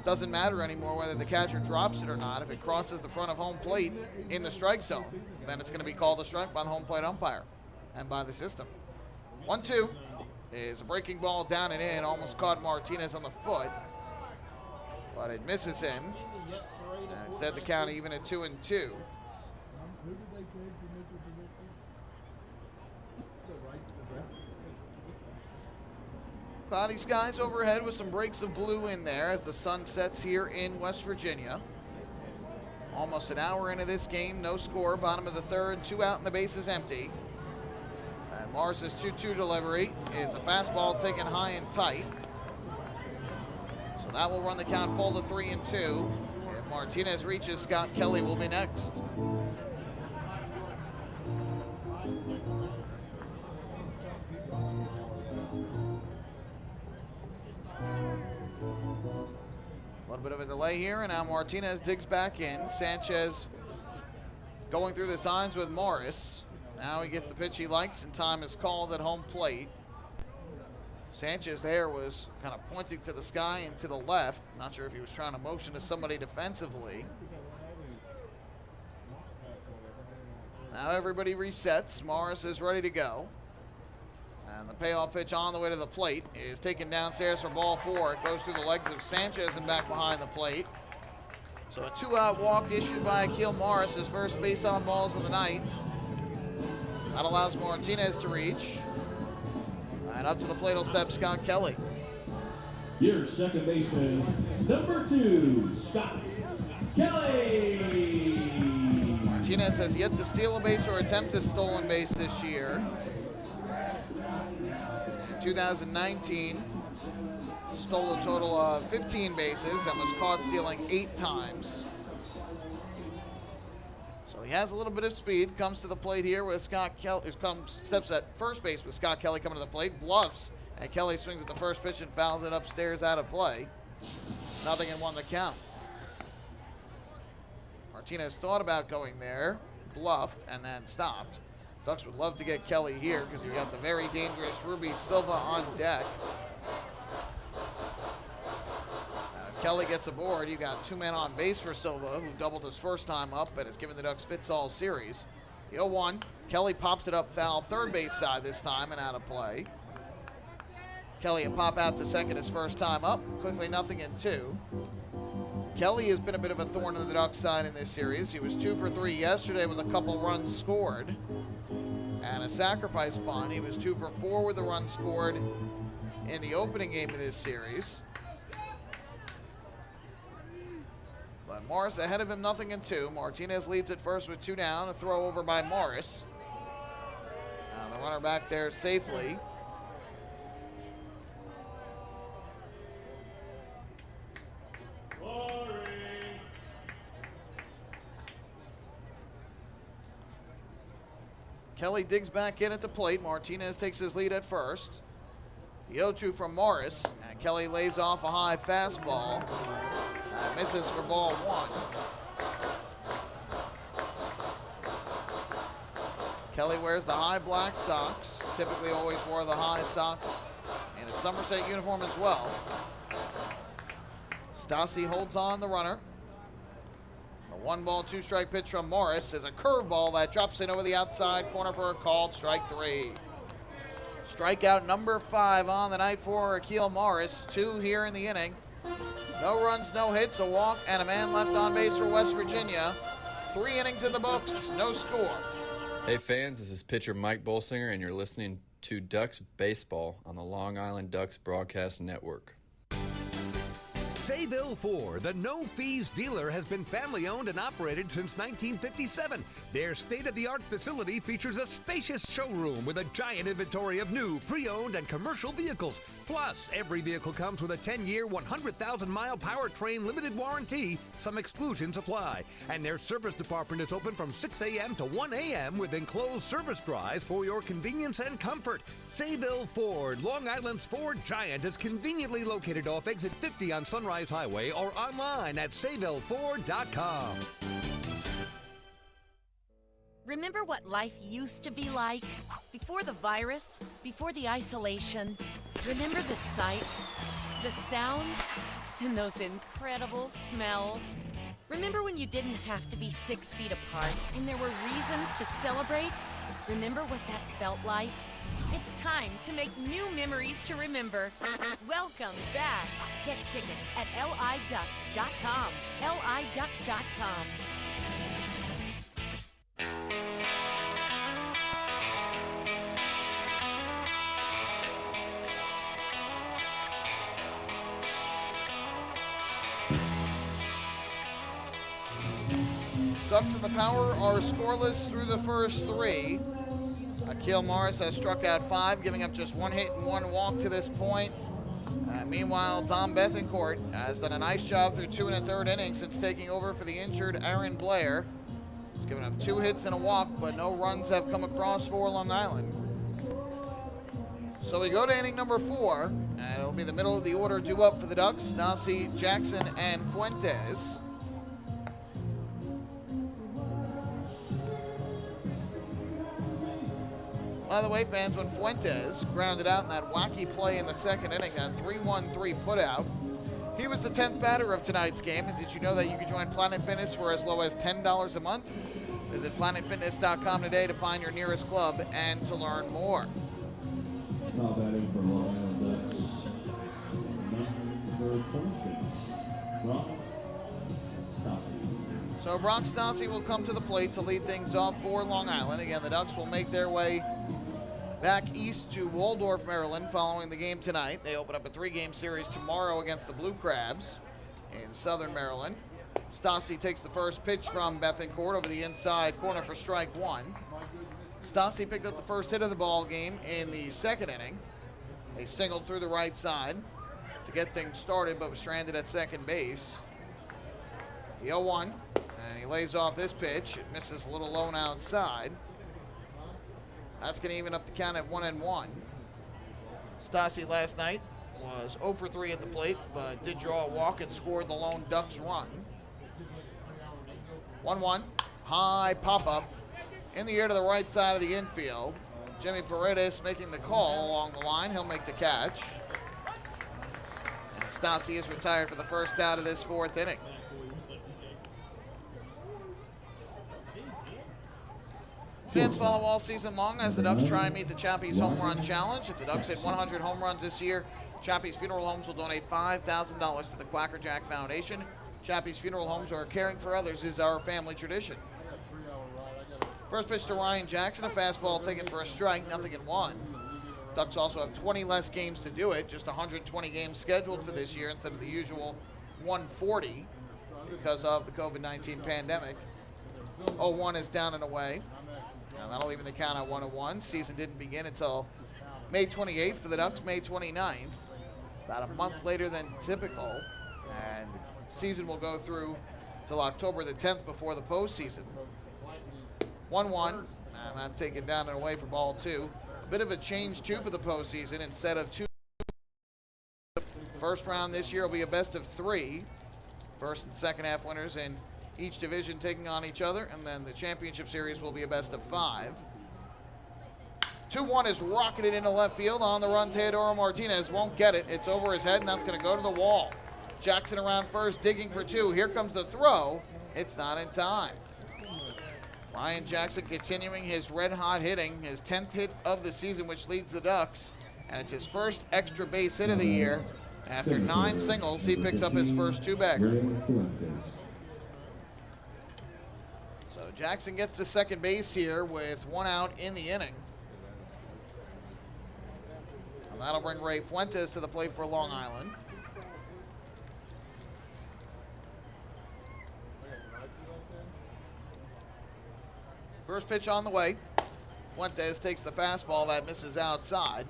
doesn't matter anymore whether the catcher drops it or not. If it crosses the front of home plate in the strike zone, then it's going to be called a strike by the home plate umpire and by the system. 1-2 is a breaking ball down and in, almost caught Martinez on the foot, but it misses him. And it set the count even at 2-2. Cloudy skies overhead with some breaks of blue in there as the sun sets here in West Virginia. Almost an hour into this game, no score, bottom of the third, 2 out and the bases empty. And Morris's 2-2 delivery is a fastball taken high and tight. So that will run the count full to 3-2. If Martinez reaches, Scott Kelly will be next. A little bit of a delay here, and now Martinez digs back in. Sanchez going through the signs with Morris. Now he gets the pitch he likes, and time is called at home plate. Sanchez there was kind of pointing to the sky and to the left. Not sure if he was trying to motion to somebody defensively. Now everybody resets. Morris is ready to go. And the payoff pitch on the way to the plate is taken downstairs for ball 4. It goes through the legs of Sanchez and back behind the plate. So a 2-out walk issued by Akil Morris, his first base on balls of the night. That allows Martinez to reach. And up to the plate will step Scott Kelly. Your second baseman, number 2, Scott Kelly. Martinez has yet to steal a base or attempt a stolen base this year. In 2019, stole a total of 15 bases and was caught stealing 8 times. So he has a little bit of speed. Comes to the plate here with Scott Kelly. Steps at first base with Scott Kelly coming to the plate. Bluffs, and Kelly swings at the first pitch and fouls it upstairs out of play. 0-1 the count. Martinez thought about going there, bluffed, and then stopped. Ducks would love to get Kelly here because you've got the very dangerous Ruby Silva on deck. If Kelly gets aboard, you've got 2 men on base for Silva, who doubled his first time up and has given the Ducks fits all series. The 0-1, Kelly pops it up foul, third base side this time and out of play. Kelly will pop out to second his first time up, quickly 0-2. Kelly has been a bit of a thorn in the Ducks side in this series. He was 2 for 3 yesterday with a couple runs scored and a sacrifice bunt. He was 2 for 4 with a run scored in the opening game of this series. But Morris ahead of him, 0-2. Martinez leads at first with 2 down. A throw over by Morris. Now the runner back there safely. Kelly digs back in at the plate. Martinez takes his lead at first. The 0-2 from Morris, and Kelly lays off a high fastball. Misses for ball 1. Kelly wears the high black socks. Typically always wore the high socks in a Somerset uniform as well. Stassi holds on the runner. The 1-ball, 2-strike pitch from Morris is a curveball that drops in over the outside corner for a called strike 3. Strikeout number 5 on the night for Akil Morris. 2 here in the inning. No runs, no hits, a walk, and a man left on base for West Virginia. 3 innings in the books, no score. Hey fans, this is pitcher Mike Bolsinger, and you're listening to Ducks Baseball on the Long Island Ducks Broadcast Network. Sayville Ford, the no-fees dealer, has been family-owned and operated since 1957. Their state-of-the-art facility features a spacious showroom with a giant inventory of new, pre-owned, and commercial vehicles. Plus, every vehicle comes with a 10-year, 100,000-mile powertrain limited warranty. Some exclusions apply. And their service department is open from 6 a.m. to 1 a.m. with enclosed service drives for your convenience and comfort. Sayville Ford, Long Island's Ford giant, is conveniently located off exit 50 on Sunrise Highway or online at SayvilleFord.com. Remember what life used to be like? Before the virus, before the isolation. Remember the sights, the sounds, and those incredible smells? Remember when you didn't have to be 6 feet apart and there were reasons to celebrate? Remember what that felt like? It's time to make new memories to remember. Welcome back. Get tickets at liducks.com. liducks.com. Ducks in the Power are scoreless through the first 3. Akil Morris has struck out 5, giving up just 1 hit and 1 walk to this point. Meanwhile, Dom Bethencourt has done a nice job through 2 1/3 innings since taking over for the injured Aaron Blair. He's given up 2 hits and a walk, but no runs have come across for Long Island. So we go to inning number 4, and it'll be the middle of the order due up for the Ducks. Stassi, Jackson, and Fuentes. By the way, fans, when Fuentes grounded out in that wacky play in the second inning, that 3-1-3 putout, he was the 10th batter of tonight's game. And did you know that you can join Planet Fitness for as low as $10 a month? Visit planetfitness.com today to find your nearest club and to learn more. Now batting for Long Island Ducks, number 26, Brock Stassi. So Brock Stassi will come to the plate to lead things off for Long Island. Again, the Ducks will make their way back east to Waldorf, Maryland, following the game tonight. They open up a 3-game series tomorrow against the Blue Crabs in Southern Maryland. Stassi takes the first pitch from Bethencourt over the inside corner for strike 1. Stassi picked up the first hit of the ball game in the second inning. They singled through the right side to get things started, but was stranded at second base. The 0-1, and he lays off this pitch. It misses a little low and outside. That's going to even up the count at 1-1. Stassi last night was 0 for 3 at the plate, but did draw a walk and scored the lone Ducks run. 1-1, high pop-up in the air to the right side of the infield. Jimmy Paredes making the call along the line. He'll make the catch. And Stassi is retired for the first out of this 4th inning. Fans follow all season long as the Ducks try and meet the Chappies Home Run Challenge. If the Ducks hit 100 home runs this year, Chappies Funeral Homes will donate $5,000 to the Quacker Jack Foundation. Chappies Funeral Homes, where caring for others is our family tradition. First pitch to Ryan Jackson, a fastball taken for a strike, 0-1. Ducks also have 20 less games to do it, just 120 games scheduled for this year instead of the usual 140 because of the COVID-19 pandemic. 0-1 is down and away. And that'll even the count at 1-1. Season didn't begin until May 28th for the Ducks, May 29th. About a month later than typical. And the season will go through till October the 10th before the postseason. 1-1, and that taken down and away for ball 2. A bit of a change, too, for the postseason. Instead of 2, first round this year will be a best of 3. First and second half winners in each division taking on each other, and then the championship series will be a best of 5. 2-1 is rocketed into left field. On the run, Teodoro Martinez won't get it. It's over his head, and that's going to go to the wall. Jackson around first, digging for 2. Here comes the throw. It's not in time. Ryan Jackson continuing his red-hot hitting, his 10th hit of the season, which leads the Ducks, and it's his first extra base hit of the year. After 9 singles, he picks up his first 2-bagger. So Jackson gets to second base here with 1 out in the inning. And that'll bring Ray Fuentes to the plate for Long Island. First pitch on the way. Fuentes takes the fastball that misses outside.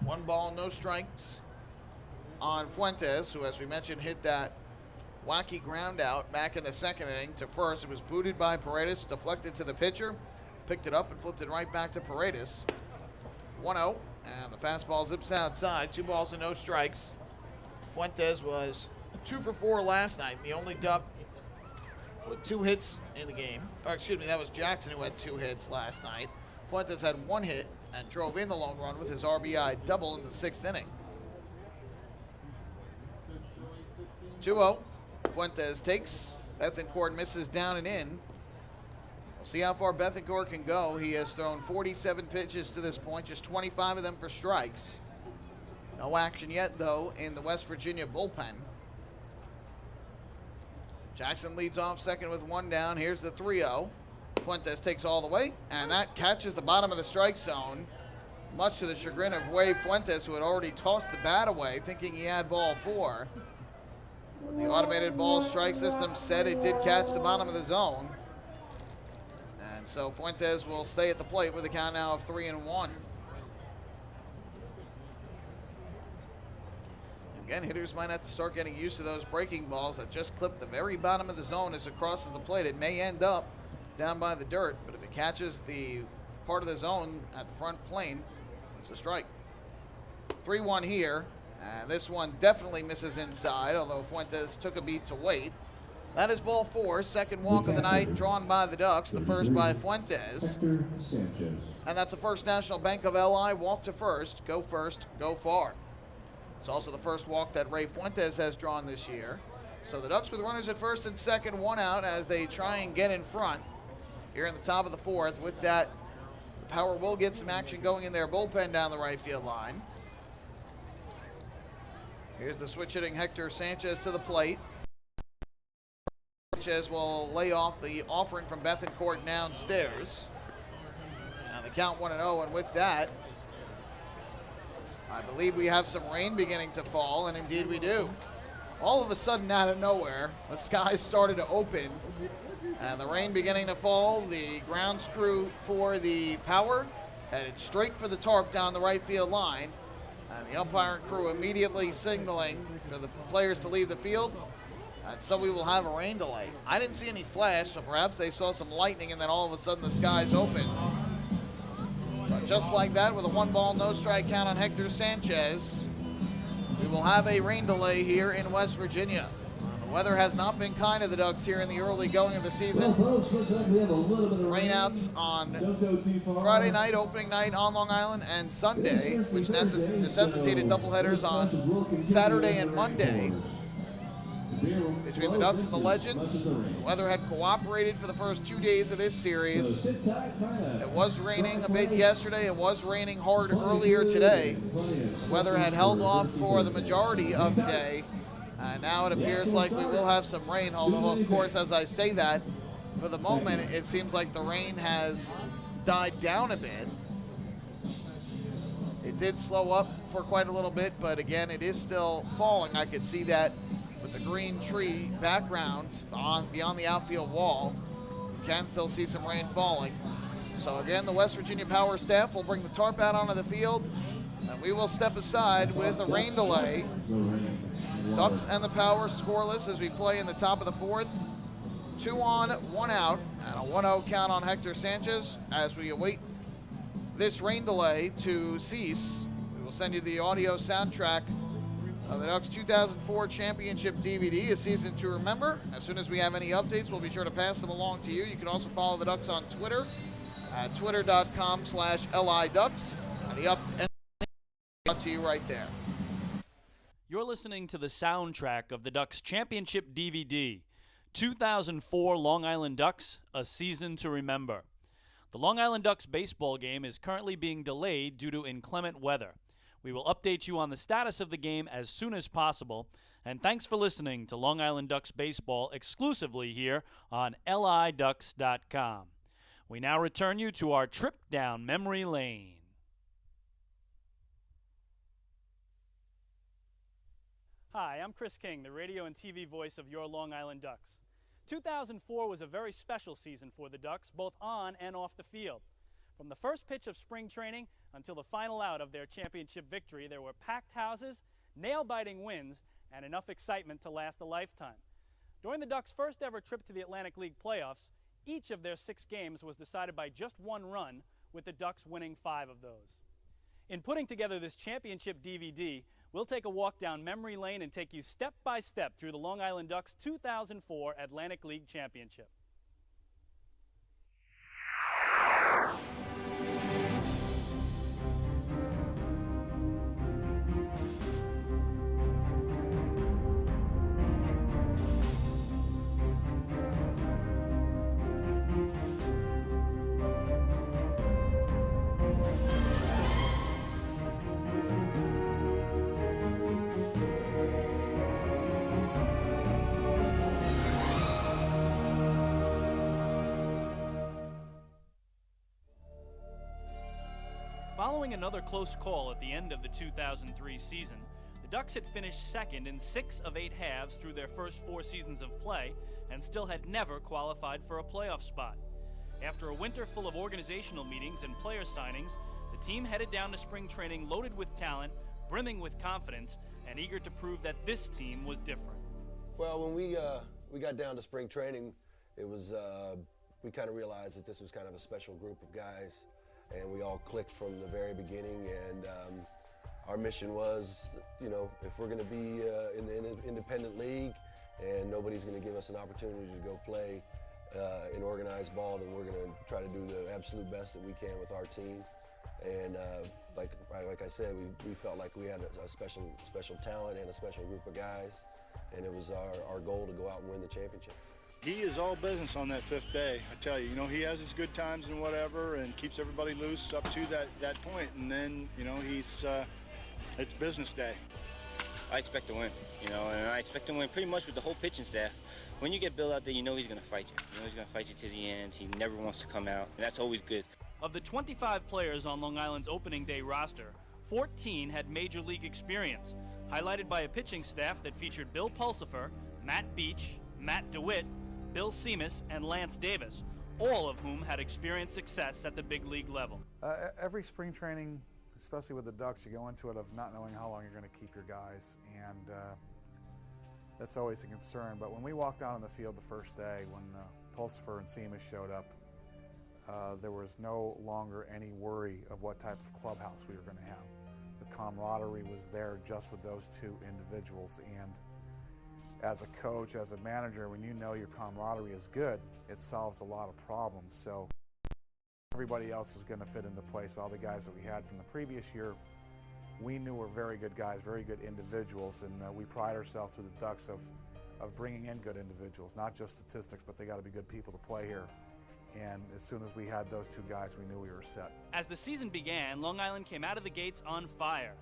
1 ball, no strikes on Fuentes, who, as we mentioned, hit that wacky ground out back in the second inning to first. It was booted by Paredes, deflected to the pitcher, picked it up and flipped it right back to Paredes. 1-0, and the fastball zips outside. 2 balls and no strikes. Fuentes was 2 for 4 last night, the only Duck with 2 hits in the game. Or excuse me, that was Jackson who had 2 hits last night. Fuentes had 1 hit and drove in the lone run with his RBI double in the 6th inning. 2-0. Fuentes takes. Bethancourt misses down and in. We'll see how far Bethancourt can go. He has thrown 47 pitches to this point, just 25 of them for strikes. No action yet, though, in the West Virginia bullpen. Jackson leads off second with 1 down. Here's the 3-0. Fuentes takes all the way, and that catches the bottom of the strike zone, much to the chagrin of Wade Fuentes, who had already tossed the bat away, thinking he had ball 4. But the automated ball strike system said it did catch the bottom of the zone. And so Fuentes will stay at the plate with a count now of 3-1. Again, hitters might have to start getting used to those breaking balls that just clip the very bottom of the zone as it crosses the plate. It may end up down by the dirt, but if it catches the part of the zone at the front plane, it's a strike. 3-1 here, and this one definitely misses inside, although Fuentes took a beat to wait. That is ball 4, second walk of the night drawn by the Ducks, the first by Fuentes. And that's a First National Bank of LI walk to first, go far. It's also the first walk that Ray Fuentes has drawn this year. So the Ducks with runners at first and second, 1 out as they try and get in front here in the top of the 4th. With that, the Power will get some action going in their bullpen down the right field line. Here's the switch hitting Hector Sanchez to the plate. Sanchez will lay off the offering from Bethancourt downstairs. And the count 1-0, and with that, I believe we have some rain beginning to fall, and indeed we do. All of a sudden, out of nowhere, the skies started to open, and the rain beginning to fall. The grounds crew for the Power headed straight for the tarp down the right field line, and the umpiring crew immediately signaling for the players to leave the field, and so we will have a rain delay. I didn't see any flash, so perhaps they saw some lightning, and then all of a sudden the skies opened. But just like that, with a 1 ball, no strike count on Hector Sanchez, we will have a rain delay here in West Virginia. The weather has not been kind to the Ducks here in the early going of the season. Rainouts on Friday night, opening night on Long Island, and Sunday, which necessitated doubleheaders on Saturday and Monday. Between the Ducks and the Legends, the weather had cooperated for the first 2 days of this series. It was raining a bit yesterday. It was raining hard earlier today. The weather had held off for the majority of the day. And now it appears like we will have some rain, although, of course, as I say that, for the moment, it seems like the rain has died down a bit. It did slow up for quite a little bit, but again, it is still falling. I could see that with the green tree background beyond the outfield wall. You can still see some rain falling. So again, the West Virginia Power staff will bring the tarp out onto the field, and we will step aside with a rain delay. Ducks and the Power scoreless as we play in the top of the 4th. 2 on, 1 out, and a 1-0 count on Hector Sanchez as we await this rain delay to cease. We will send you the audio soundtrack of the Ducks 2004 Championship DVD, A Season to Remember. As soon as we have any updates, we'll be sure to pass them along to you. You can also follow the Ducks on Twitter at twitter.com/LIDucks. And the update to you right there. You're listening to the soundtrack of the Ducks Championship DVD, 2004 Long Island Ducks, A Season to Remember. The Long Island Ducks baseball game is currently being delayed due to inclement weather. We will update you on the status of the game as soon as possible, and thanks for listening to Long Island Ducks baseball exclusively here on LIDucks.com. We now return you to our trip down memory lane. Hi, I'm Chris King, the radio and TV voice of your Long Island Ducks. 2004 was a very special season for the Ducks, both on and off the field. From the first pitch of spring training until the final out of their championship victory, there were packed houses, nail-biting wins, and enough excitement to last a lifetime. During the Ducks' first ever trip to the Atlantic League playoffs, each of their 6 games was decided by just one run, with the Ducks winning 5 of those. In putting together this championship DVD, we'll take a walk down memory lane and take you step by step through the Long Island Ducks' 2004 Atlantic League Championship. Following another close call at the end of the 2003 season, the Ducks had finished second in 6 of 8 halves through their first 4 seasons of play and still had never qualified for a playoff spot. After a winter full of organizational meetings and player signings, the team headed down to spring training loaded with talent, brimming with confidence, and eager to prove that this team was different. Well, when we got down to spring training, it was we kind of realized that this was kind of a special group of guys. And we all clicked from the very beginning, and our mission was, you know, if we're going to be in the independent league and nobody's going to give us an opportunity to go play in organized ball, then we're going to try to do the absolute best that we can with our team. And like I said, we felt like we had a special talent and a special group of guys, and it was our goal to go out and win the championship. He is all business on that 5th day. I tell you, he has his good times and whatever, and keeps everybody loose up to that point. And then, it's business day. I expect to win, and I expect to win pretty much with the whole pitching staff. When you get Bill out there, he's going to fight you. He's going to fight you to the end. He never wants to come out, and that's always good. Of the 25 players on Long Island's opening day roster, 14 had major league experience, highlighted by a pitching staff that featured Bill Pulsifer, Matt Beach, Matt DeWitt, Bill Seamus, and Lance Davis, all of whom had experienced success at the big league level. Every spring training, especially with the Ducks, you go into it of not knowing how long you're going to keep your guys, and that's always a concern. But when we walked out on the field the first day, when Pulsifer and Seamus showed up, there was no longer any worry of what type of clubhouse we were going to have. The camaraderie was there just with those 2 individuals, and as a coach, as a manager, when you know your camaraderie is good, it solves a lot of problems. So everybody else was going to fit into place. All the guys that we had from the previous year, we knew were very good guys, very good individuals, and we pride ourselves with the Ducks of bringing in good individuals, not just statistics, but they got to be good people to play here. And as soon as we had those 2 guys, we knew we were set. As the season began, Long Island came out of the gates on fire,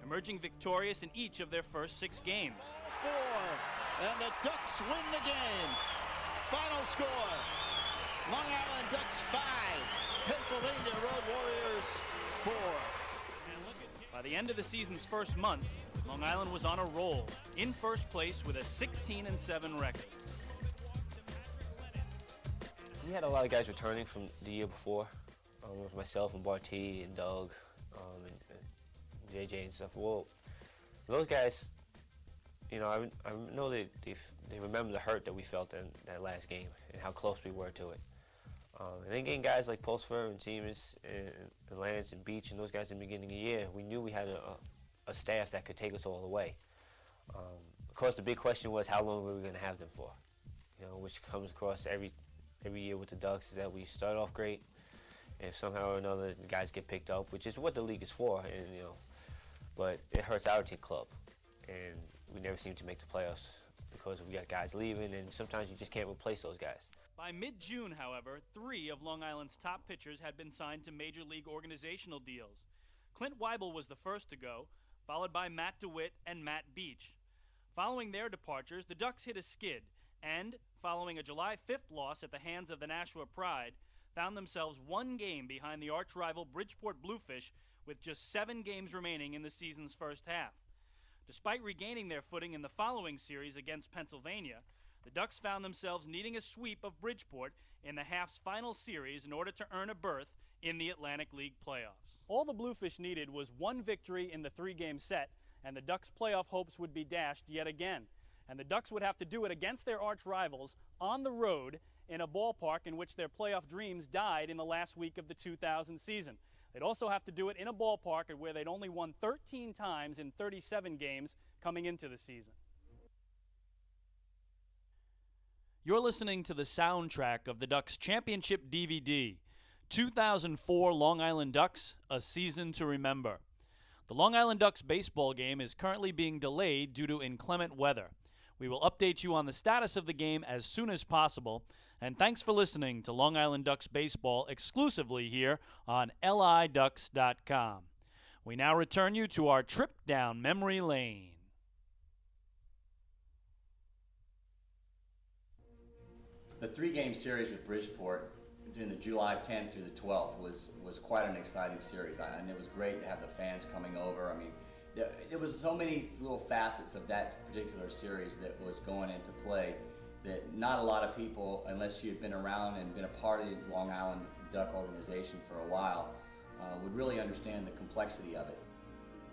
emerging victorious in each of their first 6 games. 4, and the Ducks win the game. Final score, Long Island Ducks 5, Pennsylvania Road Warriors 4. By the end of the season's first month, Long Island was on a roll, in first place with a 16-7 record. We had a lot of guys returning from the year before. It was myself and Barty and Doug and JJ and stuff. Well, those guys, I know they remember the hurt that we felt in that last game and how close we were to it. And then getting guys like Pulsifer and Seamus and Lance and Beach and those guys in the beginning of the year, we knew we had a staff that could take us all the way. Of course, the big question was how long were we going to have them for? Which comes across every year with the Ducks, is that we start off great, and if somehow or another the guys get picked up, which is what the league is for, and but it hurts our team club, and we never seem to make the playoffs because we got guys leaving, and sometimes you just can't replace those guys. By mid-June, however, 3 of Long Island's top pitchers had been signed to major league organizational deals. Clint Weibel was the first to go, followed by Matt DeWitt and Matt Beach. Following their departures, the Ducks hit a skid, and, following a July 5th loss at the hands of the Nashua Pride, found themselves 1 game behind the arch-rival Bridgeport Bluefish with just 7 games remaining in the season's first half. Despite regaining their footing in the following series against Pennsylvania, The Ducks found themselves needing a sweep of Bridgeport in the half's final series in order to earn a berth in the Atlantic League playoffs. All the Bluefish needed was one victory in the three-game set, and the Ducks' playoff hopes would be dashed yet again. And the Ducks would have to do it against their arch rivals on the road in a ballpark in which their playoff dreams died in the last week of the 2000 season. They'd also have to do it in a ballpark where they'd only won 13 times in 37 games coming into the season. You're listening to the soundtrack of the Ducks Championship DVD, 2004 Long Island Ducks, A Season to Remember. The Long Island Ducks baseball game is currently being delayed due to inclement weather. We will update you on the status of the game as soon as possible, and thanks for listening to Long Island Ducks baseball exclusively here on LIDucks.com. We now return you to our trip down memory lane. The three-game series with Bridgeport during the July 10th through the 12th was quite an exciting series, and it was great to have the fans coming over. I mean, there was so many little facets of that particular series that was going into play that not a lot of people, unless you'd been around and been a part of the Long Island Duck organization for a while, would really understand the complexity of it.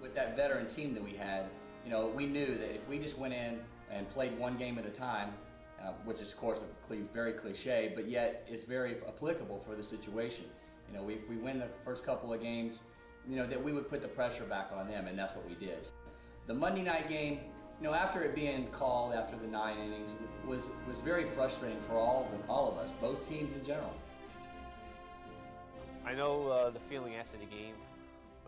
With that veteran team that we had, we knew that if we just went in and played one game at a time, which is of course very cliche, but yet it's very applicable for the situation. If we win the first couple of games, that we would put the pressure back on them, and that's what we did. The Monday night game, after it being called after the 9 innings, was very frustrating for all of us, both teams in general. I know the feeling after the game,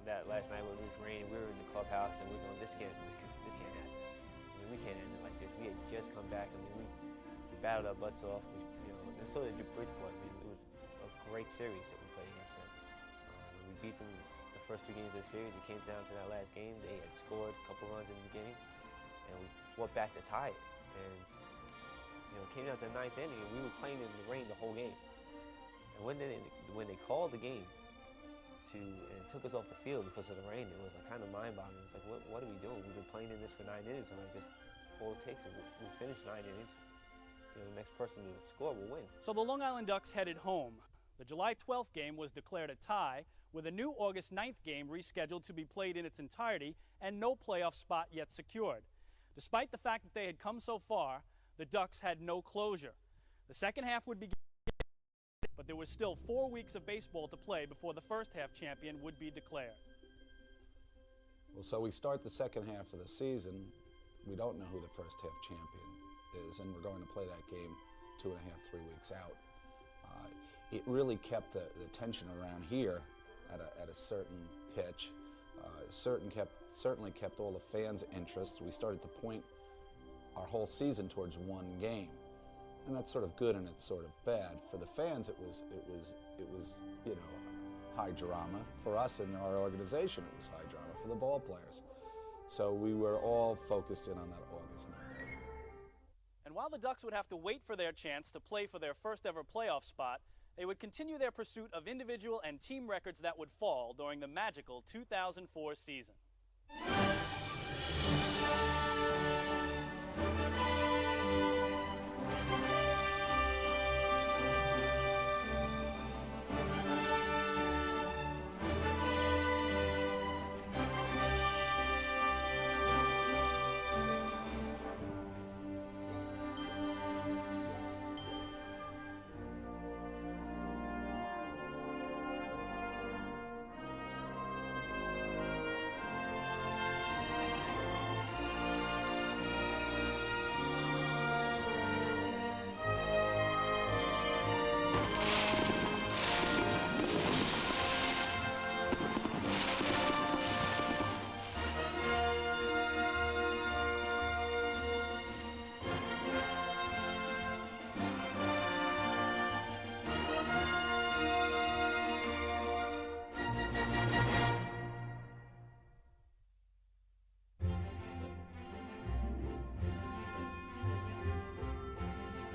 that last night when it was raining, we were in the clubhouse and we were going, this can't happen. I mean, we can't end it like this. We had just come back. I mean, we battled our butts off. And so did Bridgeport. I mean, it was a great series that we played against them. We beat them the first 2 games of the series. It came down to that last game. They had scored a couple runs in the beginning, and we fought back to tie it. And it came down to the 9th inning, and we were playing in the rain the whole game. And when they called the game and took us off the field because of the rain, it was kind of mind-boggling. It's like, what are we doing? We've been playing in this for 9 innings, and all it takes is we finish 9 innings. The next person to score will win. So the Long Island Ducks headed home. The July 12th game was declared a tie, with a new August 9th game rescheduled to be played in its entirety and no playoff spot yet secured. Despite the fact that they had come so far, the Ducks had no closure. The second half would begin, but there was still 4 weeks of baseball to play before the first half champion would be declared. Well, so we start the second half of the season. We don't know who the first half champion is, and we're going to play that game 2.5, 3 weeks out. It really kept the tension around here at a certain pitch. Certainly kept all the fans' interest. We started to point our whole season towards one game, and that's sort of good and it's sort of bad. For the fans, it was high drama. For us in our organization, it was high drama. For the ball players, so we were all focused in on that August 9th game. And while the Ducks would have to wait for their chance to play for their first ever playoff spot, they would continue their pursuit of individual and team records that would fall during the magical 2004 season.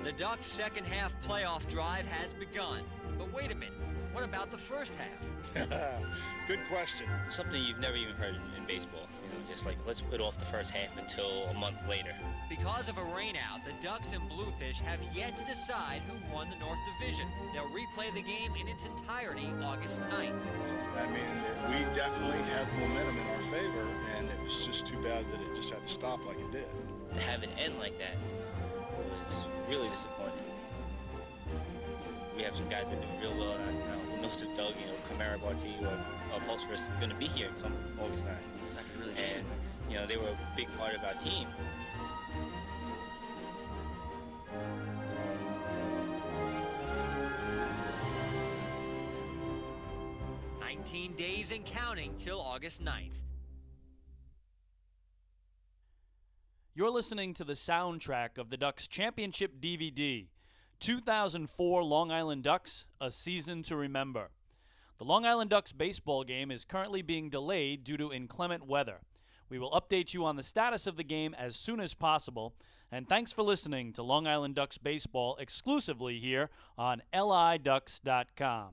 The Ducks' second half playoff drive has begun. But wait a minute, what about the first half? Good question. Something you've never even heard in baseball. just like, let's put off the first half until a month later. Because of a rainout, the Ducks and Bluefish have yet to decide who won the North Division. They'll replay the game in its entirety August 9th. I mean, we definitely had momentum in our favor, and it was just too bad that it just had to stop like it did. To have it end like that was really disappointing. We have some guys that do real well, and most of Doug, Kamara, Barty, or Pulsford is going to be here come August 9th. That could really change And, they were a big part of our team. Days and counting till August 9th. You're listening to the soundtrack of the Ducks Championship DVD, 2004 Long Island Ducks, A Season to Remember. The Long Island Ducks baseball game is currently being delayed due to inclement weather. We will update you on the status of the game as soon as possible, and thanks for listening to Long Island Ducks baseball exclusively here on LIDucks.com.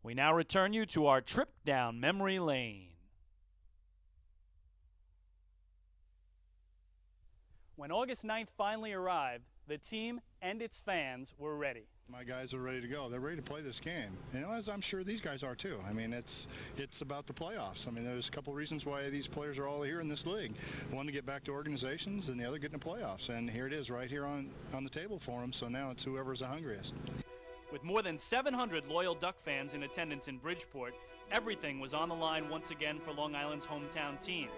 We now return you to our trip down memory lane. When August 9th finally arrived, the team and its fans were ready. My guys are ready to go. They're ready to play this game. As I'm sure these guys are too. I mean, it's about the playoffs. I mean, there's a couple reasons why these players are all here in this league. One, to get back to organizations, and the other, getting to playoffs. And here it is right here on the table for them. So now it's whoever's the hungriest. With more than 700 loyal Duck fans in attendance in Bridgeport, everything was on the line once again for Long Island's hometown team.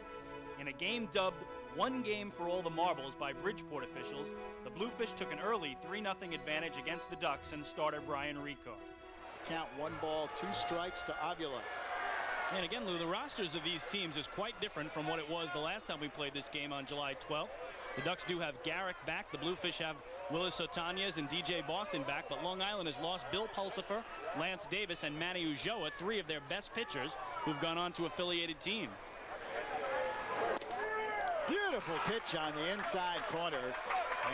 In a game dubbed "One Game for All the Marbles" by Bridgeport officials, the Bluefish took an early 3-0 advantage against the Ducks and starter Brian Rico. Count 1 ball, 2 strikes to Avila. And again, Lou, the rosters of these teams is quite different from what it was the last time we played this game on July 12th. The Ducks do have Garrick back. The Bluefish have Willis Otanez and DJ Boston back, but Long Island has lost Bill Pulsifer, Lance Davis, and Manny Ulloa, 3 of their best pitchers who've gone on to affiliated teams. Beautiful pitch on the inside corner,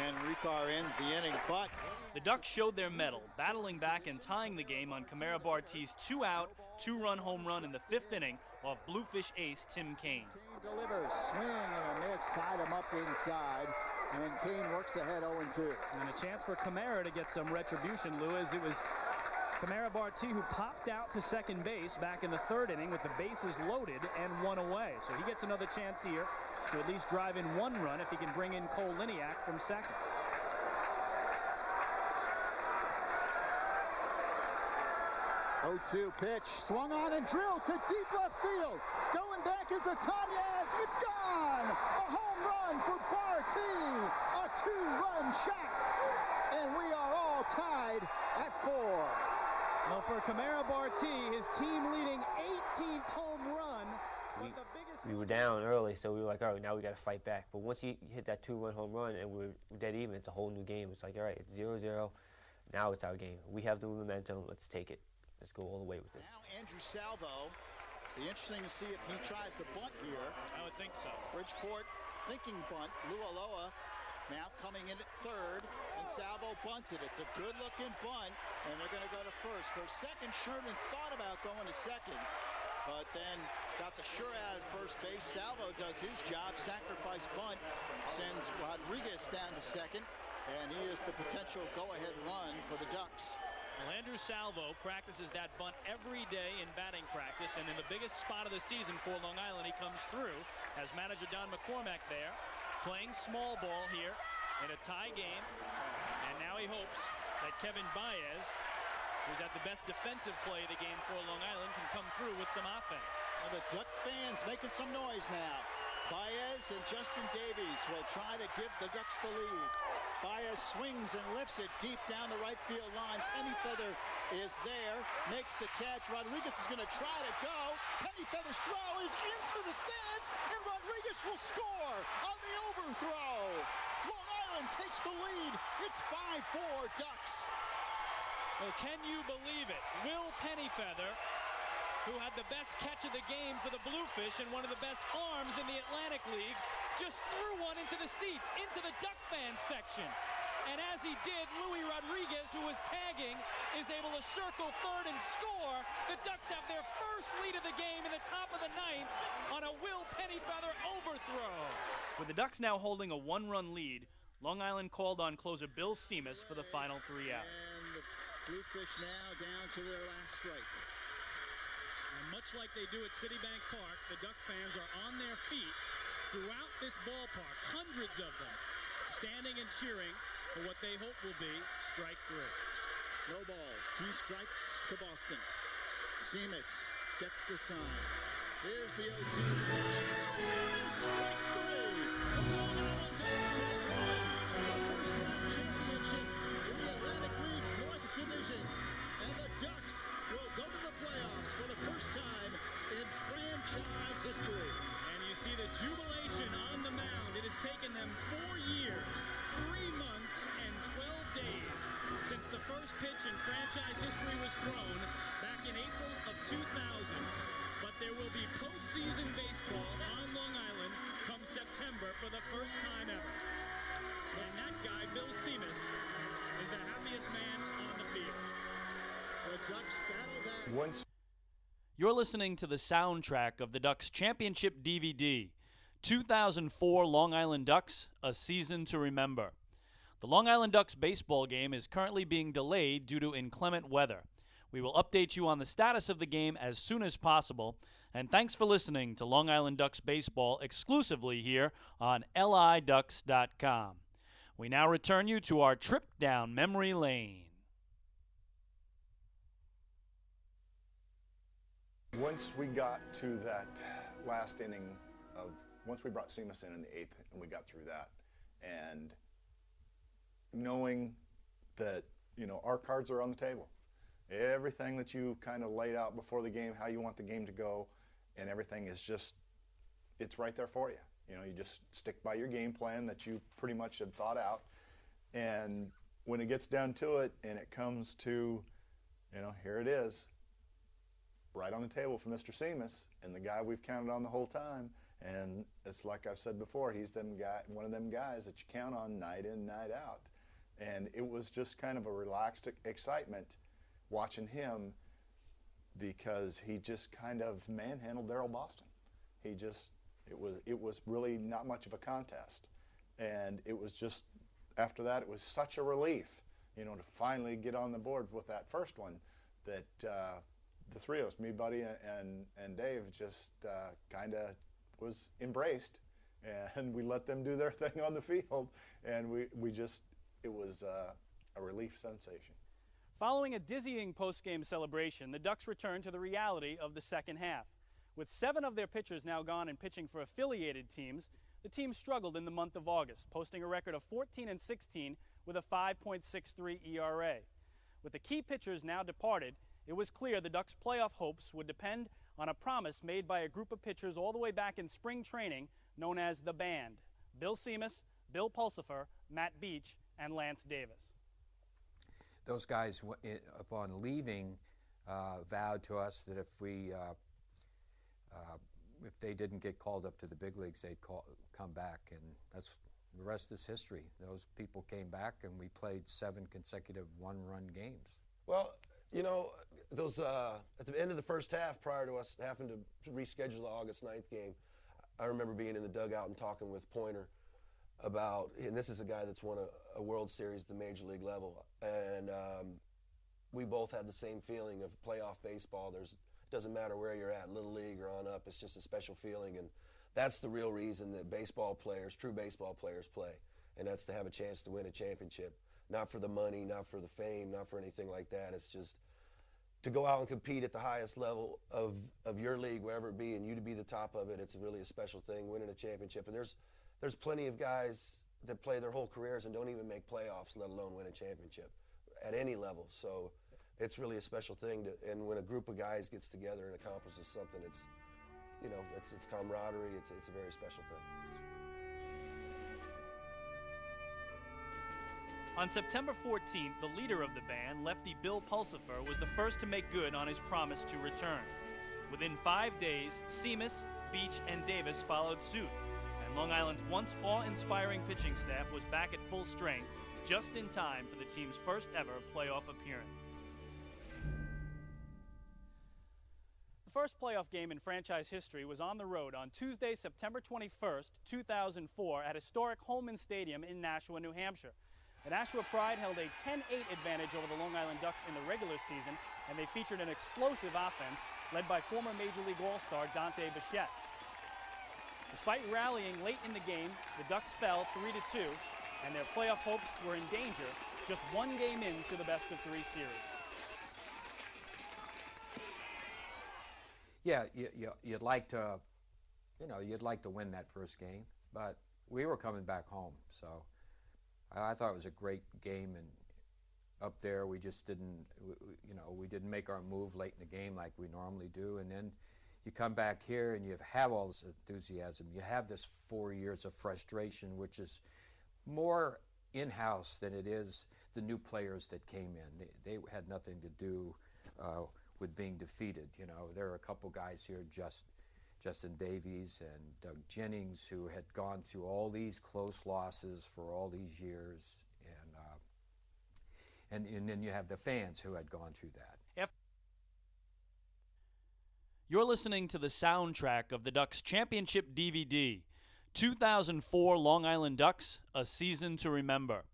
and Ricard ends the inning, but the Ducks showed their mettle, battling back and tying the game on Kamara Barty's 2-out, 2-run home run in the 5th inning off Bluefish ace Tim Kaine. Delivers, swing and a miss, tied him up inside, and Kaine works ahead 0-2. And a chance for Kamara to get some retribution, Lou, as it was Kamara Barty who popped out to second base back in the 3rd inning with the bases loaded and 1 away. So he gets another chance here to at least drive in 1 run if he can bring in Cole Liniak from second. 0-2 pitch, swung on and drilled to deep left field. Going back is Otanez. It's gone. A home run for Barty. A 2-run shot. And we are all tied at 4. Well, for Kamara Barty, his team-leading 18th home run. We were down early, so we were like, all right, now we got to fight back. But once he hit that 2-run home run and we're dead even, it's a whole new game. It's like, all right, it's 0-0. Now it's our game. We have the momentum. Let's take it. Let's go all the way with this. Now Andrew Salvo. Be interesting to see if he tries to bunt here. I would think so. Bridgeport thinking bunt. Lualoa now coming in at 3rd, and Salvo bunts it. It's a good-looking bunt, and they're going to go to first. For a second, Sherman thought about going to second, but then got the sure out at first base. Salvo does his job. Sacrifice bunt sends Rodriguez down to second, and he is the potential go-ahead run for the Ducks. Well, Andrew Salvo practices that bunt every day in batting practice, and in the biggest spot of the season for Long Island, he comes through as manager Don McCormack there, playing small ball here in a tie game, and now he hopes that Kevin Baez, who's at the best defensive play of the game for Long Island, can come through with some offense. And the Duck fans making some noise now. Baez and Justin Davies will try to give the Ducks the lead. Baez swings and lifts it deep down the right field line. Pennyfeather is there, makes the catch. Rodriguez is going to try to go. Pennyfeather's throw is into the stands, and Rodriguez will score on the overthrow. Long Island takes the lead. It's 5-4 Ducks. Well, can you believe it? Will Pennyfeather, who had the best catch of the game for the Bluefish and one of the best arms in the Atlantic League, just threw one into the seats, into the Duck fan section. And as he did, Luis Rodriguez, who was tagging, is able to circle 3rd and score. The Ducks have their first lead of the game in the top of the 9th on a Will Pennyfeather overthrow. With the Ducks now holding a 1-run lead, Long Island called on closer Bill Seamus for the final 3 outs. And the Bluefish now down to their last strike. And much like they do at Citibank Park, the Duck fans are on their feet throughout this ballpark, hundreds of them, standing and cheering for what they hope will be strike 3. No balls, 2 strikes to Boston. Seamus gets the sign. Here's the 0-2. And the Ducks will go to the playoffs for the first time in franchise history. And you see the jubilation on the mound. It has taken them 4 years, 3 months, and 12 days since the first pitch in franchise history was thrown back in April of 2000. But there will be postseason baseball on Long Island come September for the first time ever. And that guy, Bill Seamus, is the happiest man on the field. The Ducks battle that. You're listening to the soundtrack of the Ducks Championship DVD, 2004 Long Island Ducks, A Season to Remember. The Long Island Ducks baseball game is currently being delayed due to inclement weather. We will update you on the status of the game as soon as possible, and thanks for listening to Long Island Ducks baseball exclusively here on LIDucks.com. We now return you to our trip down memory lane. Once we got to that last inning once we brought Seamus in the 8th and we got through that, and knowing that, our cards are on the table. Everything that you kind of laid out before the game, how you want the game to go, and everything is just, it's right there for you. You just stick by your game plan that you pretty much had thought out. And when it gets down to it and it comes to, here it is, right on the table for Mr. Seamus, and the guy we've counted on the whole time. And it's like I've said before, he's one of them guys that you count on night in, night out. And it was just kind of a relaxed excitement watching him, because he just kind of manhandled Darryl Boston. It was really not much of a contest. And it was just, after that, it was such a relief, to finally get on the board with that first one, that the three of us, me, Buddy, and Dave, just kind of was embraced, and we let them do their thing on the field, and it was a relief sensation. Following a dizzying post-game celebration, the Ducks returned to the reality of the second half. With 7 of their pitchers now gone and pitching for affiliated teams, the team struggled in the month of August, posting a record of 14-16 with a 5.63 ERA. With the key pitchers now departed, it was clear the Ducks' playoff hopes would depend on a promise made by a group of pitchers all the way back in spring training known as the Band: Bill Seamus, Bill Pulsifer, Matt Beach, and Lance Davis. Those guys, upon leaving, vowed to us that if they didn't get called up to the big leagues, they'd come back, and that's the rest is history. Those people came back, and we played 7 consecutive one-run games. Well, those at the end of the first half, prior to us having to reschedule the August 9th game, I remember being in the dugout and talking with Pointer about, and this is a guy that's won a World Series at the major league level, and we both had the same feeling of playoff baseball. It doesn't matter where you're at, little league or on up, it's just a special feeling, and that's the real reason that true baseball players play, and that's to have a chance to win a championship. Not for the money, not for the fame, not for anything like that. It's just to go out and compete at the highest level of your league, wherever it be, and you to be the top of it. It's really a special thing, winning a championship. And there's plenty of guys that play their whole careers and don't even make playoffs, let alone win a championship at any level. So it's really a special thing. And when a group of guys gets together and accomplishes something, it's camaraderie. It's a very special thing. On September 14th, the leader of the Band, lefty Bill Pulsifer, was the first to make good on his promise to return. Within 5 days, Seamus, Beach, and Davis followed suit, and Long Island's once awe-inspiring pitching staff was back at full strength just in time for the team's first ever playoff appearance. The first playoff game in franchise history was on the road on Tuesday, September 21st, 2004 at historic Holman Stadium in Nashua, New Hampshire. The Nashua Pride held a 10-8 advantage over the Long Island Ducks in the regular season, and they featured an explosive offense led by former Major League All-Star Dante Bichette. Despite rallying late in the game, the Ducks fell 3-2, and their playoff hopes were in danger just one game into the best-of-3 series. Yeah, you'd like to, you'd like to win that first game, but we were coming back home, so I thought it was a great game, and up there we just didn't, we didn't make our move late in the game like we normally do, and then you come back here and you have all this enthusiasm. You have this 4 years of frustration, which is more in-house than it is the new players that came in. They had nothing to do with being defeated. There are a couple guys here, Justin Davies and Doug Jennings, who had gone through all these close losses for all these years, and then you have the fans who had gone through that. You're listening to the soundtrack of the Ducks Championship DVD, 2004 Long Island Ducks, A Season to Remember.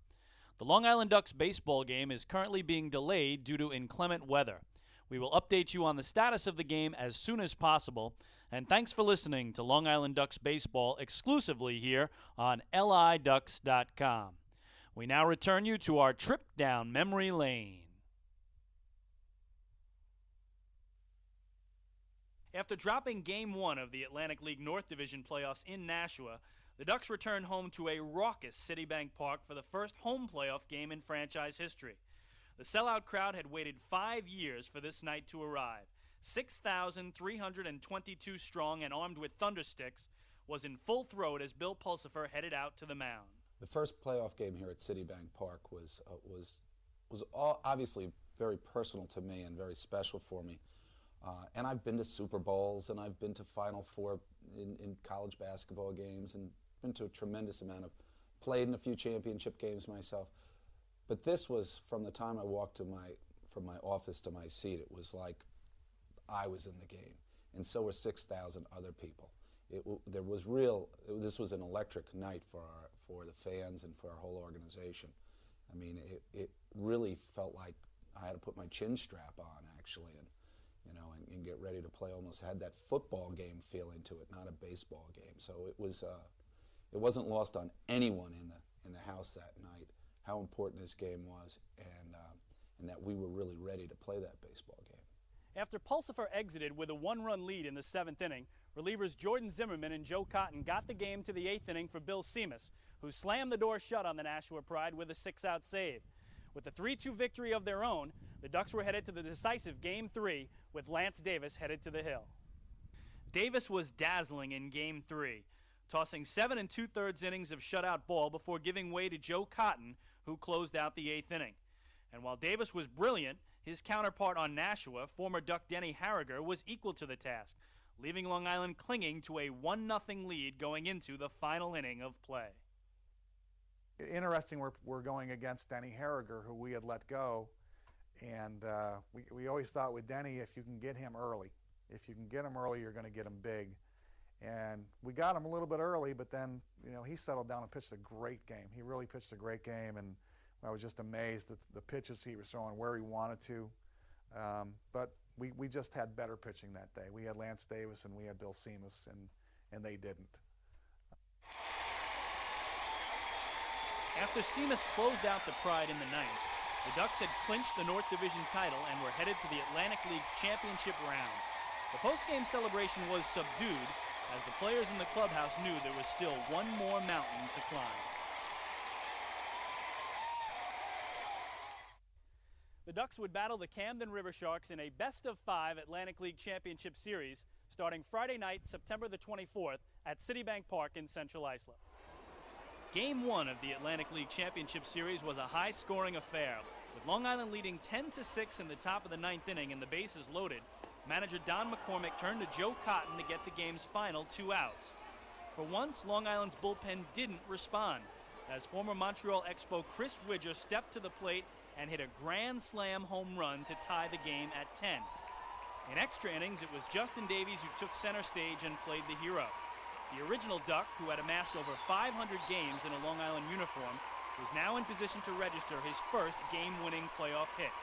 The Long Island Ducks baseball game is currently being delayed due to inclement weather. We will update you on the status of the game as soon as possible, and thanks for listening to Long Island Ducks baseball exclusively here on LIDucks.com. We now return you to our trip down memory lane. After dropping Game 1 of the Atlantic League North Division playoffs in Nashua, the Ducks returned home to a raucous Citibank Park for the first home playoff game in franchise history. The sellout crowd had waited 5 years for this night to arrive. 6,322 strong and armed with thundersticks was in full throat as Bill Pulsifer headed out to the mound. The first playoff game here at Citibank Park was all obviously very personal to me and very special for me. And I've been to Super Bowls, and I've been to Final Four in college basketball games, and been to a tremendous amount of, played in a few championship games myself. But this was, from the time I walked from my office to my seat, it was like I was in the game, and so were 6,000 other people. This was an electric night for the fans and for our whole organization. I mean, it really felt like I had to put my chin strap on, actually, and get ready to play. Almost had that football game feeling to it, not a baseball game. So it wasn't lost on anyone in the house that night how important this game was, and that we were really ready to play that baseball game. After Pulsifer exited with a one-run lead in the 7th inning, relievers Jordan Zimmerman and Joe Cotton got the game to the 8th inning for Bill Seamus, who slammed the door shut on the Nashua Pride with a 6-out save. With a 3-2 victory of their own, the Ducks were headed to the decisive Game 3, with Lance Davis headed to the hill. Davis was dazzling in Game 3, tossing 7 2/3 innings of shutout ball before giving way to Joe Cotton, who closed out the 8th inning. And while Davis was brilliant, his counterpart on Nashua, former Duck Denny Harriger, was equal to the task, leaving Long Island clinging to a 1-0 lead going into the final inning of play. Interesting, we're going against Denny Harriger, who we had let go, and we always thought with Denny, if you can get him early, you're going to get him big. And we got him a little bit early, but then he settled down and pitched a great game. He really pitched a great game, and I was just amazed at the pitches he was throwing, where he wanted to. But we just had better pitching that day. We had Lance Davis and we had Bill Seamus, and they didn't. After Seamus closed out the Pride in the 9th, the Ducks had clinched the North Division title and were headed to the Atlantic League's championship round. The post-game celebration was subdued as the players in the clubhouse knew there was still one more mountain to climb. The Ducks would battle the Camden River Sharks in a best-of-5 Atlantic League Championship Series starting Friday night, September the 24th at Citibank Park in Central Islip. Game 1 of the Atlantic League Championship Series was a high-scoring affair, with Long Island leading 10-6 in the top of the 9th inning and the bases loaded. Manager Don McCormick turned to Joe Cotton to get the game's final 2 outs. For once, Long Island's bullpen didn't respond, as former Montreal Expo Chris Widger stepped to the plate and hit a grand slam home run to tie the game at 10. In extra innings, it was Justin Davies who took center stage and played the hero. The original Duck, who had amassed over 500 games in a Long Island uniform, was now in position to register his first game-winning playoff hit.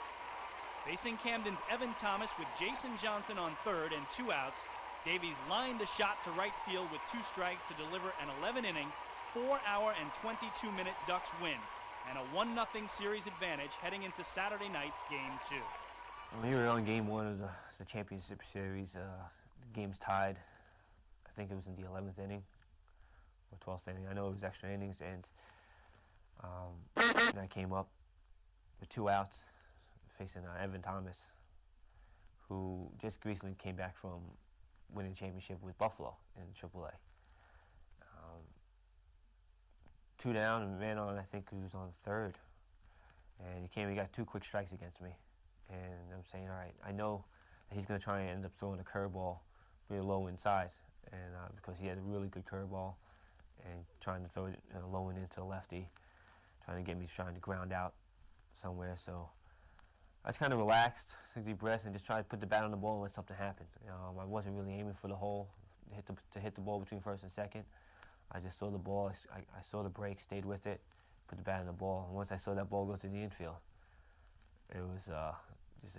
Facing Camden's Evan Thomas with Jason Johnson on third and 2 outs, Davies lined the shot to right field with 2 strikes to deliver an 11-inning, 4-hour and 22-minute Ducks win, and a 1-0 series advantage heading into Saturday night's Game 2. We were on Game 1 of the championship series. The game's tied. I think it was in the 11th inning or 12th inning. I know it was extra innings, and I came up with 2 outs facing Evan Thomas, who just recently came back from winning the championship with Buffalo in AAA. 2 down and man on, I think he was on third. And he got 2 quick strikes against me. And I'm saying, all right, I know that he's going to try and end up throwing a curveball really low inside, and because he had a really good curveball, and trying to throw it low and into lefty, trying to ground out somewhere. So I was kind of relaxed, took a deep breath, and just tried to put the bat on the ball and let something happen. I wasn't really aiming for the hole, to hit the ball between first and second. I just saw the ball, I saw the break, stayed with it, put the bat on the ball, and once I saw that ball go to the infield, it was just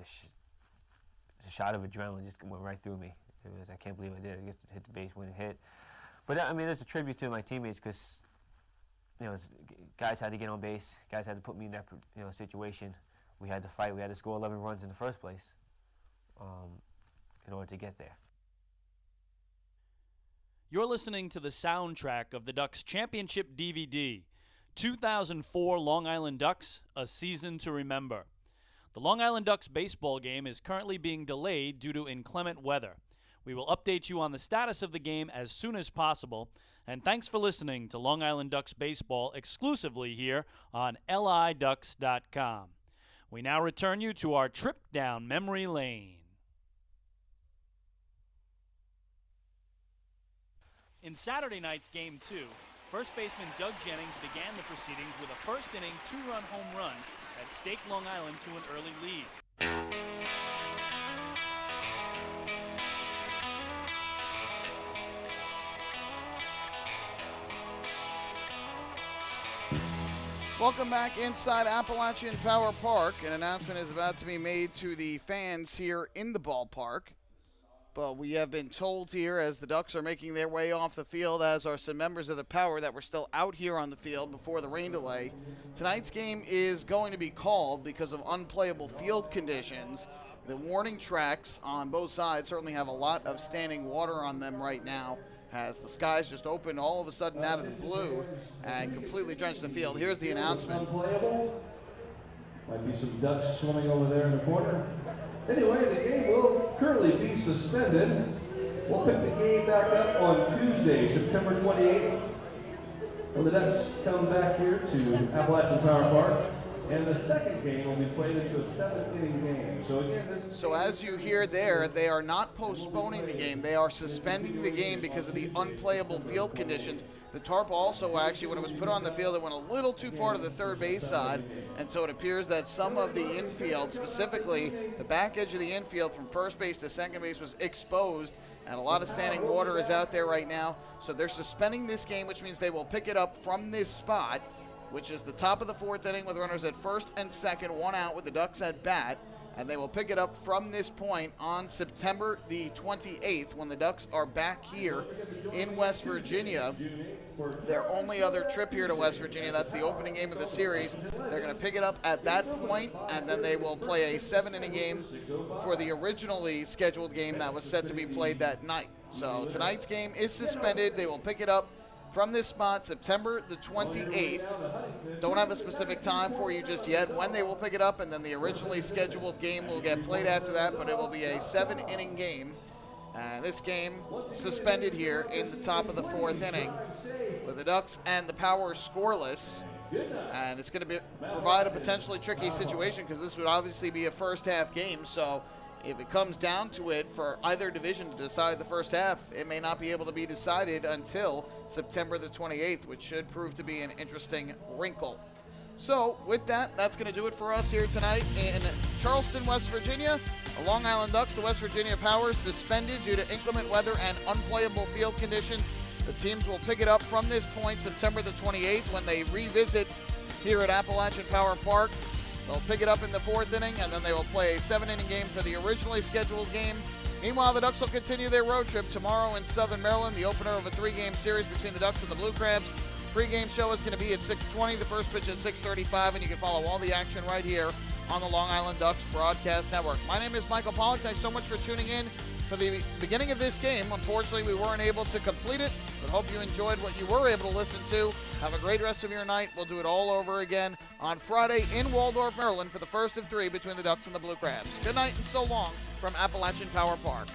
a shot of adrenaline just went right through me. I can't believe I did it. I just hit the base when it hit. But I mean, it's a tribute to my teammates because, guys had to get on base. Guys had to put me in that situation. We had to fight. We had to score 11 runs in the first place in order to get there. You're listening to the soundtrack of the Ducks Championship DVD, 2004 Long Island Ducks, A Season to Remember. The Long Island Ducks baseball game is currently being delayed due to inclement weather. We will update you on the status of the game as soon as possible, and thanks for listening to Long Island Ducks baseball exclusively here on LIDucks.com. We now return you to our trip down memory lane. In Saturday night's Game 2, first baseman Doug Jennings began the proceedings with a first-inning 2-run home run that staked Long Island to an early lead. Welcome back inside Appalachian Power Park. An announcement is about to be made to the fans here in the ballpark. But we have been told here as the Ducks are making their way off the field, as are some members of the Power that were still out here on the field before the rain delay. Tonight's game is going to be called because of unplayable field conditions. The warning tracks on both sides certainly have a lot of standing water on them right now, as the skies just opened all of a sudden out of the blue and completely drenched the field. Here's the announcement. Unplayable. Might be some ducks swimming over there in the corner. Anyway, the game will currently be suspended. We'll pick the game back up on Tuesday, September 28th, when the Ducks come back here to Appalachian Power Park. And the second game will be played into a 7th-inning game. So as you hear there, they are not postponing the game. They are suspending the game because of the unplayable field conditions. The tarp also, actually, when it was put on the field, it went a little too far to the third base side, and so it appears that some of the infield, specifically the back edge of the infield from first base to second base, was exposed, and a lot of standing water is out there right now. So they're suspending this game, which means they will pick it up from this spot, which is the top of the 4th inning with runners at first and second, 1 out with the Ducks at bat. And they will pick it up from this point on September the 28th when the Ducks are back here in West Virginia. Their only other trip here to West Virginia, that's the opening game of the series. They're going to pick it up at that point, and then they will play a 7-inning game for the originally scheduled game that was set to be played that night. So tonight's game is suspended. They will pick it up from this spot, September the 28th. Don't have a specific time for you just yet when they will pick it up, and then the originally scheduled game will get played after that, but it will be a 7-inning game. This game suspended here in the top of the 4th inning with the Ducks and the Power scoreless. And it's going to provide a potentially tricky situation because this would obviously be a first-half game, so if it comes down to it for either division to decide the first half, it may not be able to be decided until September the 28th, which should prove to be an interesting wrinkle. So with that, that's going to do it for us here tonight in Charleston, West Virginia. The Long Island Ducks, the West Virginia Powers, suspended due to inclement weather and unplayable field conditions. The teams will pick it up from this point September the 28th when they revisit here at Appalachian Power Park. They'll pick it up in the 4th inning, and then they will play a 7-inning game for the originally scheduled game. Meanwhile, the Ducks will continue their road trip tomorrow in Southern Maryland, the opener of a 3-game series between the Ducks and the Blue Crabs. Pre-game show is going to be at 6:20, the first pitch at 6:35, and you can follow all the action right here on the Long Island Ducks Broadcast Network. My name is Michael Pollack. Thanks so much for tuning in for the beginning of this game. Unfortunately, we weren't able to complete it, but hope you enjoyed what you were able to listen to. Have a great rest of your night. We'll do it all over again on Friday in Waldorf, Maryland for the first of 3 between the Ducks and the Blue Crabs. Good night and so long from Appalachian Power Park.